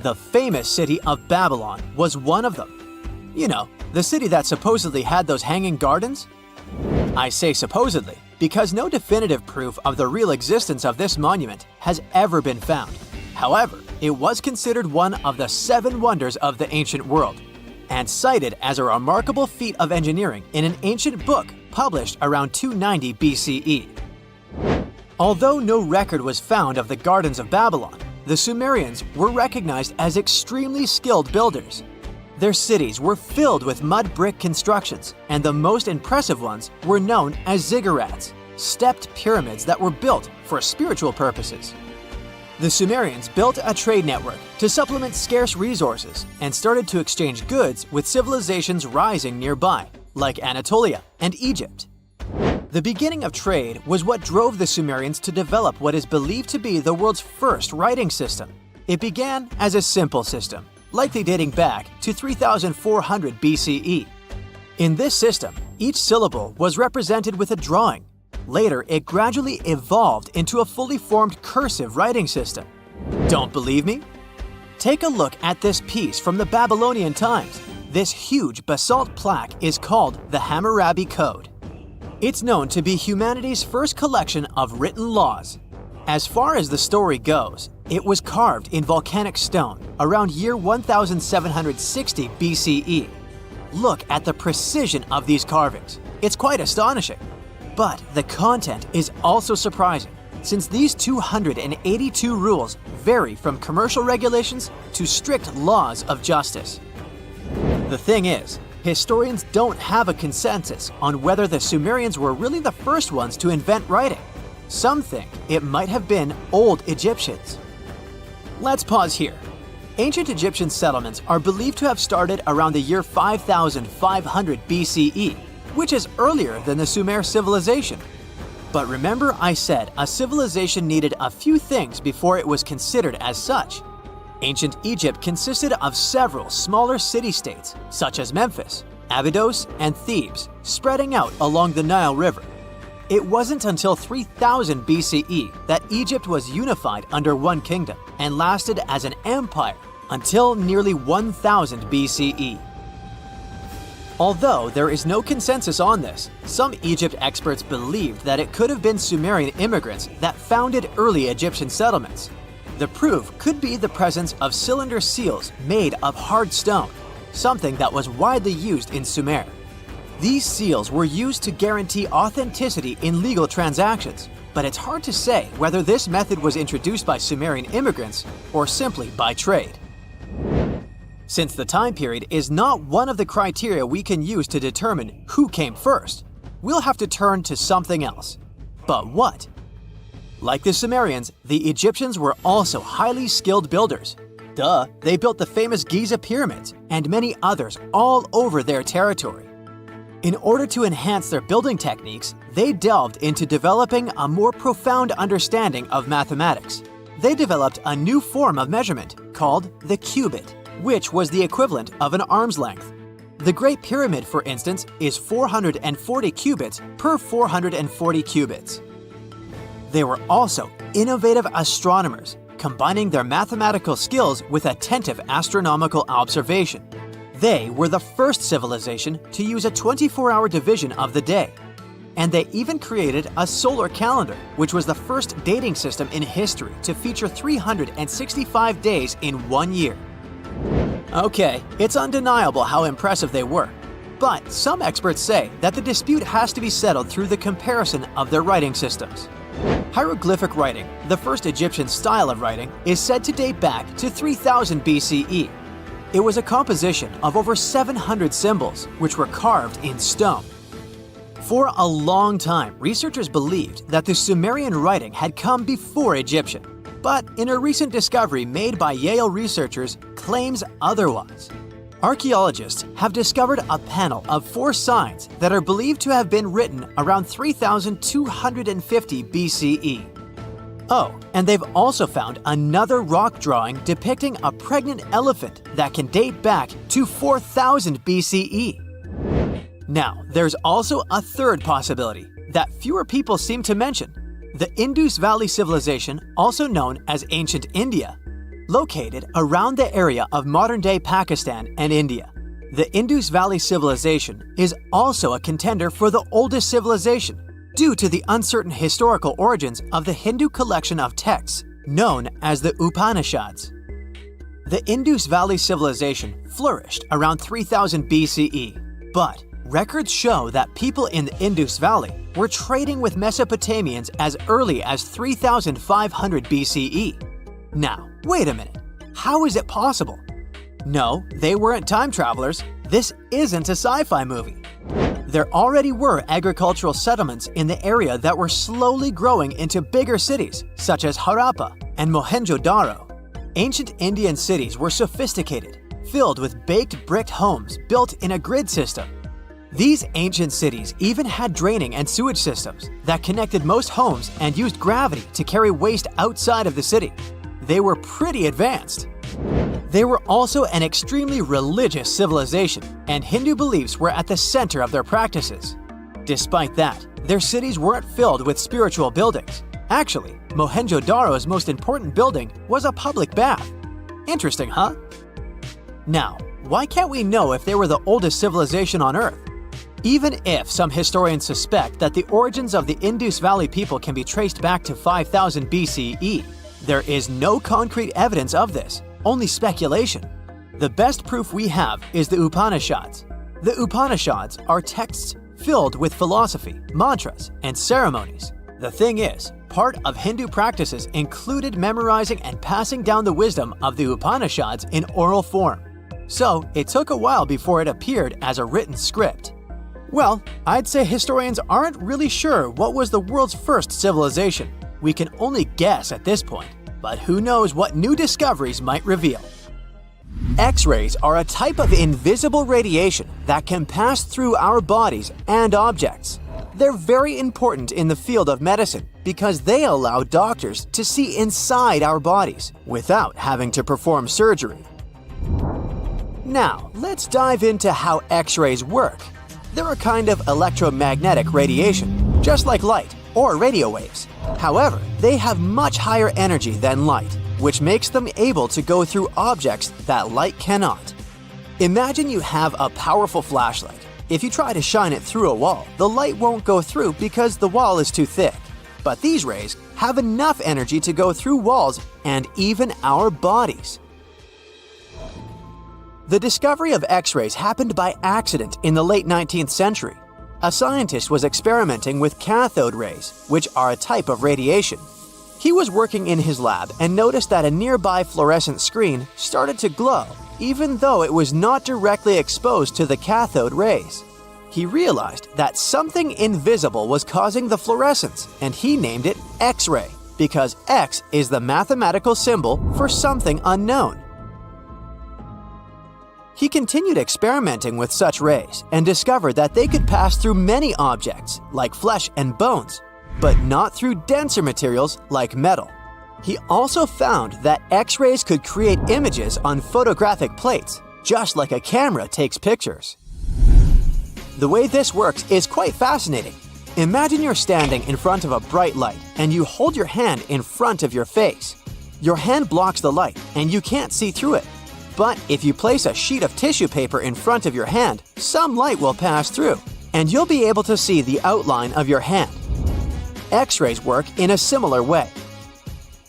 The famous city of Babylon was one of them. You know, the city that supposedly had those hanging gardens? I say supposedly because no definitive proof of the real existence of this monument has ever been found. However, it was considered one of the 7 wonders of the ancient world, and cited as a remarkable feat of engineering in an ancient book published around 290 BCE. Although no record was found of the Gardens of Babylon, the Sumerians were recognized as extremely skilled builders. Their cities were filled with mud brick constructions, and the most impressive ones were known as ziggurats, stepped pyramids that were built for spiritual purposes. The Sumerians built a trade network to supplement scarce resources and started to exchange goods with civilizations rising nearby, like Anatolia and Egypt. The beginning of trade was what drove the Sumerians to develop what is believed to be the world's first writing system. It began as a simple system, likely dating back to 3400 BCE. In this system, each syllable was represented with a drawing. Later, it gradually evolved into a fully formed cursive writing system. Don't believe me? Take a look at this piece from the Babylonian times. This huge basalt plaque is called the Hammurabi Code. It's known to be humanity's first collection of written laws. As far as the story goes, it was carved in volcanic stone around year 1760 BCE. Look at the precision of these carvings. It's quite astonishing. But the content is also surprising, since these 282 rules vary from commercial regulations to strict laws of justice. The thing is, historians don't have a consensus on whether the Sumerians were really the first ones to invent writing. Some think it might have been old Egyptians. Let's pause here. Ancient Egyptian settlements are believed to have started around the year 5500 BCE, which is earlier than the Sumer civilization. But remember I said a civilization needed a few things before it was considered as such. Ancient Egypt consisted of several smaller city-states, such as Memphis, Abydos, and Thebes, spreading out along the Nile River. It wasn't until 3000 BCE that Egypt was unified under one kingdom and lasted as an empire until nearly 1000 BCE. Although there is no consensus on this, some Egypt experts believed that it could have been Sumerian immigrants that founded early Egyptian settlements. The proof could be the presence of cylinder seals made of hard stone, something that was widely used in Sumer. These seals were used to guarantee authenticity in legal transactions, but it's hard to say whether this method was introduced by Sumerian immigrants or simply by trade. Since the time period is not one of the criteria we can use to determine who came first, we'll have to turn to something else. But what? Like the Sumerians, the Egyptians were also highly skilled builders. Duh, they built the famous Giza pyramids and many others all over their territory. In order to enhance their building techniques, they delved into developing a more profound understanding of mathematics. They developed a new form of measurement called the cubit, which was the equivalent of an arm's length. The Great Pyramid, for instance, is 440 cubits per 440 cubits. They were also innovative astronomers, combining their mathematical skills with attentive astronomical observation. They were the first civilization to use a 24-hour division of the day. And they even created a solar calendar, which was the first dating system in history to feature 365 days in 1 year. Okay, it's undeniable how impressive they were. But some experts say that the dispute has to be settled through the comparison of their writing systems. Hieroglyphic writing, the first Egyptian style of writing, is said to date back to 3000 BCE. It was a composition of over 700 symbols, which were carved in stone. For a long time, researchers believed that the Sumerian writing had come before Egyptian, but in a recent discovery made by Yale researchers claims otherwise. Archaeologists have discovered a panel of 4 signs that are believed to have been written around 3250 BCE. Oh, and they've also found another rock drawing depicting a pregnant elephant that can date back to 4000 BCE. Now, there's also a third possibility that fewer people seem to mention: the Indus Valley Civilization, also known as Ancient India, located around the area of modern-day Pakistan and India. The Indus Valley Civilization is also a contender for the oldest civilization due to the uncertain historical origins of the Hindu collection of texts known as the Upanishads. The Indus Valley Civilization flourished around 3000 BCE, but records show that people in the Indus Valley were trading with Mesopotamians as early as 3500 BCE. Now, wait a minute. How is it possible? No, they weren't time travelers. This isn't a sci-fi movie. There already were agricultural settlements in the area that were slowly growing into bigger cities, such as Harappa and Mohenjo-Daro. Ancient Indian cities were sophisticated, filled with baked brick homes built in a grid system. These ancient cities even had draining and sewage systems that connected most homes and used gravity to carry waste outside of the city. They were pretty advanced. They were also an extremely religious civilization, and Hindu beliefs were at the center of their practices. Despite that, their cities weren't filled with spiritual buildings. Actually, Mohenjo-Daro's most important building was a public bath. Interesting, huh? Now, why can't we know if they were the oldest civilization on Earth? Even if some historians suspect that the origins of the Indus Valley people can be traced back to 5000 BCE, there is no concrete evidence of this, only speculation. The best proof we have is the Upanishads. The Upanishads are texts filled with philosophy, mantras, and ceremonies. The thing is, part of Hindu practices included memorizing and passing down the wisdom of the Upanishads in oral form. So it took a while before it appeared as a written script. Well, I'd say historians aren't really sure what was the world's first civilization. We can only guess at this point, but who knows what new discoveries might reveal. X-rays are a type of invisible radiation that can pass through our bodies and objects. They're very important in the field of medicine because they allow doctors to see inside our bodies without having to perform surgery. Now, let's dive into how X-rays work. They're a kind of electromagnetic radiation, just like light or radio waves. However, they have much higher energy than light, which makes them able to go through objects that light cannot. Imagine you have a powerful flashlight. If you try to shine it through a wall, the light won't go through because the wall is too thick. But these rays have enough energy to go through walls and even our bodies. The discovery of X-rays happened by accident in the late 19th century. A scientist was experimenting with cathode rays, which are a type of radiation. He was working in his lab and noticed that a nearby fluorescent screen started to glow, even though it was not directly exposed to the cathode rays. He realized that something invisible was causing the fluorescence, and he named it X-ray, because X is the mathematical symbol for something unknown. He continued experimenting with such rays and discovered that they could pass through many objects, like flesh and bones, but not through denser materials like metal. He also found that X-rays could create images on photographic plates, just like a camera takes pictures. The way this works is quite fascinating. Imagine you're standing in front of a bright light and you hold your hand in front of your face. Your hand blocks the light and you can't see through it. But if you place a sheet of tissue paper in front of your hand, some light will pass through, and you'll be able to see the outline of your hand. X-rays work in a similar way.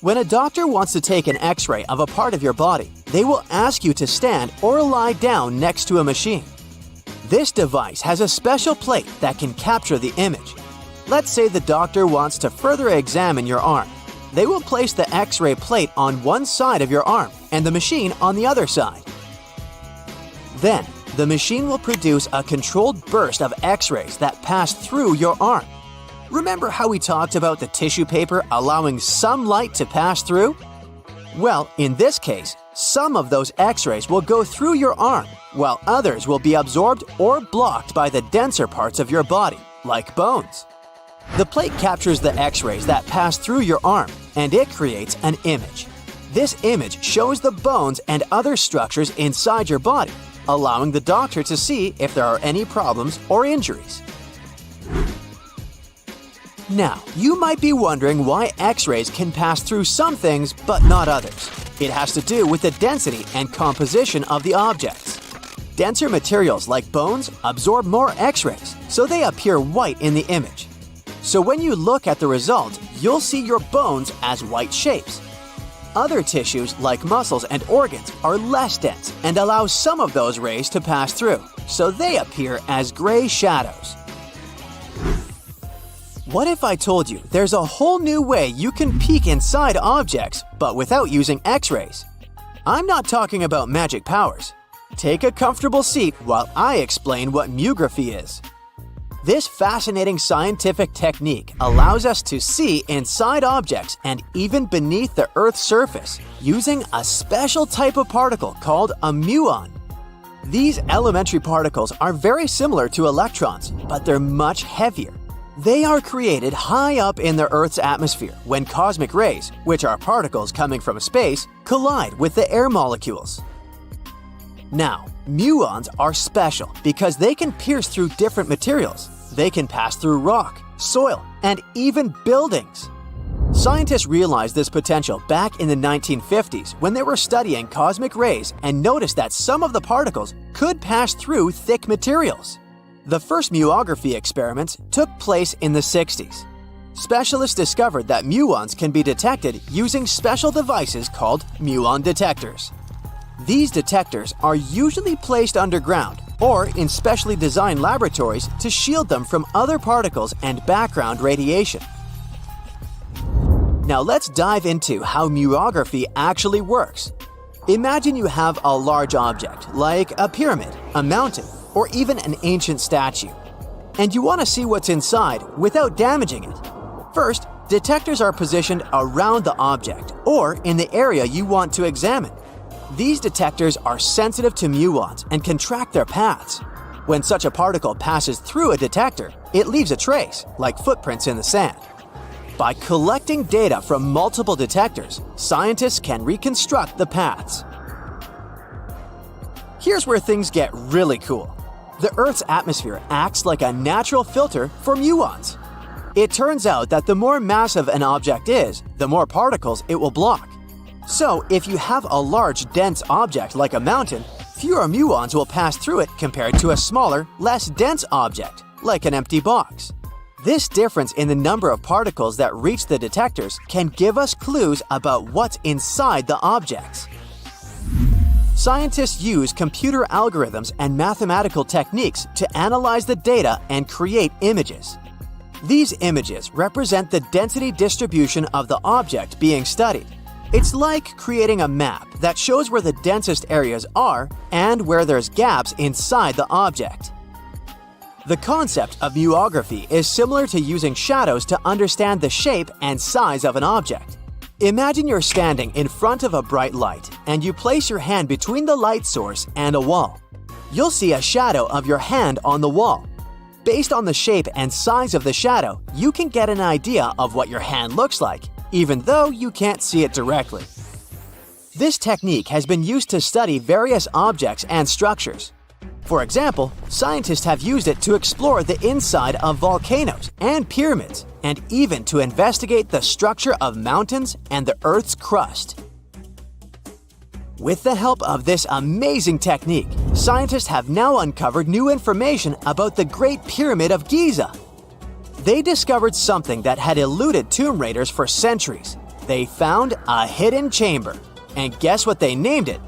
When a doctor wants to take an X-ray of a part of your body, they will ask you to stand or lie down next to a machine. This device has a special plate that can capture the image. Let's say the doctor wants to further examine your arm. They will place the X-ray plate on one side of your arm and the machine on the other side. Then, the machine will produce a controlled burst of X-rays that pass through your arm. Remember how we talked about the tissue paper allowing some light to pass through? Well, in this case, some of those X-rays will go through your arm, while others will be absorbed or blocked by the denser parts of your body, like bones. The plate captures the X-rays that pass through your arm, and it creates an image. This image shows the bones and other structures inside your body, allowing the doctor to see if there are any problems or injuries. Now, you might be wondering why X-rays can pass through some things but not others. It has to do with the density and composition of the objects. Denser materials like bones absorb more X-rays, so they appear white in the image. So when you look at the result, you'll see your bones as white shapes. Other tissues like muscles and organs are less dense and allow some of those rays to pass through, so they appear as gray shadows. What if I told you there's a whole new way you can peek inside objects, but without using X-rays? I'm not talking about magic powers. Take a comfortable seat while I explain what myography is. This fascinating scientific technique allows us to see inside objects and even beneath the Earth's surface using a special type of particle called a muon. These elementary particles are very similar to electrons, but they're much heavier. They are created high up in the Earth's atmosphere when cosmic rays, which are particles coming from space, collide with the air molecules. Now, muons are special because they can pierce through different materials. They can pass through rock, soil, and even buildings. Scientists realized this potential back in the 1950s when they were studying cosmic rays and noticed that some of the particles could pass through thick materials. The first myography experiments took place in the 60s. Specialists discovered that muons can be detected using special devices called muon detectors. These detectors are usually placed underground or in specially designed laboratories to shield them from other particles and background radiation. Now let's dive into how myography actually works. Imagine you have a large object, like a pyramid, a mountain, or even an ancient statue, and you want to see what's inside without damaging it. First, detectors are positioned around the object or in the area you want to examine. These detectors are sensitive to muons and can track their paths. When such a particle passes through a detector, it leaves a trace, like footprints in the sand. By collecting data from multiple detectors, scientists can reconstruct the paths. Here's where things get really cool. The Earth's atmosphere acts like a natural filter for muons. It turns out that the more massive an object is, the more particles it will block. So, if you have a large, dense object like a mountain, fewer muons will pass through it compared to a smaller, less dense object, like an empty box. This difference in the number of particles that reach the detectors can give us clues about what's inside the objects. Scientists use computer algorithms and mathematical techniques to analyze the data and create images. These images represent the density distribution of the object being studied. It's like creating a map that shows where the densest areas are and where there's gaps inside the object. The concept of myography is similar to using shadows to understand the shape and size of an object. Imagine you're standing in front of a bright light and you place your hand between the light source and a wall. You'll see a shadow of your hand on the wall. Based on the shape and size of the shadow, you can get an idea of what your hand looks like, even though you can't see it directly. This technique has been used to study various objects and structures. For example, scientists have used it to explore the inside of volcanoes and pyramids, and even to investigate the structure of mountains and the Earth's crust. With the help of this amazing technique, scientists have now uncovered new information about the Great Pyramid of Giza. They discovered something that had eluded tomb raiders for centuries. They found a hidden chamber. And guess what they named it?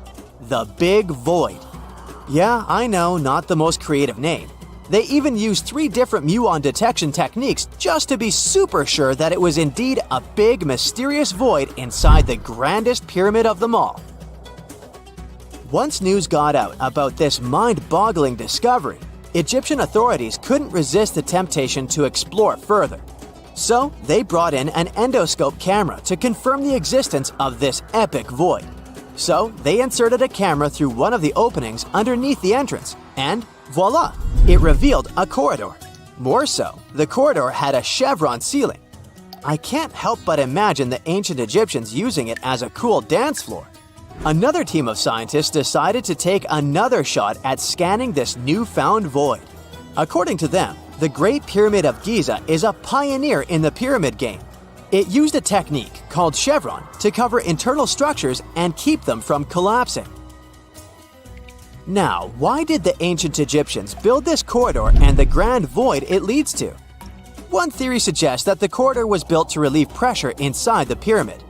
The Big Void. Yeah, I know, not the most creative name. They even used 3 different muon detection techniques just to be super sure that it was indeed a big, mysterious void inside the grandest pyramid of them all. Once news got out about this mind-boggling discovery, Egyptian authorities couldn't resist the temptation to explore further. So they brought in an endoscope camera to confirm the existence of this epic void. So they inserted a camera through one of the openings underneath the entrance, and voila! It revealed a corridor. More so, the corridor had a chevron ceiling. I can't help but imagine the ancient Egyptians using it as a cool dance floor. Another team of scientists decided to take another shot at scanning this newfound void. According to them, the Great Pyramid of Giza is a pioneer in the pyramid game. It used a technique called chevron to cover internal structures and keep them from collapsing. Now, why did the ancient Egyptians build this corridor and the grand void it leads to? One theory suggests that the corridor was built to relieve pressure inside the pyramid.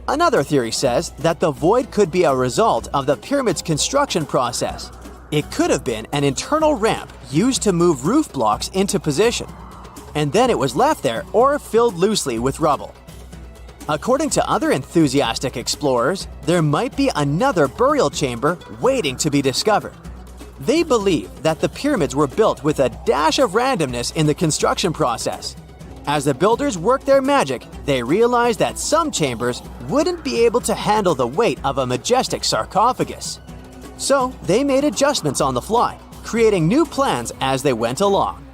Another theory says that the void could be a result of the pyramid's construction process. It could have been an internal ramp used to move roof blocks into position, and then it was left there or filled loosely with rubble. According to other enthusiastic explorers, there might be another burial chamber waiting to be discovered. They believe that the pyramids were built with a dash of randomness in the construction process. As the builders worked their magic, they realized that some chambers wouldn't be able to handle the weight of a majestic sarcophagus. So they made adjustments on the fly, creating new plans as they went along.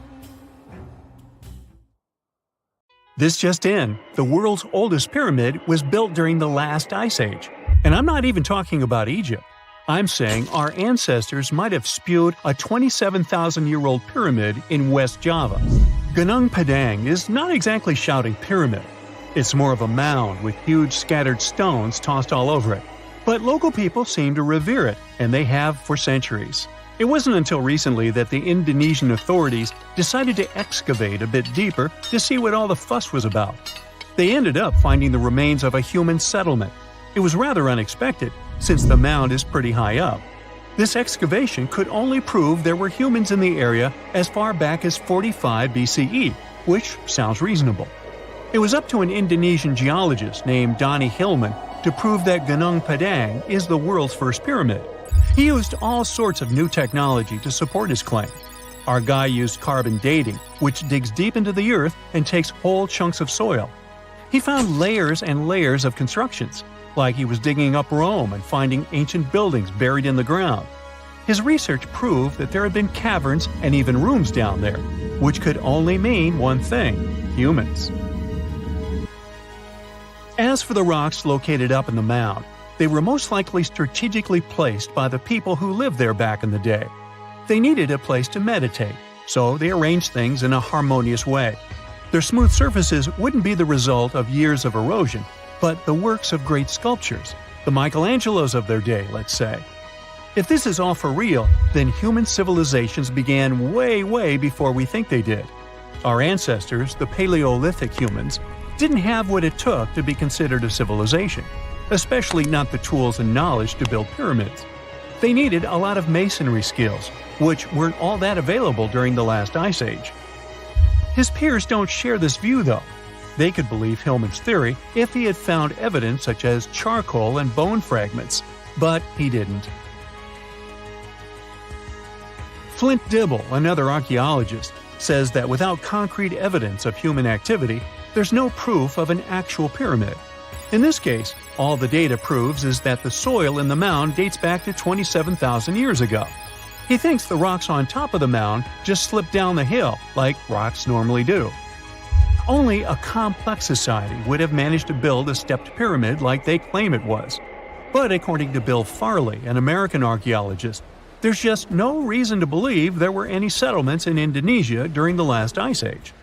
This just in, the world's oldest pyramid was built during the last ice age. And I'm not even talking about Egypt. I'm saying our ancestors might have spewed a 27,000-year-old pyramid in West Java. Gunung Padang is not exactly shouting pyramid. It's more of a mound with huge scattered stones tossed all over it. But local people seem to revere it, and they have for centuries. It wasn't until recently that the Indonesian authorities decided to excavate a bit deeper to see what all the fuss was about. They ended up finding the remains of a human settlement. It was rather unexpected, since the mound is pretty high up. This excavation could only prove there were humans in the area as far back as 45 BCE, which sounds reasonable. It was up to an Indonesian geologist named Donnie Hillman to prove that Gunung Padang is the world's first pyramid. He used all sorts of new technology to support his claim. Our guy used carbon dating, which digs deep into the earth and takes whole chunks of soil. He found layers and layers of constructions, like he was digging up Rome and finding ancient buildings buried in the ground. His research proved that there had been caverns and even rooms down there, which could only mean one thing: humans. As for the rocks located up in the mound, they were most likely strategically placed by the people who lived there back in the day. They needed a place to meditate, so they arranged things in a harmonious way. Their smooth surfaces wouldn't be the result of years of erosion, but the works of great sculptures, the Michelangelos of their day, let's say. If this is all for real, then human civilizations began way before we think they did. Our ancestors, the Paleolithic humans, didn't have what it took to be considered a civilization, especially not the tools and knowledge to build pyramids. They needed a lot of masonry skills, which weren't all that available during the last ice age. His peers don't share this view, though. They could believe Hillman's theory if he had found evidence such as charcoal and bone fragments, but he didn't. Flint Dibble, another archaeologist, says that without concrete evidence of human activity, there's no proof of an actual pyramid. In this case, all the data proves is that the soil in the mound dates back to 27,000 years ago. He thinks the rocks on top of the mound just slipped down the hill like rocks normally do. Only a complex society would have managed to build a stepped pyramid like they claim it was. But according to Bill Farley, an American archaeologist, There's just no reason to believe there were any settlements in Indonesia during the last ice age.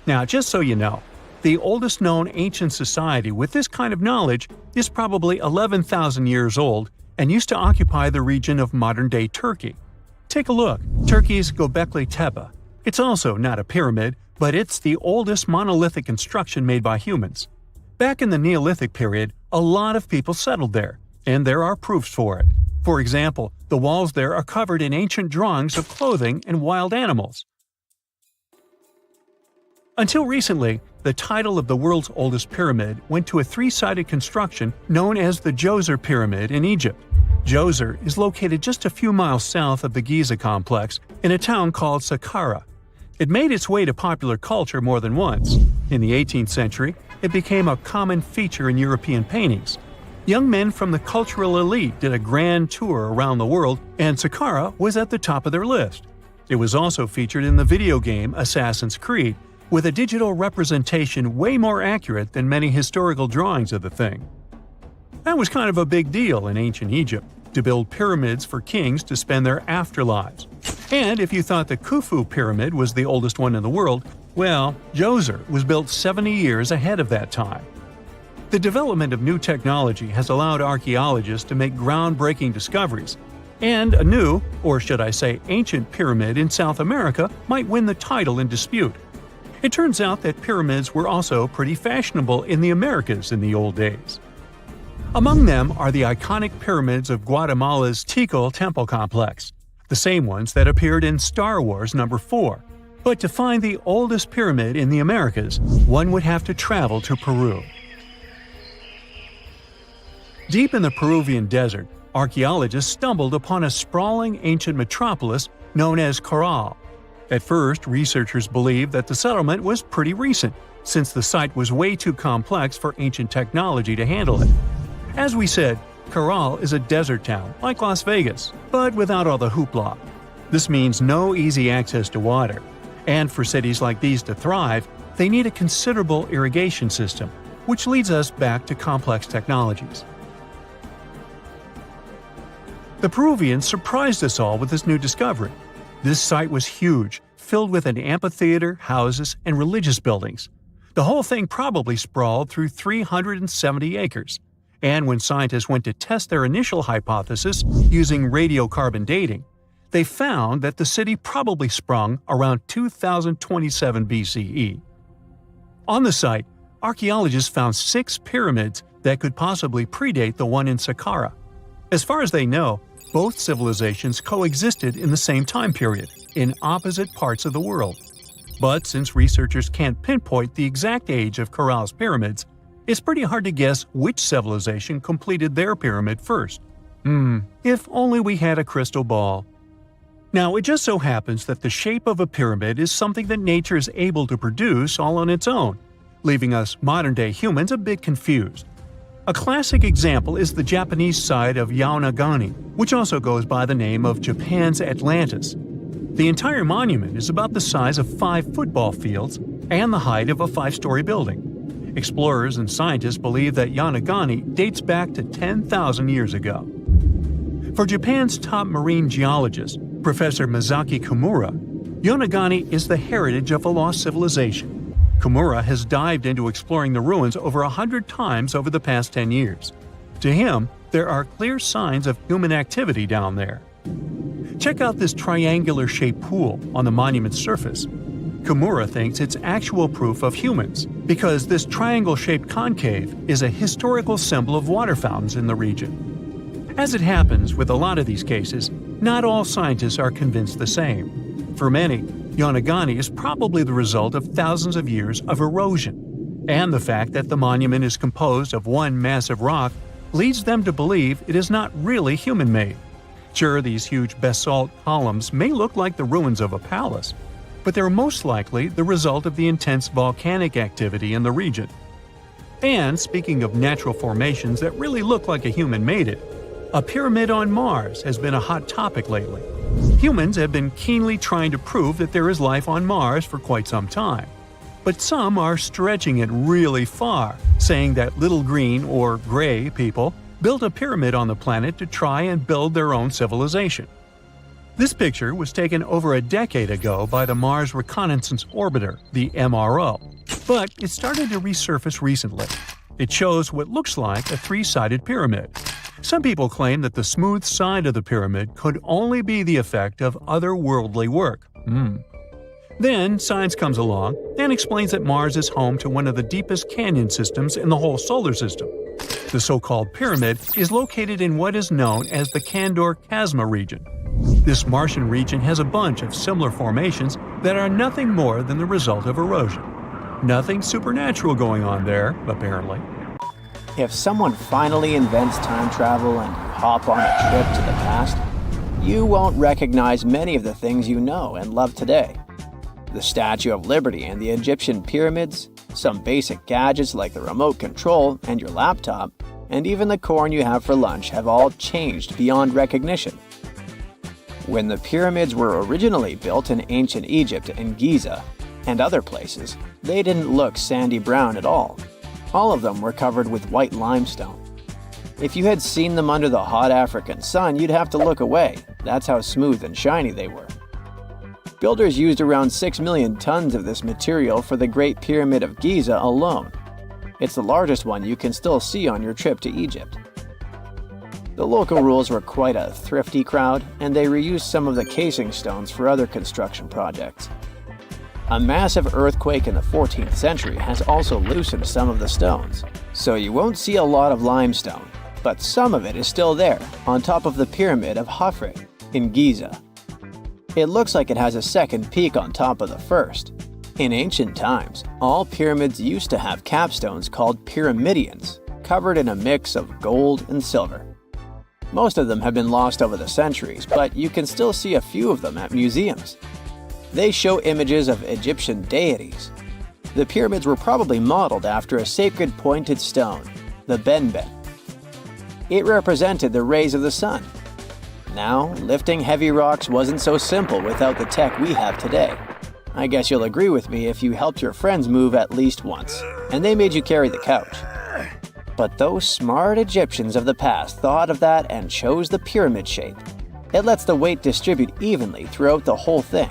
Now, just so you know, the oldest known ancient society with this kind of knowledge is probably 11,000 years old and used to occupy the region of modern-day Turkey. Take a look, Turkey's Göbekli Tepe. It's also not a pyramid, but it's the oldest monolithic construction made by humans. Back in the Neolithic period, a lot of people settled there, and there are proofs for it. For example, the walls there are covered in ancient drawings of clothing and wild animals. Until recently, the title of the world's oldest pyramid went to a three-sided construction known as the Djoser Pyramid in Egypt. Djoser is located just a few miles south of the Giza complex in a town called Saqqara. It made its way to popular culture more than once. In the 18th century, it became a common feature in European paintings. Young men from the cultural elite did a grand tour around the world, and Saqqara was at the top of their list. It was also featured in the video game Assassin's Creed, with a digital representation way more accurate than many historical drawings of the thing. That was kind of a big deal in ancient Egypt, to build pyramids for kings to spend their afterlives. And if you thought the Khufu pyramid was the oldest one in the world, well, Djoser was built 70 years ahead of that time. The development of new technology has allowed archaeologists to make groundbreaking discoveries, and a new, or should I say ancient pyramid in South America might win the title in dispute. It turns out that pyramids were also pretty fashionable in the Americas in the old days. Among them are the iconic pyramids of Guatemala's Tikal temple complex, the same ones that appeared in Star Wars No. 4. But to find the oldest pyramid in the Americas, one would have to travel to Peru. Deep in the Peruvian desert, archaeologists stumbled upon a sprawling ancient metropolis known as Caral. At first, researchers believed that the settlement was pretty recent, since the site was way too complex for ancient technology to handle it. As we said, Caral is a desert town, like Las Vegas, but without all the hoopla. This means no easy access to water. And for cities like these to thrive, they need a considerable irrigation system, which leads us back to complex technologies. The Peruvians surprised us all with this new discovery. This site was huge, filled with an amphitheater, houses, and religious buildings. The whole thing probably sprawled through 370 acres. And when scientists went to test their initial hypothesis using radiocarbon dating, they found that the city probably sprung around 2027 BCE. On the site, archaeologists found 6 pyramids that could possibly predate the one in Saqqara. As far as they know, both civilizations coexisted in the same time period, in opposite parts of the world. But since researchers can't pinpoint the exact age of Caral's pyramids, it's pretty hard to guess which civilization completed their pyramid first. If only we had a crystal ball. Now, it just so happens that the shape of a pyramid is something that nature is able to produce all on its own, leaving us modern-day humans a bit confused. A classic example is the Japanese side of Yaonagani, which also goes by the name of Japan's Atlantis. The entire monument is about the size of 5 football fields and the height of a 5-story building. Explorers and scientists believe that Yaonagani dates back to 10,000 years ago. For Japan's top marine geologist, Professor Masaki Kimura, Yaonagani is the heritage of a lost civilization. Kimura has dived into exploring the ruins over 100 times over the past 10 years. To him, there are clear signs of human activity down there. Check out this triangular-shaped pool on the monument's surface. Kimura thinks it's actual proof of humans, because this triangle-shaped concave is a historical symbol of water fountains in the region. As it happens with a lot of these cases, not all scientists are convinced the same. For many, Yaonagani is probably the result of thousands of years of erosion, and the fact that the monument is composed of one massive rock leads them to believe it is not really human-made. Sure, these huge basalt columns may look like the ruins of a palace, but they're most likely the result of the intense volcanic activity in the region. And speaking of natural formations that really look like a human made it, a pyramid on Mars has been a hot topic lately. Humans have been keenly trying to prove that there is life on Mars for quite some time. But some are stretching it really far, saying that little green or gray people built a pyramid on the planet to try and build their own civilization. This picture was taken over a decade ago by the Mars Reconnaissance Orbiter, the MRO, but it started to resurface recently. It shows what looks like a three-sided pyramid. Some people claim that the smooth side of the pyramid could only be the effect of otherworldly work. Then science comes along and explains that Mars is home to one of the deepest canyon systems in the whole solar system. The so-called pyramid is located in what is known as the Kandor-Chasma region. This Martian region has a bunch of similar formations that are nothing more than the result of erosion. Nothing supernatural going on there, apparently. If someone finally invents time travel and you hop on a trip to the past, you won't recognize many of the things you know and love today. The Statue of Liberty and the Egyptian pyramids, some basic gadgets like the remote control and your laptop, and even the corn you have for lunch have all changed beyond recognition. When the pyramids were originally built in ancient Egypt and Giza and other places, they didn't look sandy brown at all. All of them were covered with white limestone. If you had seen them under the hot African sun, you'd have to look away. That's how smooth and shiny they were. Builders used around 6 million tons of this material for the Great Pyramid of Giza alone. It's the largest one you can still see on your trip to Egypt. The local rules were quite a thrifty crowd, and they reused some of the casing stones for other construction projects. A massive earthquake in the 14th century has also loosened some of the stones, so you won't see a lot of limestone, but some of it is still there, on top of the Pyramid of Khafre in Giza. It looks like it has a second peak on top of the first. In ancient times, all pyramids used to have capstones called pyramidions, covered in a mix of gold and silver. Most of them have been lost over the centuries, but you can still see a few of them at museums. They show images of Egyptian deities. The pyramids were probably modeled after a sacred pointed stone, the benben. It represented the rays of the sun. Now, lifting heavy rocks wasn't so simple without the tech we have today. I guess you'll agree with me if you helped your friends move at least once, and they made you carry the couch. But those smart Egyptians of the past thought of that and chose the pyramid shape. It lets the weight distribute evenly throughout the whole thing.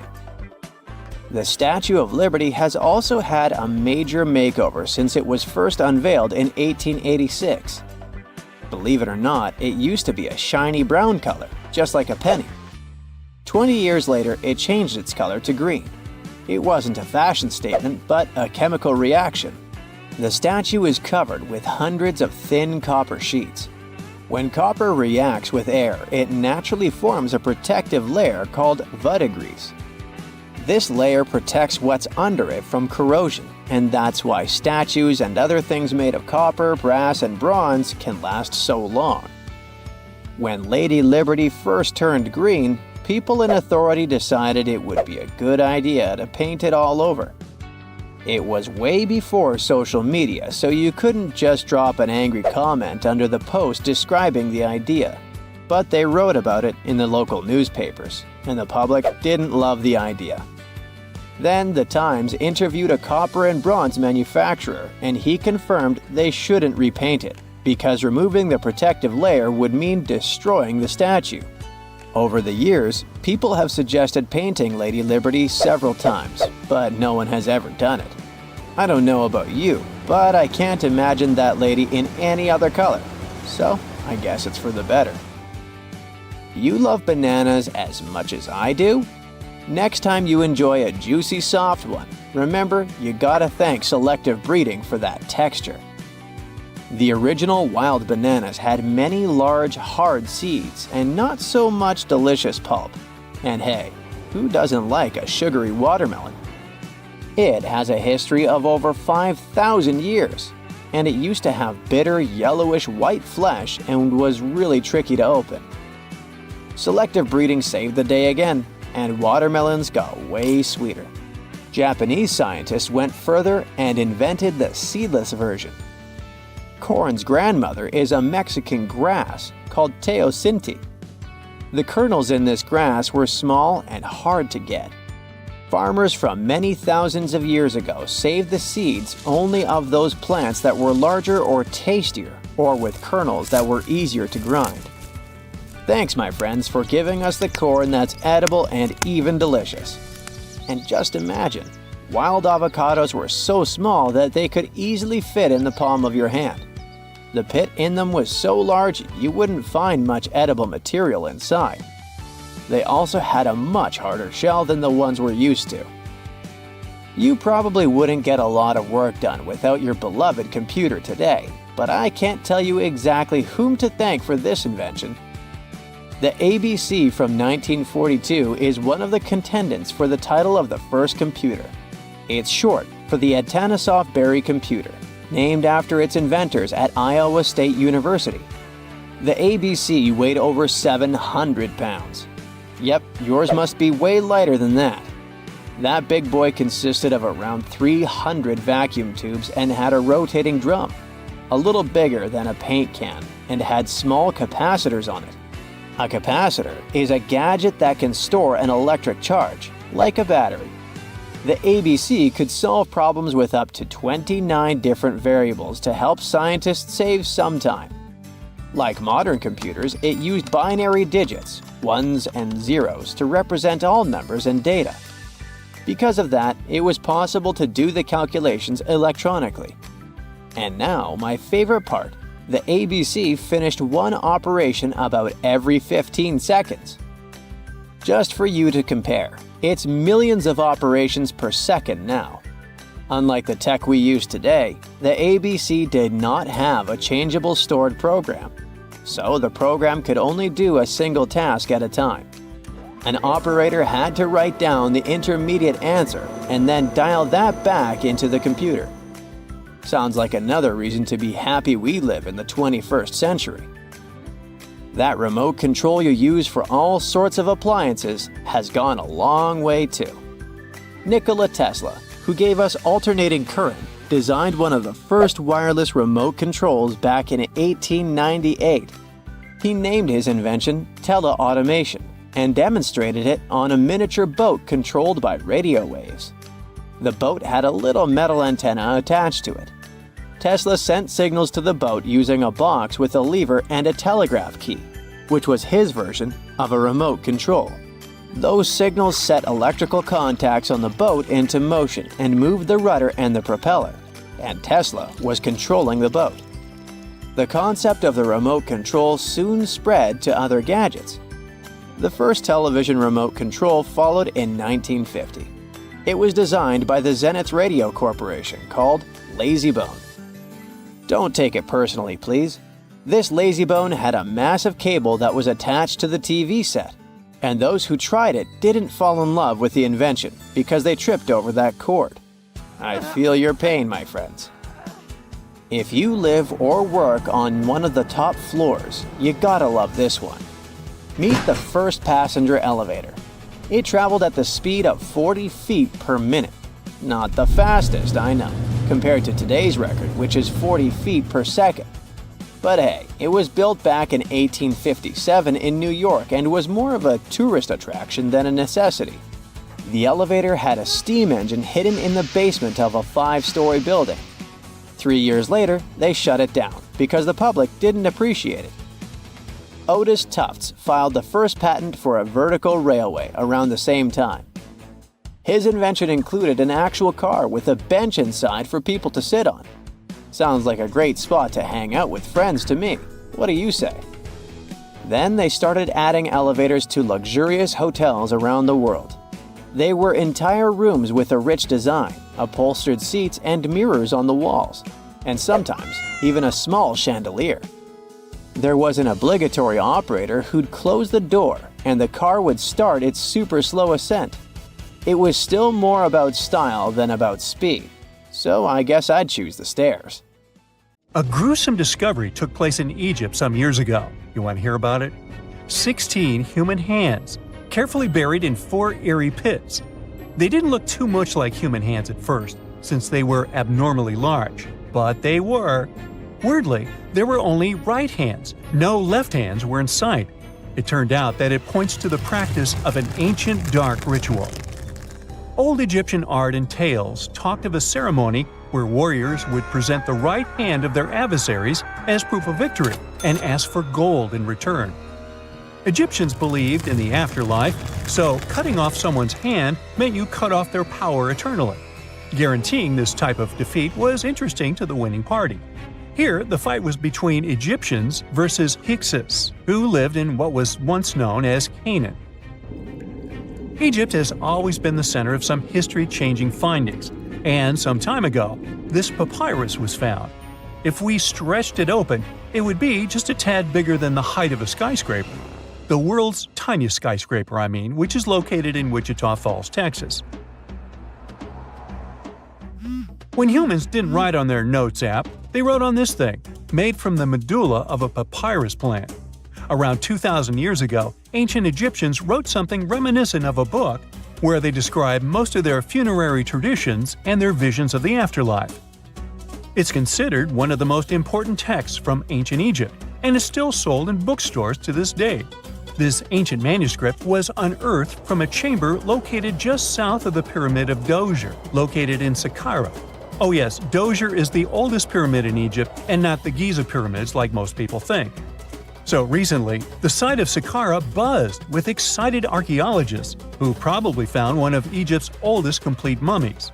The Statue of Liberty has also had a major makeover since it was first unveiled in 1886. Believe it or not, it used to be a shiny brown color, just like a penny. 20 years later, it changed its color to green. It wasn't a fashion statement, but a chemical reaction. The statue is covered with hundreds of thin copper sheets. When copper reacts with air, it naturally forms a protective layer called verdigris. This layer protects what's under it from corrosion, and that's why statues and other things made of copper, brass, and bronze can last so long. When Lady Liberty first turned green, people in authority decided it would be a good idea to paint it all over. It was way before social media, so you couldn't just drop an angry comment under the post describing the idea. But they wrote about it in the local newspapers, and the public didn't love the idea. Then the Times interviewed a copper and bronze manufacturer, and he confirmed they shouldn't repaint it, because removing the protective layer would mean destroying the statue. Over the years, people have suggested painting Lady Liberty several times, but no one has ever done it. I don't know about you, but I can't imagine that lady in any other color, so I guess it's for the better. You love bananas as much as I do? Next time you enjoy a juicy soft one, remember you gotta thank selective breeding for that texture. The original wild bananas had many large, hard seeds and not so much delicious pulp. And hey, who doesn't like a sugary watermelon? It has a history of over 5,000 years, and it used to have bitter, yellowish white flesh and was really tricky to open. Selective breeding saved the day again, and watermelons got way sweeter. Japanese scientists went further and invented the seedless version. Corn's grandmother is a Mexican grass called teosinte. The kernels in this grass were small and hard to get. Farmers from many thousands of years ago saved the seeds only of those plants that were larger or tastier, or with kernels that were easier to grind. Thanks, my friends, for giving us the corn that's edible and even delicious. And just imagine, wild avocados were so small that they could easily fit in the palm of your hand. The pit in them was so large you wouldn't find much edible material inside. They also had a much harder shell than the ones we're used to. You probably wouldn't get a lot of work done without your beloved computer today, but I can't tell you exactly whom to thank for this invention. The ABC from 1942 is one of the contendants for the title of the first computer. It's short for the Atanasoff Berry computer, named after its inventors at Iowa State University. The ABC weighed over 700 pounds. Yep, yours must be way lighter than that. That big boy consisted of around 300 vacuum tubes and had a rotating drum, a little bigger than a paint can, and had small capacitors on it. A capacitor is a gadget that can store an electric charge, like a battery. The ABC could solve problems with up to 29 different variables to help scientists save some time. Like modern computers, it used binary digits, ones and zeros, to represent all numbers and data. Because of that, it was possible to do the calculations electronically. And now, my favorite part, the ABC finished one operation about every 15 seconds. Just for you to compare, it's millions of operations per second now. Unlike the tech we use today, the ABC did not have a changeable stored program, so the program could only do a single task at a time. An operator had to write down the intermediate answer and then dial that back into the computer. Sounds like another reason to be happy we live in the 21st century. That remote control you use for all sorts of appliances has gone a long way too. Nikola Tesla, who gave us alternating current, designed one of the first wireless remote controls back in 1898. He named his invention teleautomation and demonstrated it on a miniature boat controlled by radio waves. The boat had a little metal antenna attached to it. Tesla sent signals to the boat using a box with a lever and a telegraph key, which was his version of a remote control. Those signals set electrical contacts on the boat into motion and moved the rudder and the propeller, and Tesla was controlling the boat. The concept of the remote control soon spread to other gadgets. The first television remote control followed in 1950. It was designed by the Zenith Radio Corporation called LazyBone. Don't take it personally, please. This LazyBone had a massive cable that was attached to the TV set, and those who tried it didn't fall in love with the invention because they tripped over that cord. I feel your pain, my friends. If you live or work on one of the top floors, you gotta love this one. Meet the first passenger elevator. It traveled at the speed of 40 feet per minute. Not the fastest, I know, compared to today's record, which is 40 feet per second. But hey, it was built back in 1857 in New York and was more of a tourist attraction than a necessity. The elevator had a steam engine hidden in the basement of a 5-story building. 3 years later, they shut it down because the public didn't appreciate it. Otis Tufts filed the first patent for a vertical railway around the same time. His invention included an actual car with a bench inside for people to sit on. Sounds like a great spot to hang out with friends to me. What do you say? Then they started adding elevators to luxurious hotels around the world. They were entire rooms with a rich design, upholstered seats and mirrors on the walls, and sometimes even a small chandelier. There was an obligatory operator who'd close the door and the car would start its super slow ascent. It was still more about style than about speed, so I guess I'd choose the stairs. A gruesome discovery took place in Egypt some years ago. You want to hear about it? 16 human hands, carefully buried in 4 eerie pits. They didn't look too much like human hands at first, since they were abnormally large, but they were. Weirdly, there were only right hands. No left hands were in sight. It turned out that it points to the practice of an ancient dark ritual. Old Egyptian art and tales talked of a ceremony where warriors would present the right hand of their adversaries as proof of victory and ask for gold in return. Egyptians believed in the afterlife, so cutting off someone's hand meant you cut off their power eternally. Guaranteeing this type of defeat was interesting to the winning party. Here, the fight was between Egyptians versus Hyksos, who lived in what was once known as Canaan. Egypt has always been the center of some history-changing findings, and some time ago, this papyrus was found. If we stretched it open, it would be just a tad bigger than the height of a skyscraper. The world's tiniest skyscraper, which is located in Wichita Falls, Texas. When humans didn't write on their notes app, they wrote on this thing, made from the medulla of a papyrus plant. Around 2,000 years ago, ancient Egyptians wrote something reminiscent of a book where they describe most of their funerary traditions and their visions of the afterlife. It's considered one of the most important texts from ancient Egypt and is still sold in bookstores to this day. This ancient manuscript was unearthed from a chamber located just south of the Pyramid of Djoser, located in Saqqara. Oh yes, Djoser is the oldest pyramid in Egypt and not the Giza pyramids like most people think. So recently, the site of Saqqara buzzed with excited archaeologists who probably found one of Egypt's oldest complete mummies.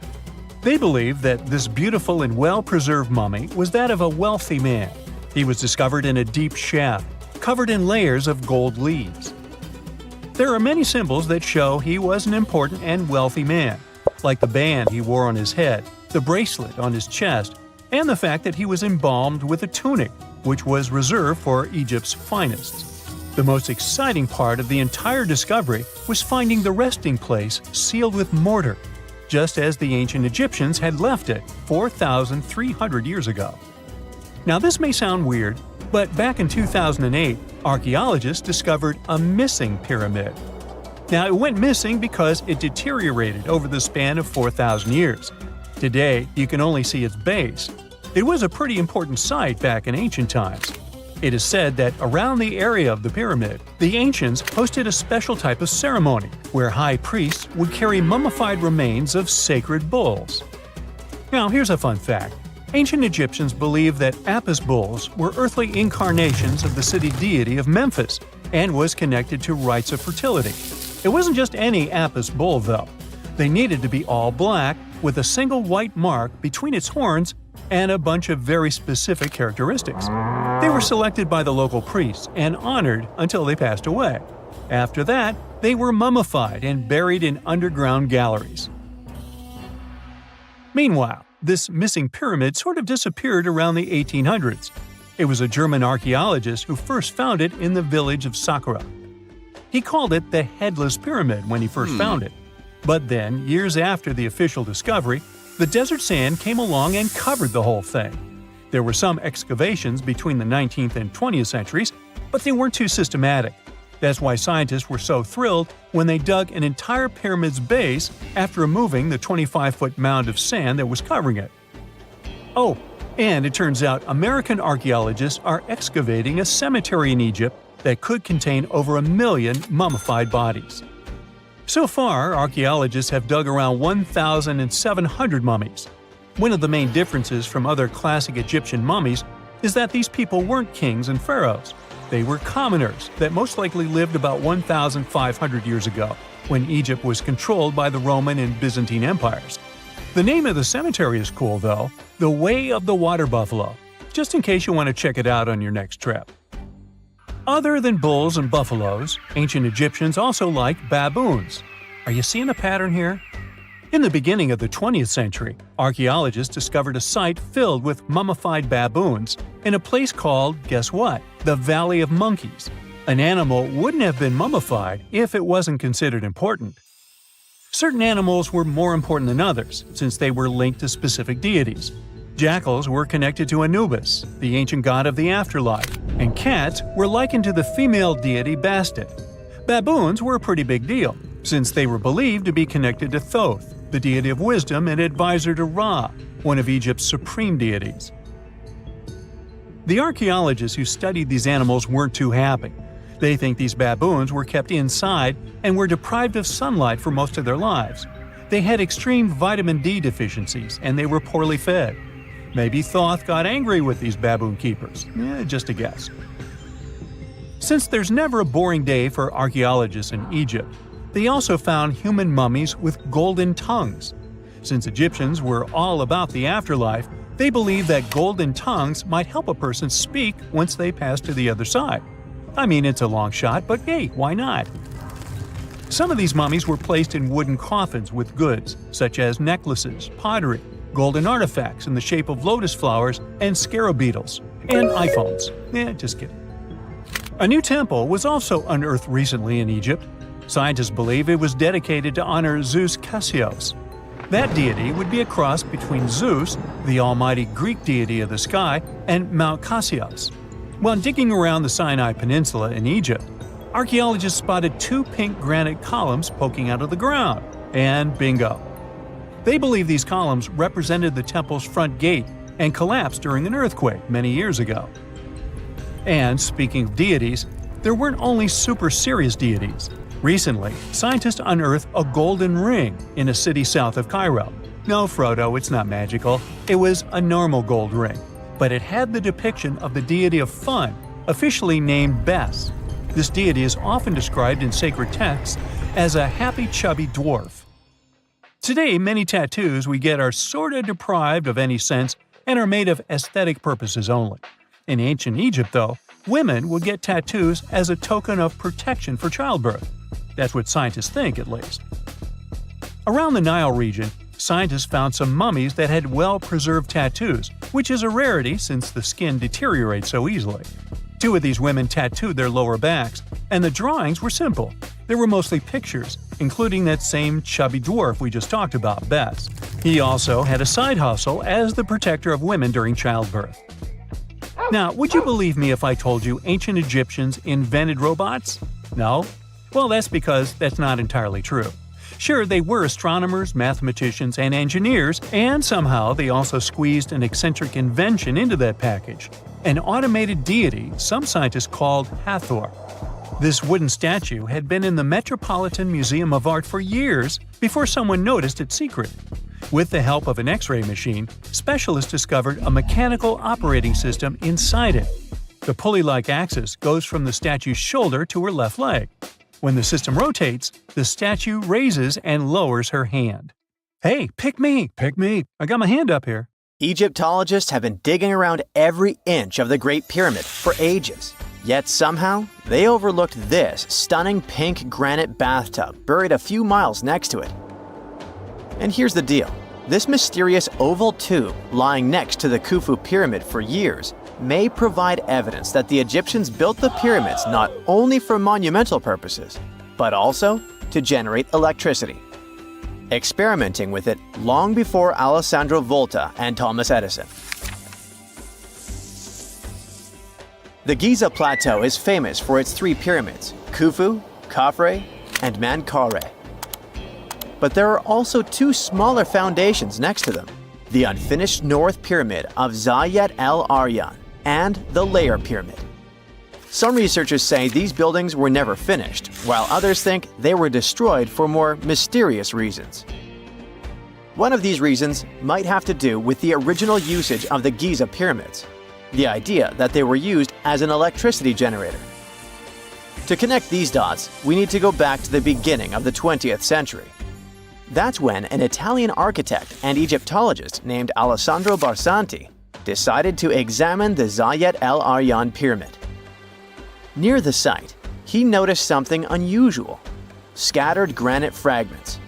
They believe that this beautiful and well-preserved mummy was that of a wealthy man. He was discovered in a deep shaft, covered in layers of gold leaves. There are many symbols that show he was an important and wealthy man, like the band he wore on his head, the bracelet on his chest, and the fact that he was embalmed with a tunic, which was reserved for Egypt's finest. The most exciting part of the entire discovery was finding the resting place sealed with mortar, just as the ancient Egyptians had left it 4,300 years ago. Now this may sound weird, but back in 2008, archaeologists discovered a missing pyramid. Now it went missing because it deteriorated over the span of 4,000 years. Today, you can only see its base. It was a pretty important site back in ancient times. It is said that around the area of the pyramid, the ancients hosted a special type of ceremony where high priests would carry mummified remains of sacred bulls. Now here's a fun fact. Ancient Egyptians believed that Apis bulls were earthly incarnations of the city deity of Memphis and was connected to rites of fertility. It wasn't just any Apis bull, though. They needed to be all black, with a single white mark between its horns and a bunch of very specific characteristics. They were selected by the local priests and honored until they passed away. After that, they were mummified and buried in underground galleries. Meanwhile, this missing pyramid sort of disappeared around the 1800s. It was a German archaeologist who first found it in the village of Saqqara. He called it the Headless Pyramid when he first found it. But then, years after the official discovery, the desert sand came along and covered the whole thing. There were some excavations between the 19th and 20th centuries, but they weren't too systematic. That's why scientists were so thrilled when they dug an entire pyramid's base after removing the 25-foot mound of sand that was covering it. Oh, and it turns out American archaeologists are excavating a cemetery in Egypt that could contain over 1 million mummified bodies. So far, archaeologists have dug around 1,700 mummies. One of the main differences from other classic Egyptian mummies is that these people weren't kings and pharaohs. They were commoners that most likely lived about 1,500 years ago, when Egypt was controlled by the Roman and Byzantine empires. The name of the cemetery is cool, though, the Way of the Water Buffalo, just in case you want to check it out on your next trip. Other than bulls and buffaloes, ancient Egyptians also liked baboons. Are you seeing a pattern here? In the beginning of the 20th century, archaeologists discovered a site filled with mummified baboons in a place called, guess what? The Valley of Monkeys. An animal wouldn't have been mummified if it wasn't considered important. Certain animals were more important than others, since they were linked to specific deities. Jackals were connected to Anubis, the ancient god of the afterlife, and cats were likened to the female deity Bastet. Baboons were a pretty big deal, since they were believed to be connected to Thoth, the deity of wisdom and advisor to Ra, one of Egypt's supreme deities. The archaeologists who studied these animals weren't too happy. They think these baboons were kept inside and were deprived of sunlight for most of their lives. They had extreme vitamin D deficiencies and they were poorly fed. Maybe Thoth got angry with these baboon keepers. Just a guess. Since there's never a boring day for archaeologists in Egypt, they also found human mummies with golden tongues. Since Egyptians were all about the afterlife, they believed that golden tongues might help a person speak once they pass to the other side. I mean, it's a long shot, but hey, why not? Some of these mummies were placed in wooden coffins with goods, such as necklaces, pottery, golden artifacts in the shape of lotus flowers and scarab beetles, and iPhones. Just kidding. A new temple was also unearthed recently in Egypt. Scientists believe it was dedicated to honor Zeus Cassios. That deity would be a cross between Zeus, the almighty Greek deity of the sky, and Mount Cassios. While digging around the Sinai Peninsula in Egypt, archaeologists spotted 2 pink granite columns poking out of the ground, and bingo. They believe these columns represented the temple's front gate and collapsed during an earthquake many years ago. And speaking of deities, there weren't only super serious deities. Recently, scientists unearthed a golden ring in a city south of Cairo. No, Frodo, it's not magical. It was a normal gold ring, but it had the depiction of the deity of fun, officially named Bes. This deity is often described in sacred texts as a happy chubby dwarf. Today, many tattoos we get are sorta deprived of any sense and are made of aesthetic purposes only. In ancient Egypt, though, women would get tattoos as a token of protection for childbirth. That's what scientists think, at least. Around the Nile region, scientists found some mummies that had well-preserved tattoos, which is a rarity since the skin deteriorates so easily. 2 of these women tattooed their lower backs, and the drawings were simple. They were mostly pictures, including that same chubby dwarf we just talked about, Bes. He also had a side hustle as the protector of women during childbirth. Now, would you believe me if I told you ancient Egyptians invented robots? No? Well, that's because that's not entirely true. Sure, they were astronomers, mathematicians, and engineers, and somehow they also squeezed an eccentric invention into that package: an automated deity some scientists called Hathor. This wooden statue had been in the Metropolitan Museum of Art for years before someone noticed its secret. With the help of an X-ray machine, specialists discovered a mechanical operating system inside it. The pulley-like axis goes from the statue's shoulder to her left leg. When the system rotates, the statue raises and lowers her hand. Hey, pick me! Pick me! I got my hand up here. Egyptologists have been digging around every inch of the Great Pyramid for ages. Yet somehow, they overlooked this stunning pink granite bathtub buried a few miles next to it. And here's the deal. This mysterious oval tube lying next to the Khufu pyramid for years may provide evidence that the Egyptians built the pyramids not only for monumental purposes, but also to generate electricity, experimenting with it long before Alessandro Volta and Thomas Edison. The Giza Plateau is famous for its 3 pyramids, Khufu, Khafre, and Menkaure. But there are also 2 smaller foundations next to them: the unfinished North Pyramid of Zayat el-Aryan and the Layer Pyramid. Some researchers say these buildings were never finished, while others think they were destroyed for more mysterious reasons. One of these reasons might have to do with the original usage of the Giza pyramids, the idea that they were used as an electricity generator. To connect these dots, we need to go back to the beginning of the 20th century. That's when an Italian architect and Egyptologist named Alessandro Barsanti decided to examine the Zayat el-Aryan pyramid. Near the site, he noticed something unusual: scattered granite fragments.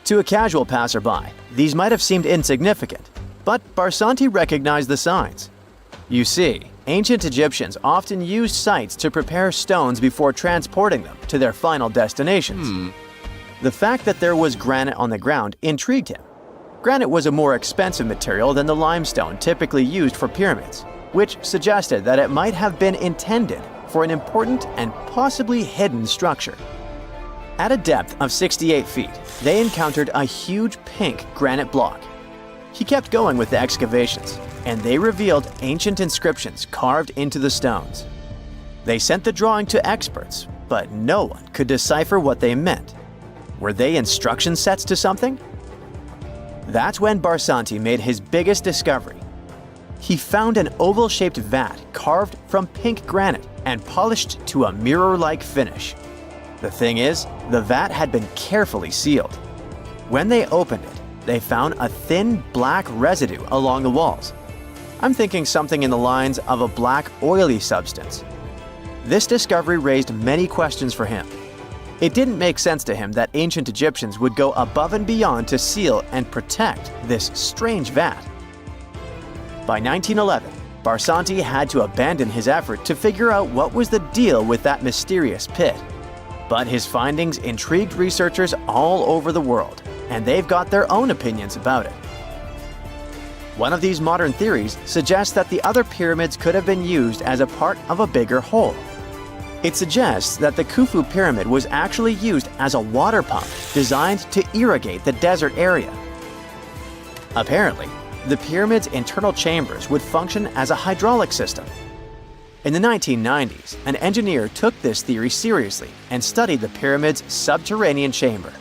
To a casual passerby, these might have seemed insignificant, but Barsanti recognized the signs. You see, ancient Egyptians often used sites to prepare stones before transporting them to their final destinations. The fact that there was granite on the ground intrigued him. Granite was a more expensive material than the limestone typically used for pyramids, which suggested that it might have been intended for an important and possibly hidden structure. At a depth of 68 feet, they encountered a huge pink granite block. He kept going with the excavations, and they revealed ancient inscriptions carved into the stones. They sent the drawing to experts, but no one could decipher what they meant. Were they instruction sets to something? That's when Barsanti made his biggest discovery. he found an oval-shaped vat carved from pink granite and polished to a mirror-like finish. The thing is, the vat had been carefully sealed. When they opened it, they found a thin black residue along the walls. I'm thinking something in the lines of a black oily substance. This discovery raised many questions for him. It didn't make sense to him that ancient Egyptians would go above and beyond to seal and protect this strange vat. By 1911, Barsanti had to abandon his effort to figure out what was the deal with that mysterious pit. But his findings intrigued researchers all over the world, and they've got their own opinions about it. One of these modern theories suggests that the other pyramids could have been used as a part of a bigger whole. It suggests that the Khufu pyramid was actually used as a water pump designed to irrigate the desert area. Apparently, the pyramid's internal chambers would function as a hydraulic system. In the 1990s, an engineer took this theory seriously and studied the pyramid's subterranean chamber.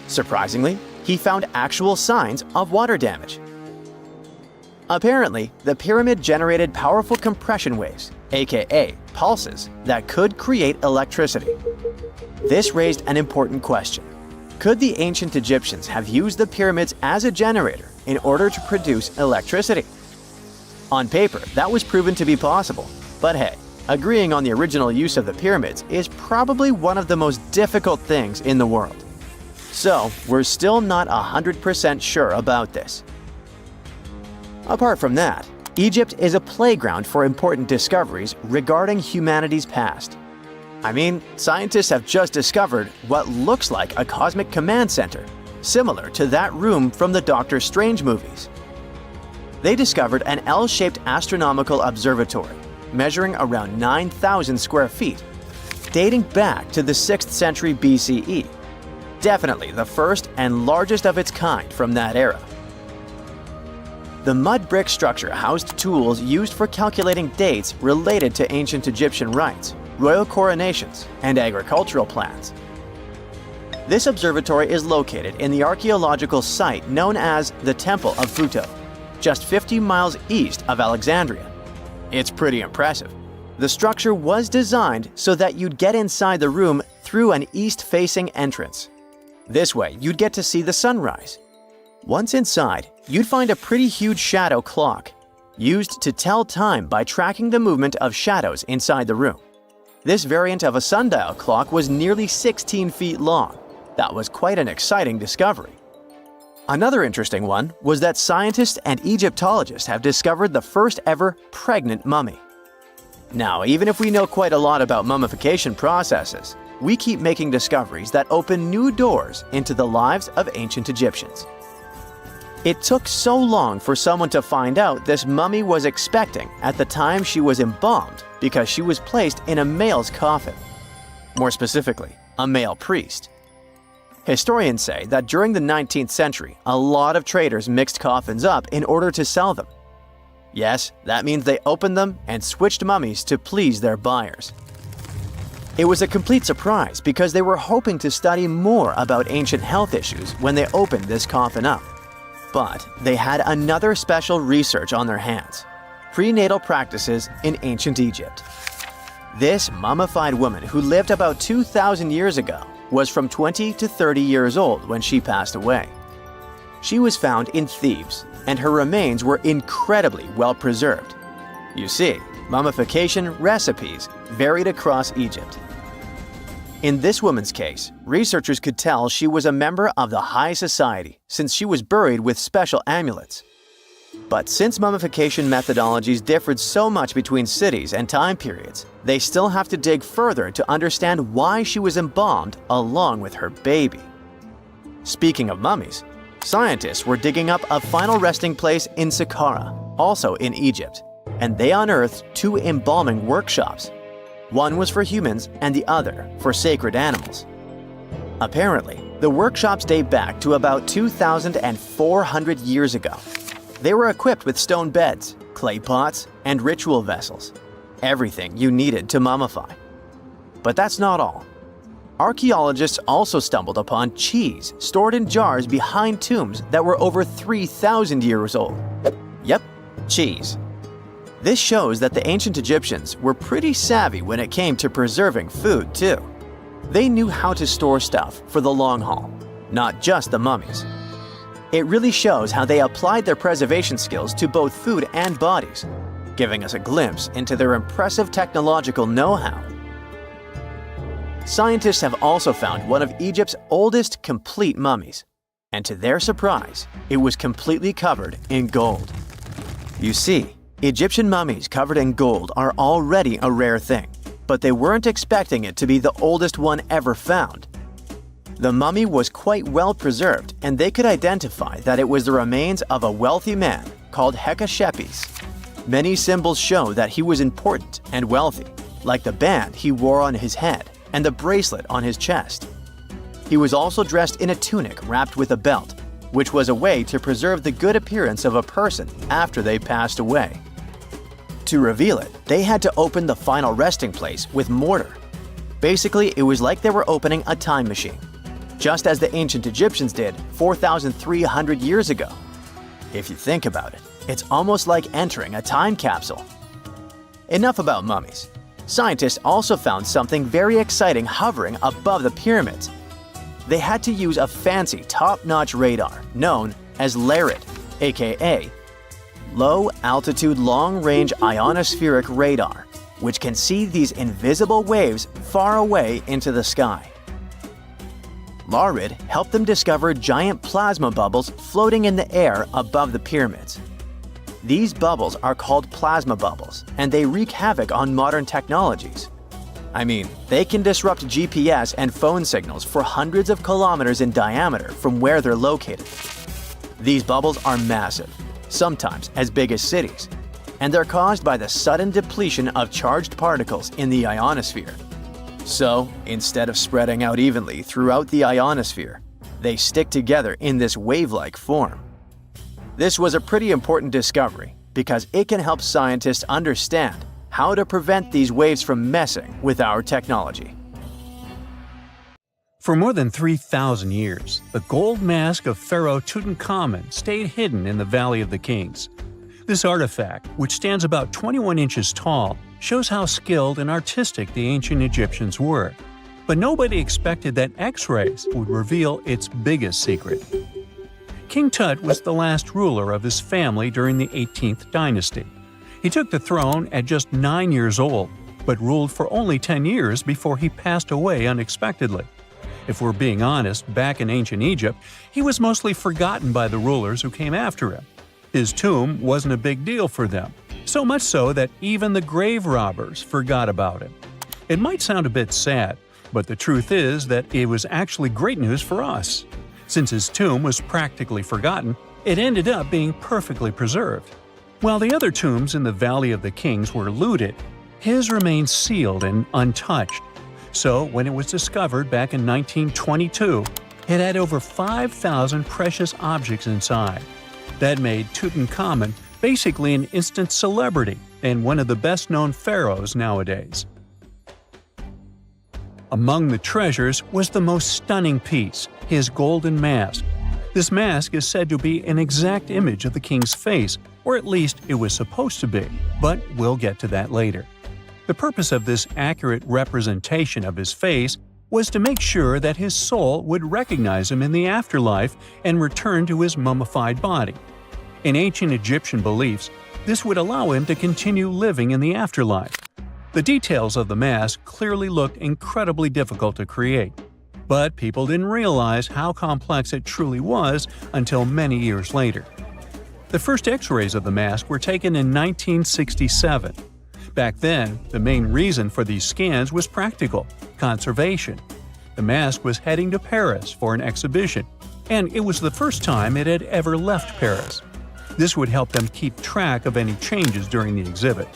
Surprisingly, he found actual signs of water damage. Apparently, the pyramid generated powerful compression waves, aka pulses, that could create electricity. This raised an important question. Could the ancient Egyptians have used the pyramids as a generator in order to produce electricity? On paper, that was proven to be possible, but hey, agreeing on the original use of the pyramids is probably one of the most difficult things in the world. So, we're still not 100% sure about this. Apart from that, Egypt is a playground for important discoveries regarding humanity's past. I mean, scientists have just discovered what looks like a cosmic command center, similar to that room from the Doctor Strange movies. They discovered an L-shaped astronomical observatory, measuring around 9,000 square feet, dating back to the 6th century BCE. Definitely the first and largest of its kind from that era. The mud brick structure housed tools used for calculating dates related to ancient Egyptian rites, royal coronations, and agricultural plans. This observatory is located in the archaeological site known as the Temple of Phuto, just 50 miles east of Alexandria. It's pretty impressive. The structure was designed so that you'd get inside the room through an east-facing entrance. This way, you'd get to see the sunrise. Once inside, you'd find a pretty huge shadow clock, used to tell time by tracking the movement of shadows inside the room. This variant of a sundial clock was nearly 16 feet long. That was quite an exciting discovery. Another interesting one was that scientists and Egyptologists have discovered the first ever pregnant mummy. Now, even if we know quite a lot about mummification processes, we keep making discoveries that open new doors into the lives of ancient Egyptians. It took so long for someone to find out this mummy was expecting at the time she was embalmed because she was placed in a male's coffin. More specifically, a male priest. Historians say that during the 19th century, a lot of traders mixed coffins up in order to sell them. Yes, that means they opened them and switched mummies to please their buyers. It was a complete surprise because they were hoping to study more about ancient health issues when they opened this coffin up. But they had another special research on their hands: prenatal practices in ancient Egypt. This mummified woman who lived about 2,000 years ago was from 20 to 30 years old when she passed away. She was found in Thebes, and her remains were incredibly well preserved. You see, mummification recipes varied across Egypt. In this woman's case, researchers could tell she was a member of the high society since she was buried with special amulets. But since mummification methodologies differed so much between cities and time periods, they still have to dig further to understand why she was embalmed along with her baby. Speaking of mummies, scientists were digging up a final resting place in Saqqara, also in Egypt, and they unearthed two embalming workshops. One was for humans and the other for sacred animals. Apparently, the workshops date back to about 2,400 years ago. They were equipped with stone beds, clay pots, and ritual vessels. Everything you needed to mummify. But that's not all. Archaeologists also stumbled upon cheese stored in jars behind tombs that were over 3,000 years old. Yep, cheese. This shows that the ancient Egyptians were pretty savvy when it came to preserving food, too. They knew how to store stuff for the long haul, not just the mummies. It really shows how they applied their preservation skills to both food and bodies, giving us a glimpse into their impressive technological know-how. Scientists have also found one of Egypt's oldest complete mummies, and to their surprise, it was completely covered in gold. You see, Egyptian mummies covered in gold are already a rare thing, but they weren't expecting it to be the oldest one ever found. The mummy was quite well preserved, and they could identify that it was the remains of a wealthy man called Hekashepes. Many symbols show that he was important and wealthy, like the band he wore on his head and the bracelet on his chest. He was also dressed in a tunic wrapped with a belt, which was a way to preserve the good appearance of a person after they passed away. To reveal it, they had to open the final resting place with mortar. Basically, it was like they were opening a time machine, just as the ancient Egyptians did 4,300 years ago. If you think about it, it's almost like entering a time capsule. Enough about mummies. Scientists also found something very exciting hovering above the pyramids. They had to use a fancy top-notch radar known as LARIT, aka Low Altitude Long Range Ionospheric Radar, which can see these invisible waves far away into the sky. LARIT helped them discover giant plasma bubbles floating in the air above the pyramids. These bubbles are called plasma bubbles, and they wreak havoc on modern technologies. I mean, they can disrupt GPS and phone signals for hundreds of kilometers in diameter from where they're located. These bubbles are massive, sometimes as big as cities, and they're caused by the sudden depletion of charged particles in the ionosphere. So, instead of spreading out evenly throughout the ionosphere, they stick together in this wave-like form. This was a pretty important discovery because it can help scientists understand how to prevent these waves from messing with our technology. For more than 3,000 years, the gold mask of Pharaoh Tutankhamun stayed hidden in the Valley of the Kings. This artifact, which stands about 21 inches tall, shows how skilled and artistic the ancient Egyptians were. But nobody expected that X-rays would reveal its biggest secret. King Tut was the last ruler of his family during the 18th dynasty. He took the throne at just 9 years old, but ruled for only 10 years before he passed away unexpectedly. If we're being honest, back in ancient Egypt, he was mostly forgotten by the rulers who came after him. His tomb wasn't a big deal for them, so much so that even the grave robbers forgot about him. It might sound a bit sad, but the truth is that it was actually great news for us. Since his tomb was practically forgotten, it ended up being perfectly preserved. While the other tombs in the Valley of the Kings were looted, his remained sealed and untouched. So, when it was discovered back in 1922, it had over 5,000 precious objects inside. That made Tutankhamun basically an instant celebrity and one of the best-known pharaohs nowadays. Among the treasures was the most stunning piece, his golden mask. This mask is said to be an exact image of the king's face, or at least it was supposed to be, but we'll get to that later. The purpose of this accurate representation of his face was to make sure that his soul would recognize him in the afterlife and return to his mummified body. In ancient Egyptian beliefs, this would allow him to continue living in the afterlife. The details of the mask clearly looked incredibly difficult to create, but people didn't realize how complex it truly was until many years later. The first X-rays of the mask were taken in 1967. Back then, the main reason for these scans was practical – conservation. The mask was heading to Paris for an exhibition, and it was the first time it had ever left Paris. This would help them keep track of any changes during the exhibit.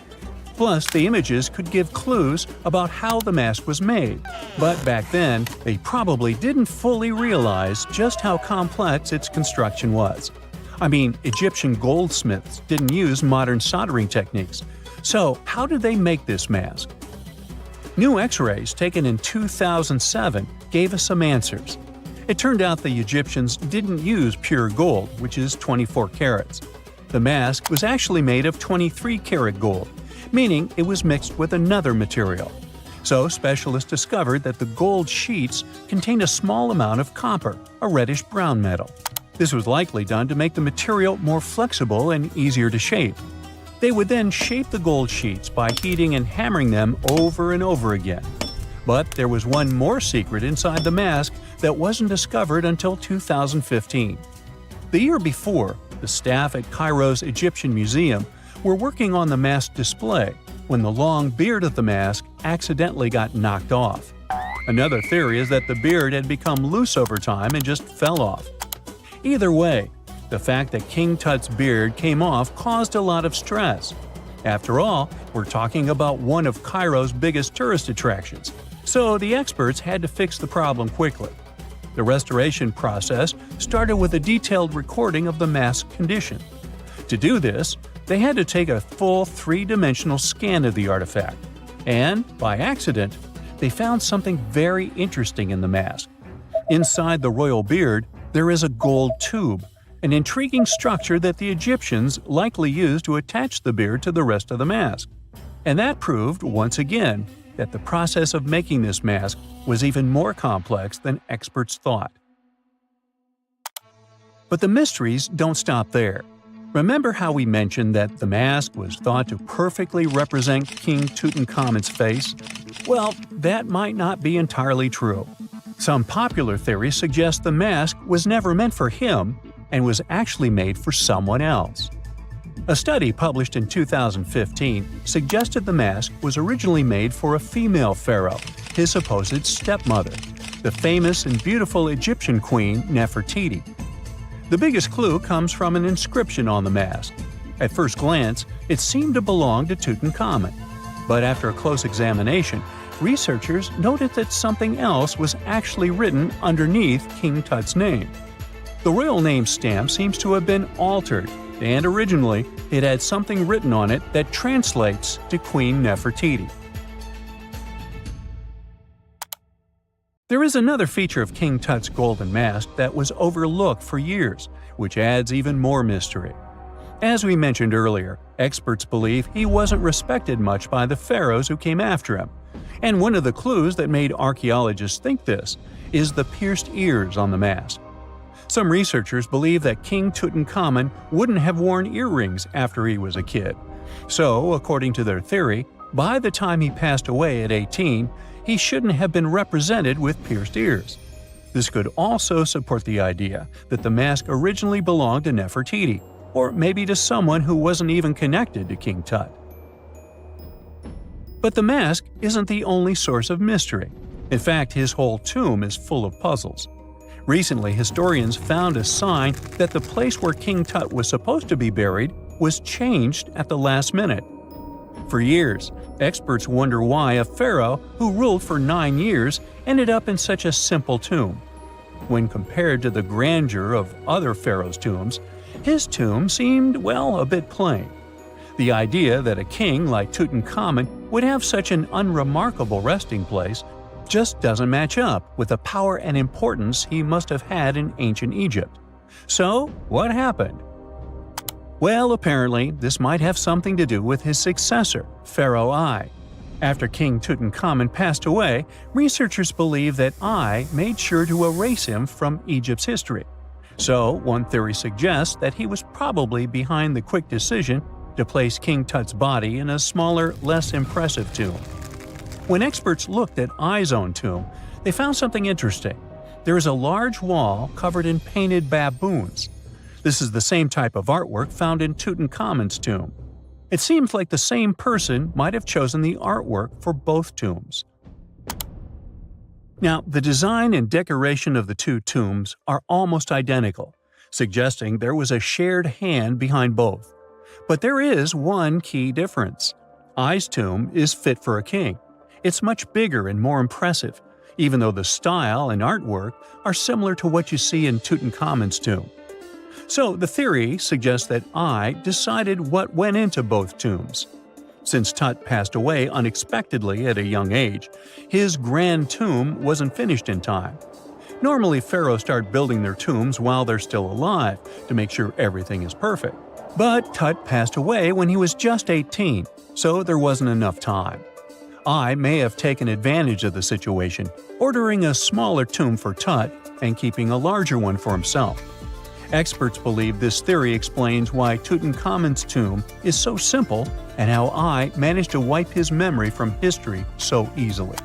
Plus, the images could give clues about how the mask was made. But back then, they probably didn't fully realize just how complex its construction was. I mean, Egyptian goldsmiths didn't use modern soldering techniques. So, how did they make this mask? New X-rays taken in 2007 gave us some answers. It turned out the Egyptians didn't use pure gold, which is 24 carats. The mask was actually made of 23-karat gold, meaning it was mixed with another material. So specialists discovered that the gold sheets contained a small amount of copper, a reddish-brown metal. This was likely done to make the material more flexible and easier to shape. They would then shape the gold sheets by heating and hammering them over and over again. But there was one more secret inside the mask that wasn't discovered until 2015. The year before, the staff at Cairo's Egyptian Museum were working on the mask display when the long beard of the mask accidentally got knocked off. Another theory is that the beard had become loose over time and just fell off. Either way, the fact that King Tut's beard came off caused a lot of stress. After all, we're talking about one of Cairo's biggest tourist attractions, so the experts had to fix the problem quickly. The restoration process started with a detailed recording of the mask's condition. To do this, they had to take a full three-dimensional scan of the artifact. And, by accident, they found something very interesting in the mask. Inside the royal beard, there is a gold tube, an intriguing structure that the Egyptians likely used to attach the beard to the rest of the mask. And that proved, once again, that the process of making this mask was even more complex than experts thought. But the mysteries don't stop there. Remember how we mentioned that the mask was thought to perfectly represent King Tutankhamun's face? Well, that might not be entirely true. Some popular theories suggest the mask was never meant for him and was actually made for someone else. A study published in 2015 suggested the mask was originally made for a female pharaoh, his supposed stepmother, the famous and beautiful Egyptian queen Nefertiti. The biggest clue comes from an inscription on the mask. At first glance, it seemed to belong to Tutankhamun, but after a close examination, researchers noted that something else was actually written underneath King Tut's name. The royal name stamp seems to have been altered, and originally it had something written on it that translates to Queen Nefertiti. There is another feature of King Tut's golden mask that was overlooked for years, which adds even more mystery. As we mentioned earlier, experts believe he wasn't respected much by the pharaohs who came after him. And one of the clues that made archaeologists think this is the pierced ears on the mask. Some researchers believe that King Tutankhamun wouldn't have worn earrings after he was a kid. So, according to their theory, by the time he passed away at 18, he shouldn't have been represented with pierced ears. This could also support the idea that the mask originally belonged to Nefertiti, or maybe to someone who wasn't even connected to King Tut. But the mask isn't the only source of mystery. In fact, his whole tomb is full of puzzles. Recently, historians found a sign that the place where King Tut was supposed to be buried was changed at the last minute. For years, experts wonder why a pharaoh who ruled for 9 years ended up in such a simple tomb. When compared to the grandeur of other pharaohs' tombs, his tomb seemed, well, a bit plain. The idea that a king like Tutankhamun would have such an unremarkable resting place just doesn't match up with the power and importance he must have had in ancient Egypt. So, what happened? Well, apparently, this might have something to do with his successor, Pharaoh I. After King Tutankhamun passed away, researchers believe that I made sure to erase him from Egypt's history. So, one theory suggests that he was probably behind the quick decision to place King Tut's body in a smaller, less impressive tomb. When experts looked at I's own tomb, they found something interesting. There is a large wall covered in painted baboons. This is the same type of artwork found in Tutankhamun's tomb. It seems like the same person might have chosen the artwork for both tombs. Now, the design and decoration of the two tombs are almost identical, suggesting there was a shared hand behind both. But there is one key difference. I's tomb is fit for a king. It's much bigger and more impressive, even though the style and artwork are similar to what you see in Tutankhamun's tomb. So the theory suggests that I decided what went into both tombs. Since Tut passed away unexpectedly at a young age, his grand tomb wasn't finished in time. Normally, pharaohs start building their tombs while they're still alive to make sure everything is perfect. But Tut passed away when he was just 18, so there wasn't enough time. I may have taken advantage of the situation, ordering a smaller tomb for Tut and keeping a larger one for himself. Experts believe this theory explains why Tutankhamun's tomb is so simple and how I managed to wipe his memory from history so easily.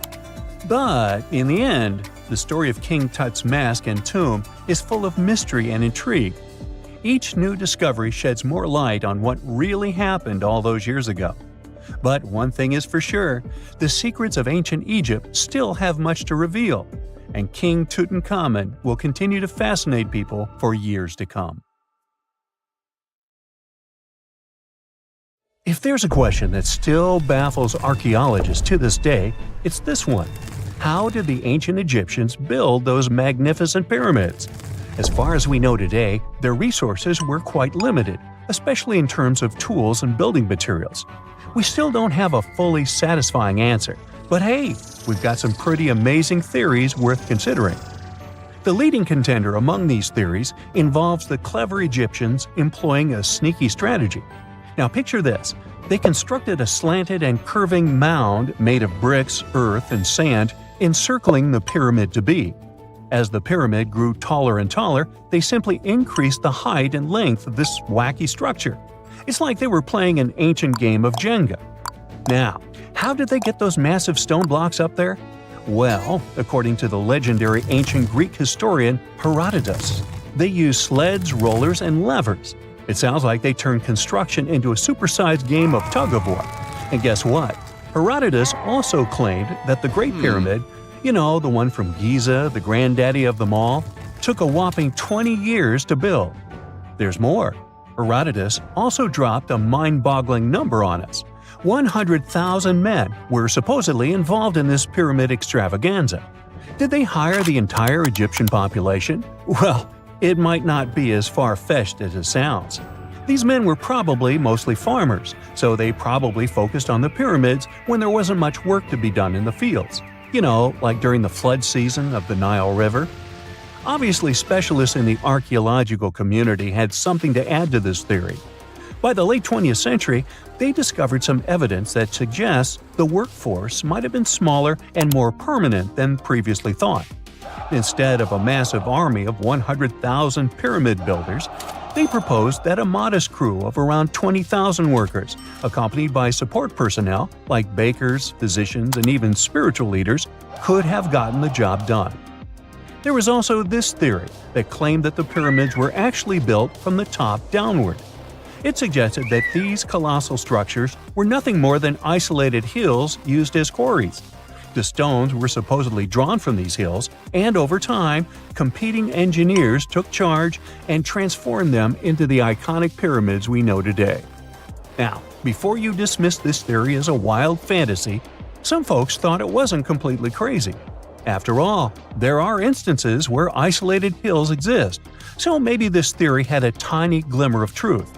But in the end, the story of King Tut's mask and tomb is full of mystery and intrigue. Each new discovery sheds more light on what really happened all those years ago. But one thing is for sure, the secrets of ancient Egypt still have much to reveal, and King Tutankhamun will continue to fascinate people for years to come. If there's a question that still baffles archaeologists to this day, it's this one. How did the ancient Egyptians build those magnificent pyramids? As far as we know today, their resources were quite limited, especially in terms of tools and building materials. We still don't have a fully satisfying answer, but hey, we've got some pretty amazing theories worth considering. The leading contender among these theories involves the clever Egyptians employing a sneaky strategy. Now picture this. They constructed a slanted and curving mound made of bricks, earth, and sand encircling the pyramid to be. As the pyramid grew taller and taller, they simply increased the height and length of this wacky structure. It's like they were playing an ancient game of Jenga. Now, how did they get those massive stone blocks up there? Well, according to the legendary ancient Greek historian Herodotus, they used sleds, rollers, and levers. It sounds like they turned construction into a supersized game of tug-of-war. And guess what? Herodotus also claimed that the Great Pyramid, the one from Giza, the granddaddy of them all, took a whopping 20 years to build. There's more. Herodotus also dropped a mind-boggling number on us. 100,000 men were supposedly involved in this pyramid extravaganza. Did they hire the entire Egyptian population? Well, it might not be as far-fetched as it sounds. These men were probably mostly farmers, so they probably focused on the pyramids when there wasn't much work to be done in the fields. Like during the flood season of the Nile River. Obviously, specialists in the archaeological community had something to add to this theory. By the late 20th century, they discovered some evidence that suggests the workforce might have been smaller and more permanent than previously thought. Instead of a massive army of 100,000 pyramid builders, they proposed that a modest crew of around 20,000 workers, accompanied by support personnel like bakers, physicians, and even spiritual leaders, could have gotten the job done. There was also this theory that claimed that the pyramids were actually built from the top downward. It suggested that these colossal structures were nothing more than isolated hills used as quarries. The stones were supposedly drawn from these hills, and over time, competing engineers took charge and transformed them into the iconic pyramids we know today. Now, before you dismiss this theory as a wild fantasy, some folks thought it wasn't completely crazy. After all, there are instances where isolated hills exist, so maybe this theory had a tiny glimmer of truth.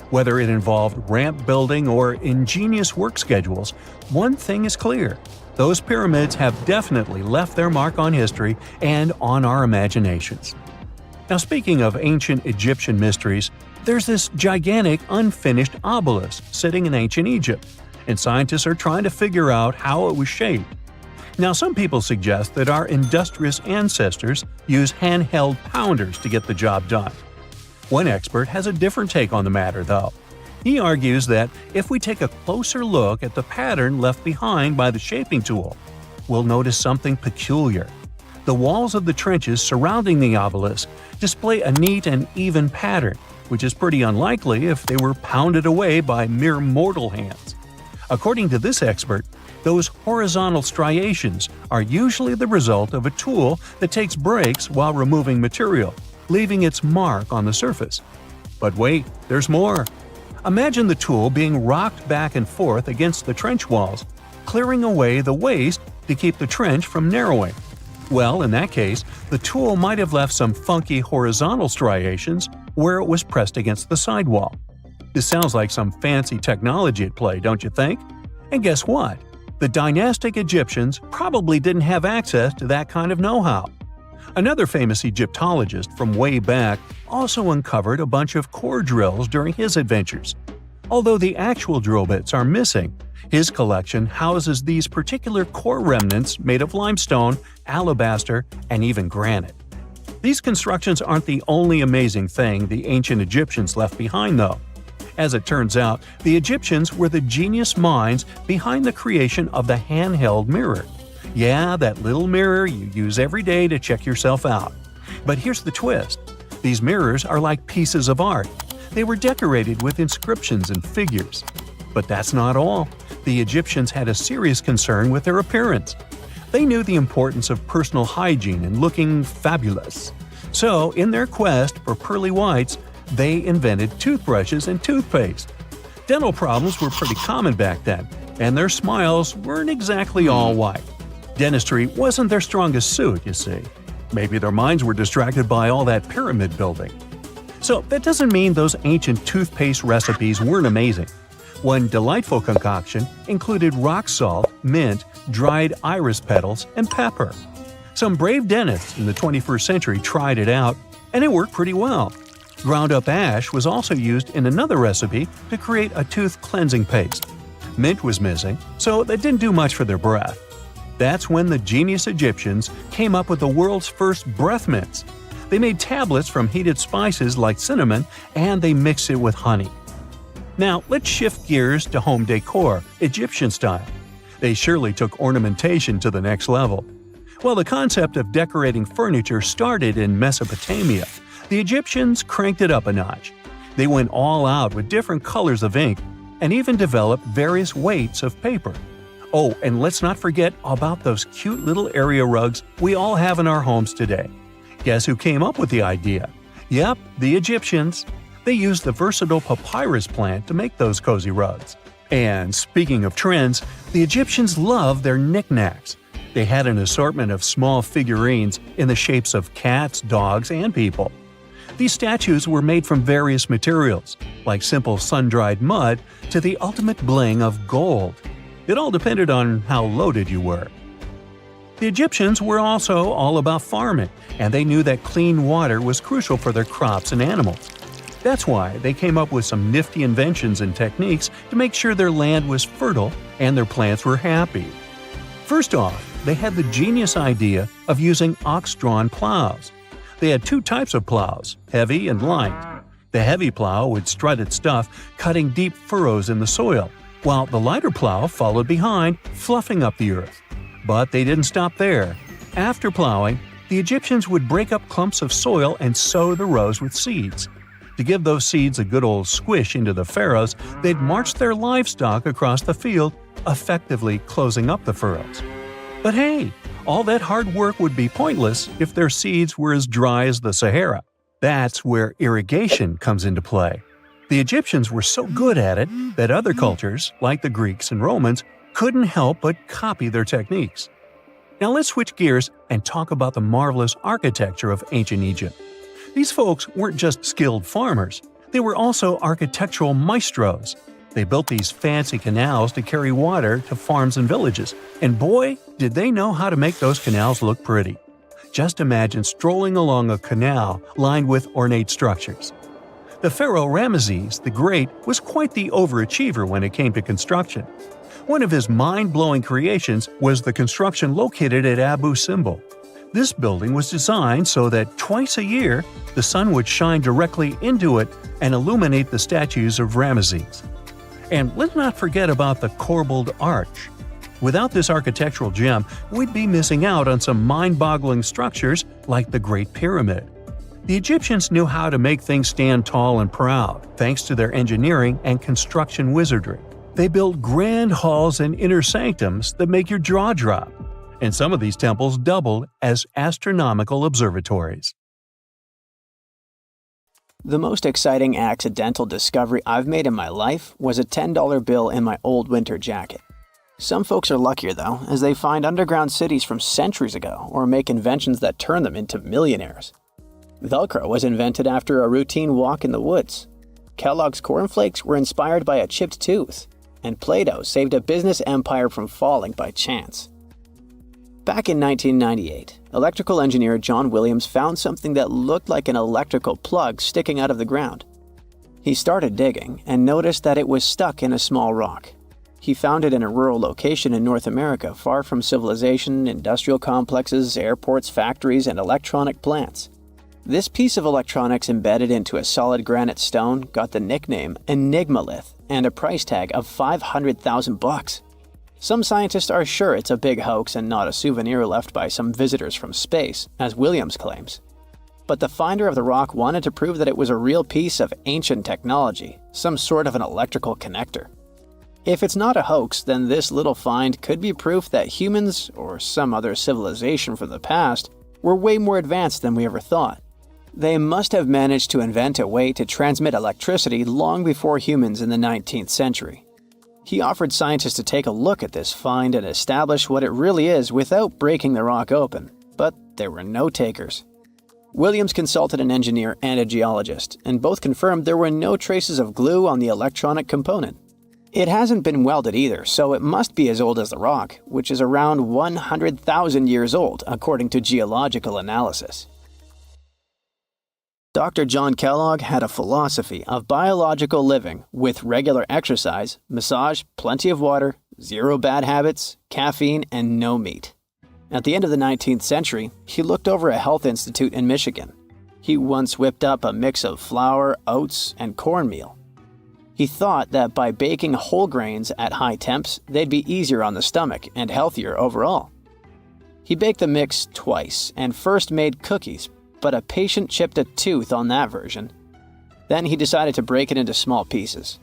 Whether it involved ramp building or ingenious work schedules, one thing is clear. Those pyramids have definitely left their mark on history and on our imaginations. Now, speaking of ancient Egyptian mysteries, there's this gigantic unfinished obelisk sitting in ancient Egypt, and scientists are trying to figure out how it was shaped. Now, some people suggest that our industrious ancestors used handheld pounders to get the job done. One expert has a different take on the matter, though. He argues that if we take a closer look at the pattern left behind by the shaping tool, we'll notice something peculiar. The walls of the trenches surrounding the obelisk display a neat and even pattern, which is pretty unlikely if they were pounded away by mere mortal hands. According to this expert, those horizontal striations are usually the result of a tool that takes breaks while removing material, leaving its mark on the surface. But wait, there's more. Imagine the tool being rocked back and forth against the trench walls, clearing away the waste to keep the trench from narrowing. Well, in that case, the tool might have left some funky horizontal striations where it was pressed against the sidewall. This sounds like some fancy technology at play, don't you think? And guess what? The dynastic Egyptians probably didn't have access to that kind of know-how. Another famous Egyptologist from way back also uncovered a bunch of core drills during his adventures. Although the actual drill bits are missing, his collection houses these particular core remnants made of limestone, alabaster, and even granite. These constructions aren't the only amazing thing the ancient Egyptians left behind, though. As it turns out, the Egyptians were the genius minds behind the creation of the handheld mirror. Yeah, that little mirror you use every day to check yourself out. But here's the twist. These mirrors are like pieces of art. They were decorated with inscriptions and figures. But that's not all. The Egyptians had a serious concern with their appearance. They knew the importance of personal hygiene and looking fabulous. So, in their quest for pearly whites, they invented toothbrushes and toothpaste. Dental problems were pretty common back then, and their smiles weren't exactly all white. Dentistry wasn't their strongest suit, you see. Maybe their minds were distracted by all that pyramid building. So that doesn't mean those ancient toothpaste recipes weren't amazing. One delightful concoction included rock salt, mint, dried iris petals, and pepper. Some brave dentists in the 21st century tried it out, and it worked pretty well. Ground-up ash was also used in another recipe to create a tooth cleansing paste. Mint was missing, so that didn't do much for their breath. That's when the genius Egyptians came up with the world's first breath mints. They made tablets from heated spices like cinnamon, and they mixed it with honey. Now, let's shift gears to home decor, Egyptian style. They surely took ornamentation to the next level. While the concept of decorating furniture started in Mesopotamia, the Egyptians cranked it up a notch. They went all out with different colors of ink and even developed various weights of paper. Oh, and let's not forget about those cute little area rugs we all have in our homes today. Guess who came up with the idea? Yep, the Egyptians. They used the versatile papyrus plant to make those cozy rugs. And speaking of trends, the Egyptians loved their knickknacks. They had an assortment of small figurines in the shapes of cats, dogs, and people. These statues were made from various materials, like simple sun-dried mud to the ultimate bling of gold. It all depended on how loaded you were. The Egyptians were also all about farming, and they knew that clean water was crucial for their crops and animals. That's why they came up with some nifty inventions and techniques to make sure their land was fertile and their plants were happy. First off, they had the genius idea of using ox-drawn plows. They had two types of plows, heavy and light. The heavy plow would strut its stuff, cutting deep furrows in the soil, while the lighter plow followed behind, fluffing up the earth. But they didn't stop there. After plowing, the Egyptians would break up clumps of soil and sow the rows with seeds. To give those seeds a good old squish into the furrows, they'd march their livestock across the field, effectively closing up the furrows. But hey, all that hard work would be pointless if their seeds were as dry as the Sahara. That's where irrigation comes into play. The Egyptians were so good at it that other cultures, like the Greeks and Romans, couldn't help but copy their techniques. Now let's switch gears and talk about the marvelous architecture of ancient Egypt. These folks weren't just skilled farmers, they were also architectural maestros. They built these fancy canals to carry water to farms and villages, and boy, did they know how to make those canals look pretty. Just imagine strolling along a canal lined with ornate structures. The pharaoh Ramesses the Great was quite the overachiever when it came to construction. One of his mind-blowing creations was the construction located at Abu Simbel. This building was designed so that twice a year, the sun would shine directly into it and illuminate the statues of Ramesses. And let's not forget about the corbelled arch. Without this architectural gem, we'd be missing out on some mind-boggling structures like the Great Pyramid. The Egyptians knew how to make things stand tall and proud, thanks to their engineering and construction wizardry. They built grand halls and inner sanctums that make your jaw drop. And some of these temples doubled as astronomical observatories. The most exciting accidental discovery I've made in my life was a $10 bill in my old winter jacket. Some folks are luckier though, as they find underground cities from centuries ago or make inventions that turn them into millionaires. Velcro was invented after a routine walk in the woods. Kellogg's cornflakes were inspired by a chipped tooth, and Play-Doh saved a business empire from falling by chance. Back in 1998, electrical engineer John Williams found something that looked like an electrical plug sticking out of the ground. He started digging and noticed that it was stuck in a small rock. He found it in a rural location in North America, far from civilization, industrial complexes, airports, factories, and electronic plants. This piece of electronics embedded into a solid granite stone got the nickname Enigmalith and a price tag of $500,000. Some scientists are sure it's a big hoax and not a souvenir left by some visitors from space, as Williams claims. But the finder of the rock wanted to prove that it was a real piece of ancient technology, some sort of an electrical connector. If it's not a hoax, then this little find could be proof that humans, or some other civilization from the past, were way more advanced than we ever thought. They must have managed to invent a way to transmit electricity long before humans in the 19th century. He offered scientists to take a look at this find and establish what it really is without breaking the rock open, but there were no takers. Williams consulted an engineer and a geologist, and both confirmed there were no traces of glue on the electronic component. It hasn't been welded either, so it must be as old as the rock, which is around 100,000 years old, according to geological analysis. Dr. John Kellogg had a philosophy of biological living with regular exercise, massage, plenty of water, zero bad habits, caffeine, and no meat. At the end of the 19th century, he looked over a health institute in Michigan. He once whipped up a mix of flour, oats, and cornmeal. He thought that by baking whole grains at high temps, they'd be easier on the stomach and healthier overall. He baked the mix twice and first made cookies, but a patient chipped a tooth on that version. Then he decided to break it into small pieces.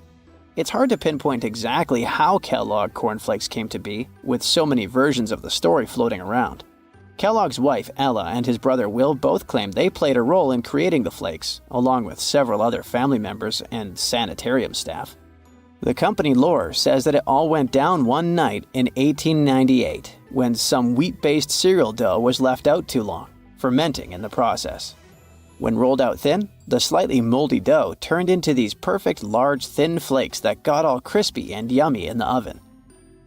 It's hard to pinpoint exactly how Kellogg cornflakes came to be, with so many versions of the story floating around. Kellogg's wife, Ella, and his brother Will both claim they played a role in creating the flakes, along with several other family members and sanitarium staff. The company lore says that it all went down one night in 1898, when some wheat-based cereal dough was left out too long, fermenting in the process. When rolled out thin, the slightly moldy dough turned into these perfect large thin flakes that got all crispy and yummy in the oven.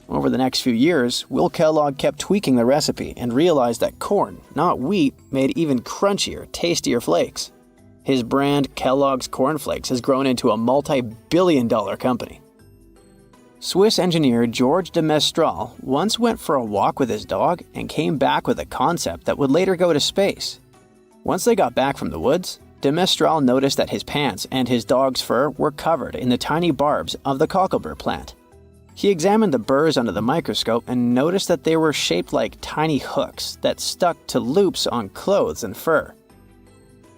Over the next few years, Will Kellogg kept tweaking the recipe and realized that corn, not wheat, made even crunchier, tastier flakes. His brand, Kellogg's Corn Flakes, has grown into a multi-billion-dollar company. Swiss engineer George de Mestral once went for a walk with his dog and came back with a concept that would later go to space. Once they got back from the woods, de Mestral noticed that his pants and his dog's fur were covered in the tiny barbs of the cocklebur plant. He examined the burrs under the microscope and noticed that they were shaped like tiny hooks that stuck to loops on clothes and fur.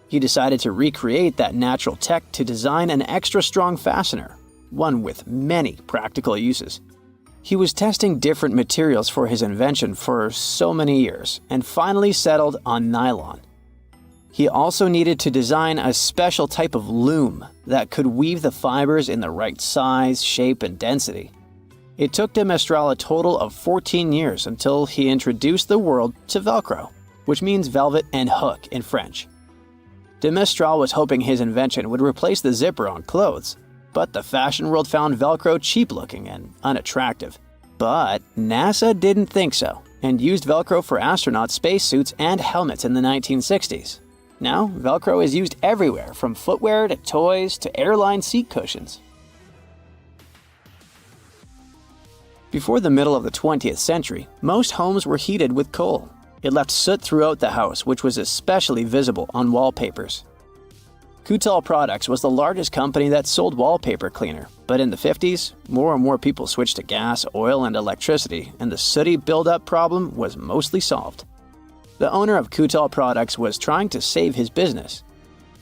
He decided to recreate that natural tech to design an extra strong fastener, one with many practical uses. He was testing different materials for his invention for so many years and finally settled on nylon. He also needed to design a special type of loom that could weave the fibers in the right size, shape, and density. It took de Mestral a total of 14 years until he introduced the world to Velcro, which means velvet and hook in French. De Mestral was hoping his invention would replace the zipper on clothes, but the fashion world found Velcro cheap-looking and unattractive. But NASA didn't think so, and used Velcro for astronaut spacesuits and helmets in the 1960s. Now, Velcro is used everywhere, from footwear to toys to airline seat cushions. Before the middle of the 20th century, most homes were heated with coal. It left soot throughout the house, which was especially visible on wallpapers. Kutal Products was the largest company that sold wallpaper cleaner, but in the 50s, more and more people switched to gas, oil, and electricity, and the sooty buildup problem was mostly solved. The owner of Kutal Products was trying to save his business.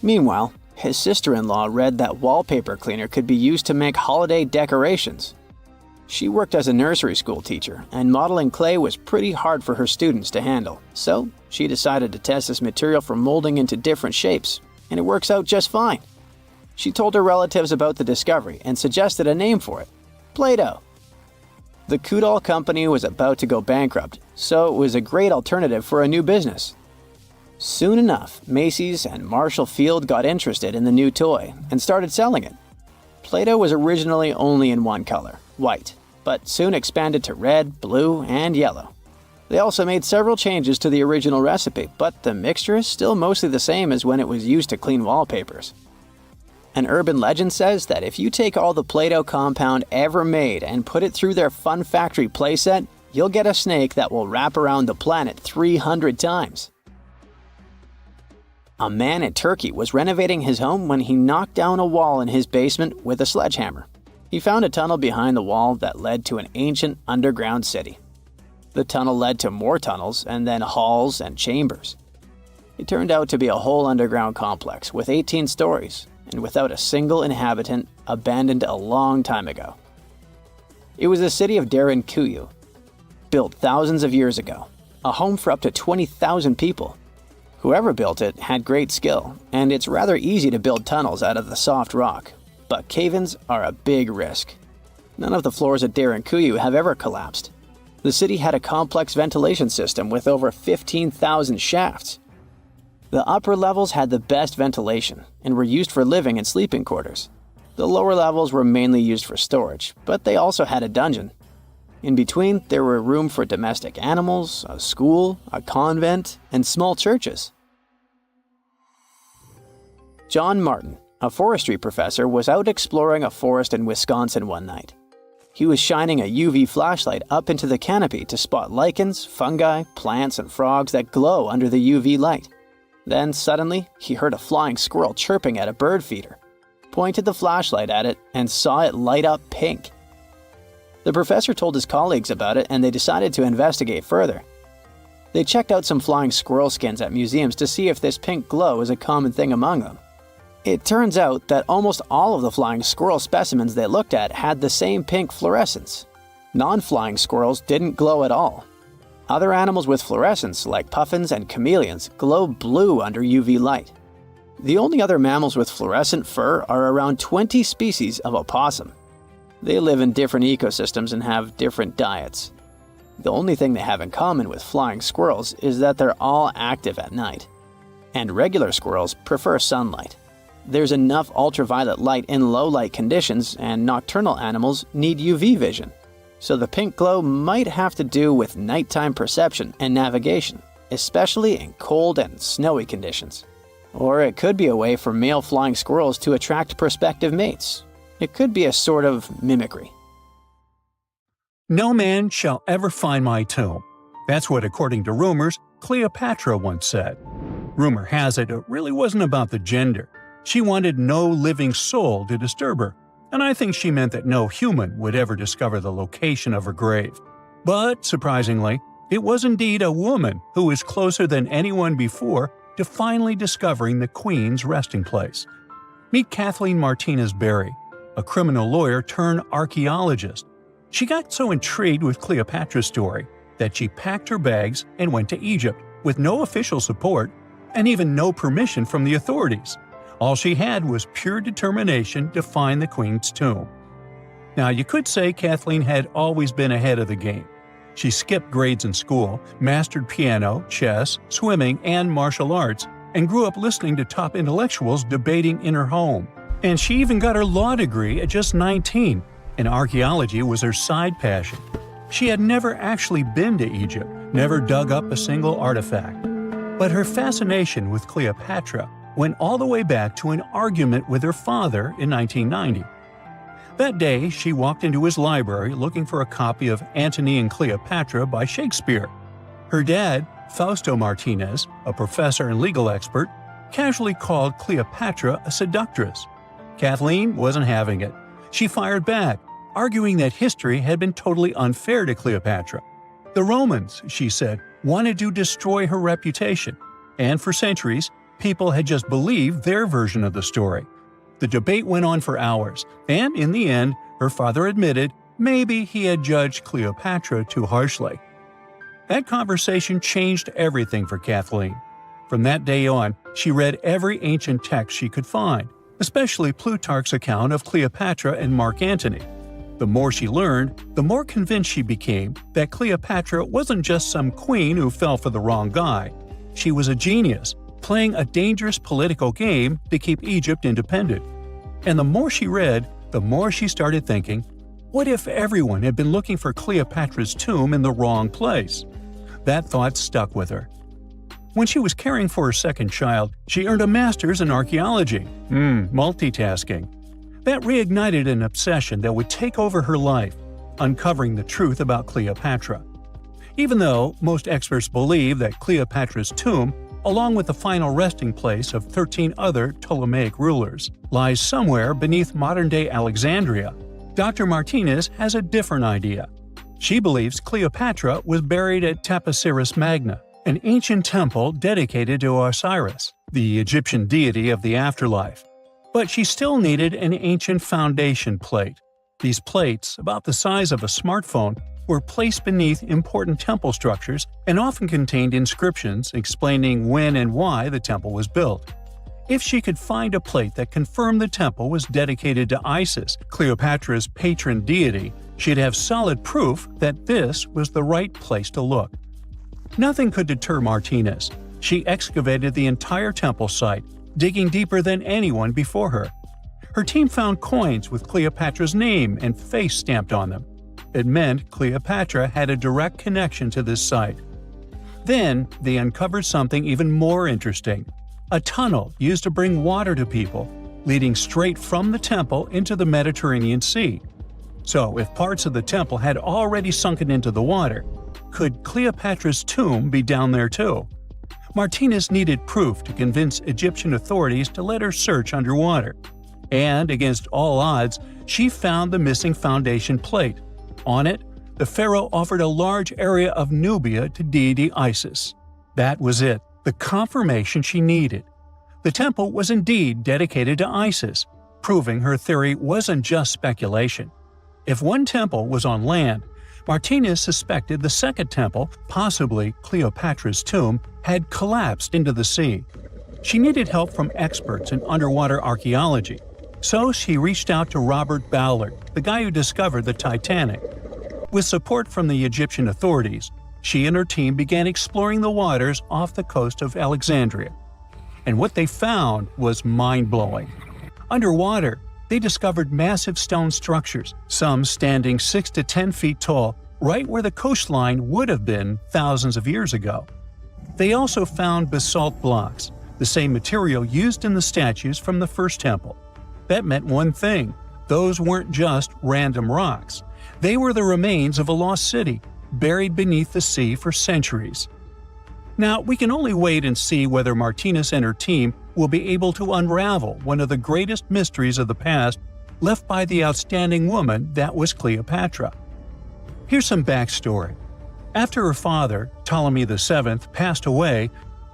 Meanwhile, his sister-in-law read that wallpaper cleaner could be used to make holiday decorations. She worked as a nursery school teacher, and modeling clay was pretty hard for her students to handle, so she decided to test this material for molding into different shapes, and it works out just fine. She told her relatives about the discovery and suggested a name for it: Play-Doh. The Kutal company was about to go bankrupt, so it was a great alternative for a new business. Soon enough, Macy's and Marshall Field got interested in the new toy and started selling it. Play-Doh was originally only in one color, white, but soon expanded to red, blue, and yellow. They also made several changes to the original recipe, but the mixture is still mostly the same as when it was used to clean wallpapers. An urban legend says that if you take all the Play-Doh compound ever made and put it through their Fun Factory playset, you'll get a snake that will wrap around the planet 300 times. A man in Turkey was renovating his home when he knocked down a wall in his basement with a sledgehammer. He found a tunnel behind the wall that led to an ancient underground city. The tunnel led to more tunnels and then halls and chambers. It turned out to be a whole underground complex with 18 stories and without a single inhabitant, abandoned a long time ago. It was the city of Derinkuyu, built thousands of years ago, a home for up to 20,000 people. Whoever built it had great skill, and it's rather easy to build tunnels out of the soft rock, but cave-ins are a big risk. None of the floors at Derinkuyu have ever collapsed. The city had a complex ventilation system with over 15,000 shafts. The upper levels had the best ventilation and were used for living and sleeping quarters. The lower levels were mainly used for storage, but they also had a dungeon. In between, there were room for domestic animals, a school, a convent, and small churches. John Martin, a forestry professor, was out exploring a forest in Wisconsin one night. He was shining a UV flashlight up into the canopy to spot lichens, fungi, plants, and frogs that glow under the UV light. Then, suddenly, he heard a flying squirrel chirping at a bird feeder, pointed the flashlight at it, and saw it light up pink. The professor told his colleagues about it, and they decided to investigate further. They checked out some flying squirrel skins at museums to see if this pink glow is a common thing among them. It turns out that almost all of the flying squirrel specimens they looked at had the same pink fluorescence. Non-flying squirrels didn't glow at all. Other animals with fluorescence, like puffins and chameleons, glow blue under UV light. The only other mammals with fluorescent fur are around 20 species of opossum. They live in different ecosystems and have different diets. The only thing they have in common with flying squirrels is that they're all active at night. And regular squirrels prefer sunlight. There's enough ultraviolet light in low-light conditions, and nocturnal animals need UV vision. So the pink glow might have to do with nighttime perception and navigation, especially in cold and snowy conditions. Or it could be a way for male flying squirrels to attract prospective mates. It could be a sort of mimicry. No man shall ever find my tomb. That's what, according to rumors, Cleopatra once said. Rumor has it really wasn't about the gender. She wanted no living soul to disturb her, and I think she meant that no human would ever discover the location of her grave. But, surprisingly, it was indeed a woman who was closer than anyone before to finally discovering the Queen's resting place. Meet Kathleen Martinez Berry, a criminal lawyer turned archaeologist. She got so intrigued with Cleopatra's story that she packed her bags and went to Egypt with no official support and even no permission from the authorities. All she had was pure determination to find the Queen's tomb. Now, you could say Kathleen had always been ahead of the game. She skipped grades in school, mastered piano, chess, swimming, and martial arts, and grew up listening to top intellectuals debating in her home. And she even got her law degree at just 19, and archaeology was her side passion. She had never actually been to Egypt, never dug up a single artifact. But her fascination with Cleopatra went all the way back to an argument with her father in 1990. That day, she walked into his library looking for a copy of Antony and Cleopatra by Shakespeare. Her dad, Fausto Martinez, a professor and legal expert, casually called Cleopatra a seductress. Kathleen wasn't having it. She fired back, arguing that history had been totally unfair to Cleopatra. The Romans, she said, wanted to destroy her reputation, and for centuries, people had just believed their version of the story. The debate went on for hours, and in the end, her father admitted maybe he had judged Cleopatra too harshly. That conversation changed everything for Kathleen. From that day on, she read every ancient text she could find, especially Plutarch's account of Cleopatra and Mark Antony. The more she learned, the more convinced she became that Cleopatra wasn't just some queen who fell for the wrong guy. She was a genius, playing a dangerous political game to keep Egypt independent. And the more she read, the more she started thinking, what if everyone had been looking for Cleopatra's tomb in the wrong place? That thought stuck with her. When she was caring for her second child, she earned a master's in archaeology. Multitasking. That reignited an obsession that would take over her life, uncovering the truth about Cleopatra. Even though most experts believe that Cleopatra's tomb, along with the final resting place of 13 other Ptolemaic rulers, lies somewhere beneath modern-day Alexandria, Dr. Martinez has a different idea. She believes Cleopatra was buried at Taposiris Magna, an ancient temple dedicated to Osiris, the Egyptian deity of the afterlife. But she still needed an ancient foundation plate. These plates, about the size of a smartphone, were placed beneath important temple structures and often contained inscriptions explaining when and why the temple was built. If she could find a plate that confirmed the temple was dedicated to Isis, Cleopatra's patron deity, she'd have solid proof that this was the right place to look. Nothing could deter Martinez. She excavated the entire temple site, digging deeper than anyone before her. Her team found coins with Cleopatra's name and face stamped on them. It meant Cleopatra had a direct connection to this site. Then, they uncovered something even more interesting: a tunnel used to bring water to people, leading straight from the temple into the Mediterranean Sea. So, if parts of the temple had already sunken into the water, could Cleopatra's tomb be down there too? Martinez needed proof to convince Egyptian authorities to let her search underwater. And, against all odds, she found the missing foundation plate. On it, the pharaoh offered a large area of Nubia to deity Isis. That was it, the confirmation she needed. The temple was indeed dedicated to Isis, proving her theory wasn't just speculation. If one temple was on land, Martinez suspected the second temple, possibly Cleopatra's tomb, had collapsed into the sea. She needed help from experts in underwater archaeology, so she reached out to Robert Ballard, the guy who discovered the Titanic. With support from the Egyptian authorities, she and her team began exploring the waters off the coast of Alexandria. And what they found was mind-blowing. Underwater, they discovered massive stone structures, some standing 6 to 10 feet tall, right where the coastline would have been thousands of years ago. They also found basalt blocks, the same material used in the statues from the first temple. That meant one thing: those weren't just random rocks. They were the remains of a lost city, buried beneath the sea for centuries. Now, we can only wait and see whether Martinez and her team will be able to unravel one of the greatest mysteries of the past left by the outstanding woman that was Cleopatra. Here's some backstory. After her father, Ptolemy VII, passed away,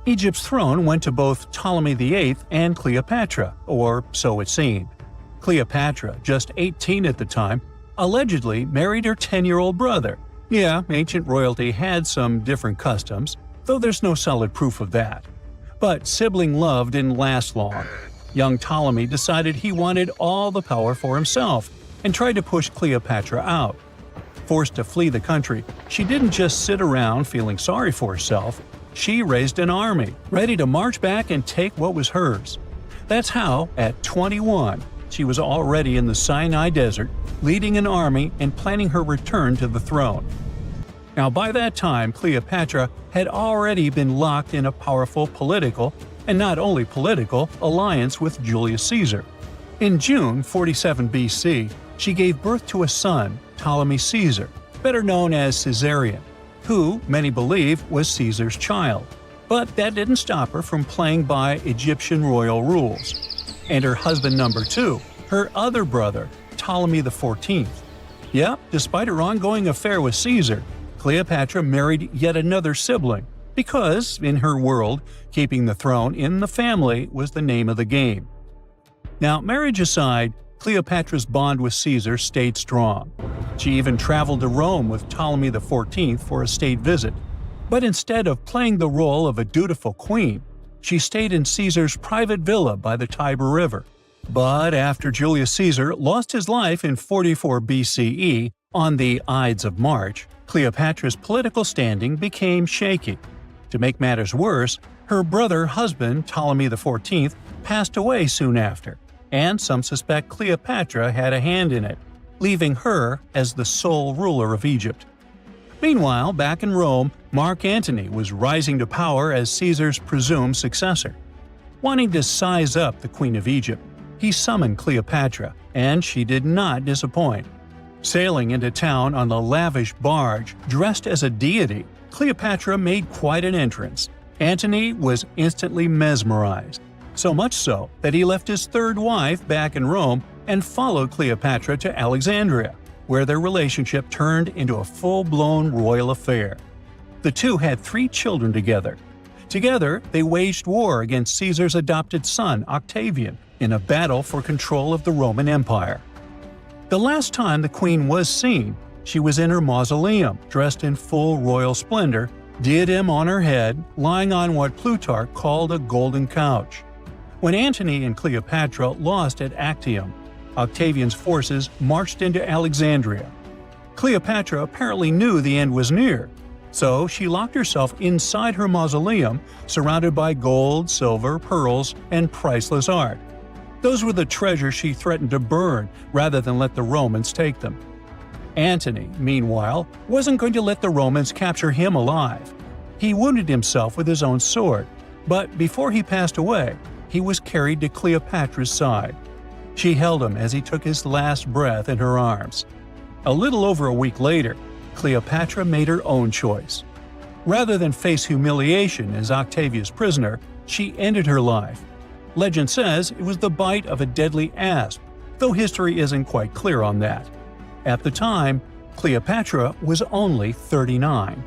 Egypt's throne went to both Ptolemy VIII and Cleopatra, or so it seemed. Cleopatra, just 18 at the time, allegedly married her 10-year-old brother. Yeah, ancient royalty had some different customs, though there's no solid proof of that. But sibling love didn't last long. Young Ptolemy decided he wanted all the power for himself and tried to push Cleopatra out. Forced to flee the country, she didn't just sit around feeling sorry for herself. She raised an army, ready to march back and take what was hers. That's how, at 21, she was already in the Sinai Desert, leading an army and planning her return to the throne. Now, by that time, Cleopatra had already been locked in a powerful political, and not only political, alliance with Julius Caesar. In June 47 BC, she gave birth to a son, Ptolemy Caesar, better known as Caesarion, who, many believe, was Caesar's child. But that didn't stop her from playing by Egyptian royal rules. And her husband number 2, her other brother, Ptolemy XIV. Yep, despite her ongoing affair with Caesar, Cleopatra married yet another sibling, because, in her world, keeping the throne in the family was the name of the game. Now, marriage aside, Cleopatra's bond with Caesar stayed strong. She even traveled to Rome with Ptolemy XIV for a state visit. But instead of playing the role of a dutiful queen, she stayed in Caesar's private villa by the Tiber River. But after Julius Caesar lost his life in 44 BCE on the Ides of March, Cleopatra's political standing became shaky. To make matters worse, her brother-husband Ptolemy XIV passed away soon after, and some suspect Cleopatra had a hand in it, leaving her as the sole ruler of Egypt. Meanwhile, back in Rome, Mark Antony was rising to power as Caesar's presumed successor. Wanting to size up the Queen of Egypt, he summoned Cleopatra, and she did not disappoint. Sailing into town on the lavish barge, dressed as a deity, Cleopatra made quite an entrance. Antony was instantly mesmerized, so much so that he left his third wife back in Rome and followed Cleopatra to Alexandria, where their relationship turned into a full-blown royal affair. The two had 3 children together. Together, they waged war against Caesar's adopted son, Octavian, in a battle for control of the Roman Empire. The last time the queen was seen, she was in her mausoleum, dressed in full royal splendor, diadem on her head, lying on what Plutarch called a golden couch. When Antony and Cleopatra lost at Actium, Octavian's forces marched into Alexandria. Cleopatra apparently knew the end was near, so she locked herself inside her mausoleum, surrounded by gold, silver, pearls, and priceless art. Those were the treasures she threatened to burn rather than let the Romans take them. Antony, meanwhile, wasn't going to let the Romans capture him alive. He wounded himself with his own sword, but before he passed away, he was carried to Cleopatra's side. She held him as he took his last breath in her arms. A little over a week later, Cleopatra made her own choice. Rather than face humiliation as Octavia's prisoner, she ended her life. Legend says it was the bite of a deadly asp, though history isn't quite clear on that. At the time, Cleopatra was only 39.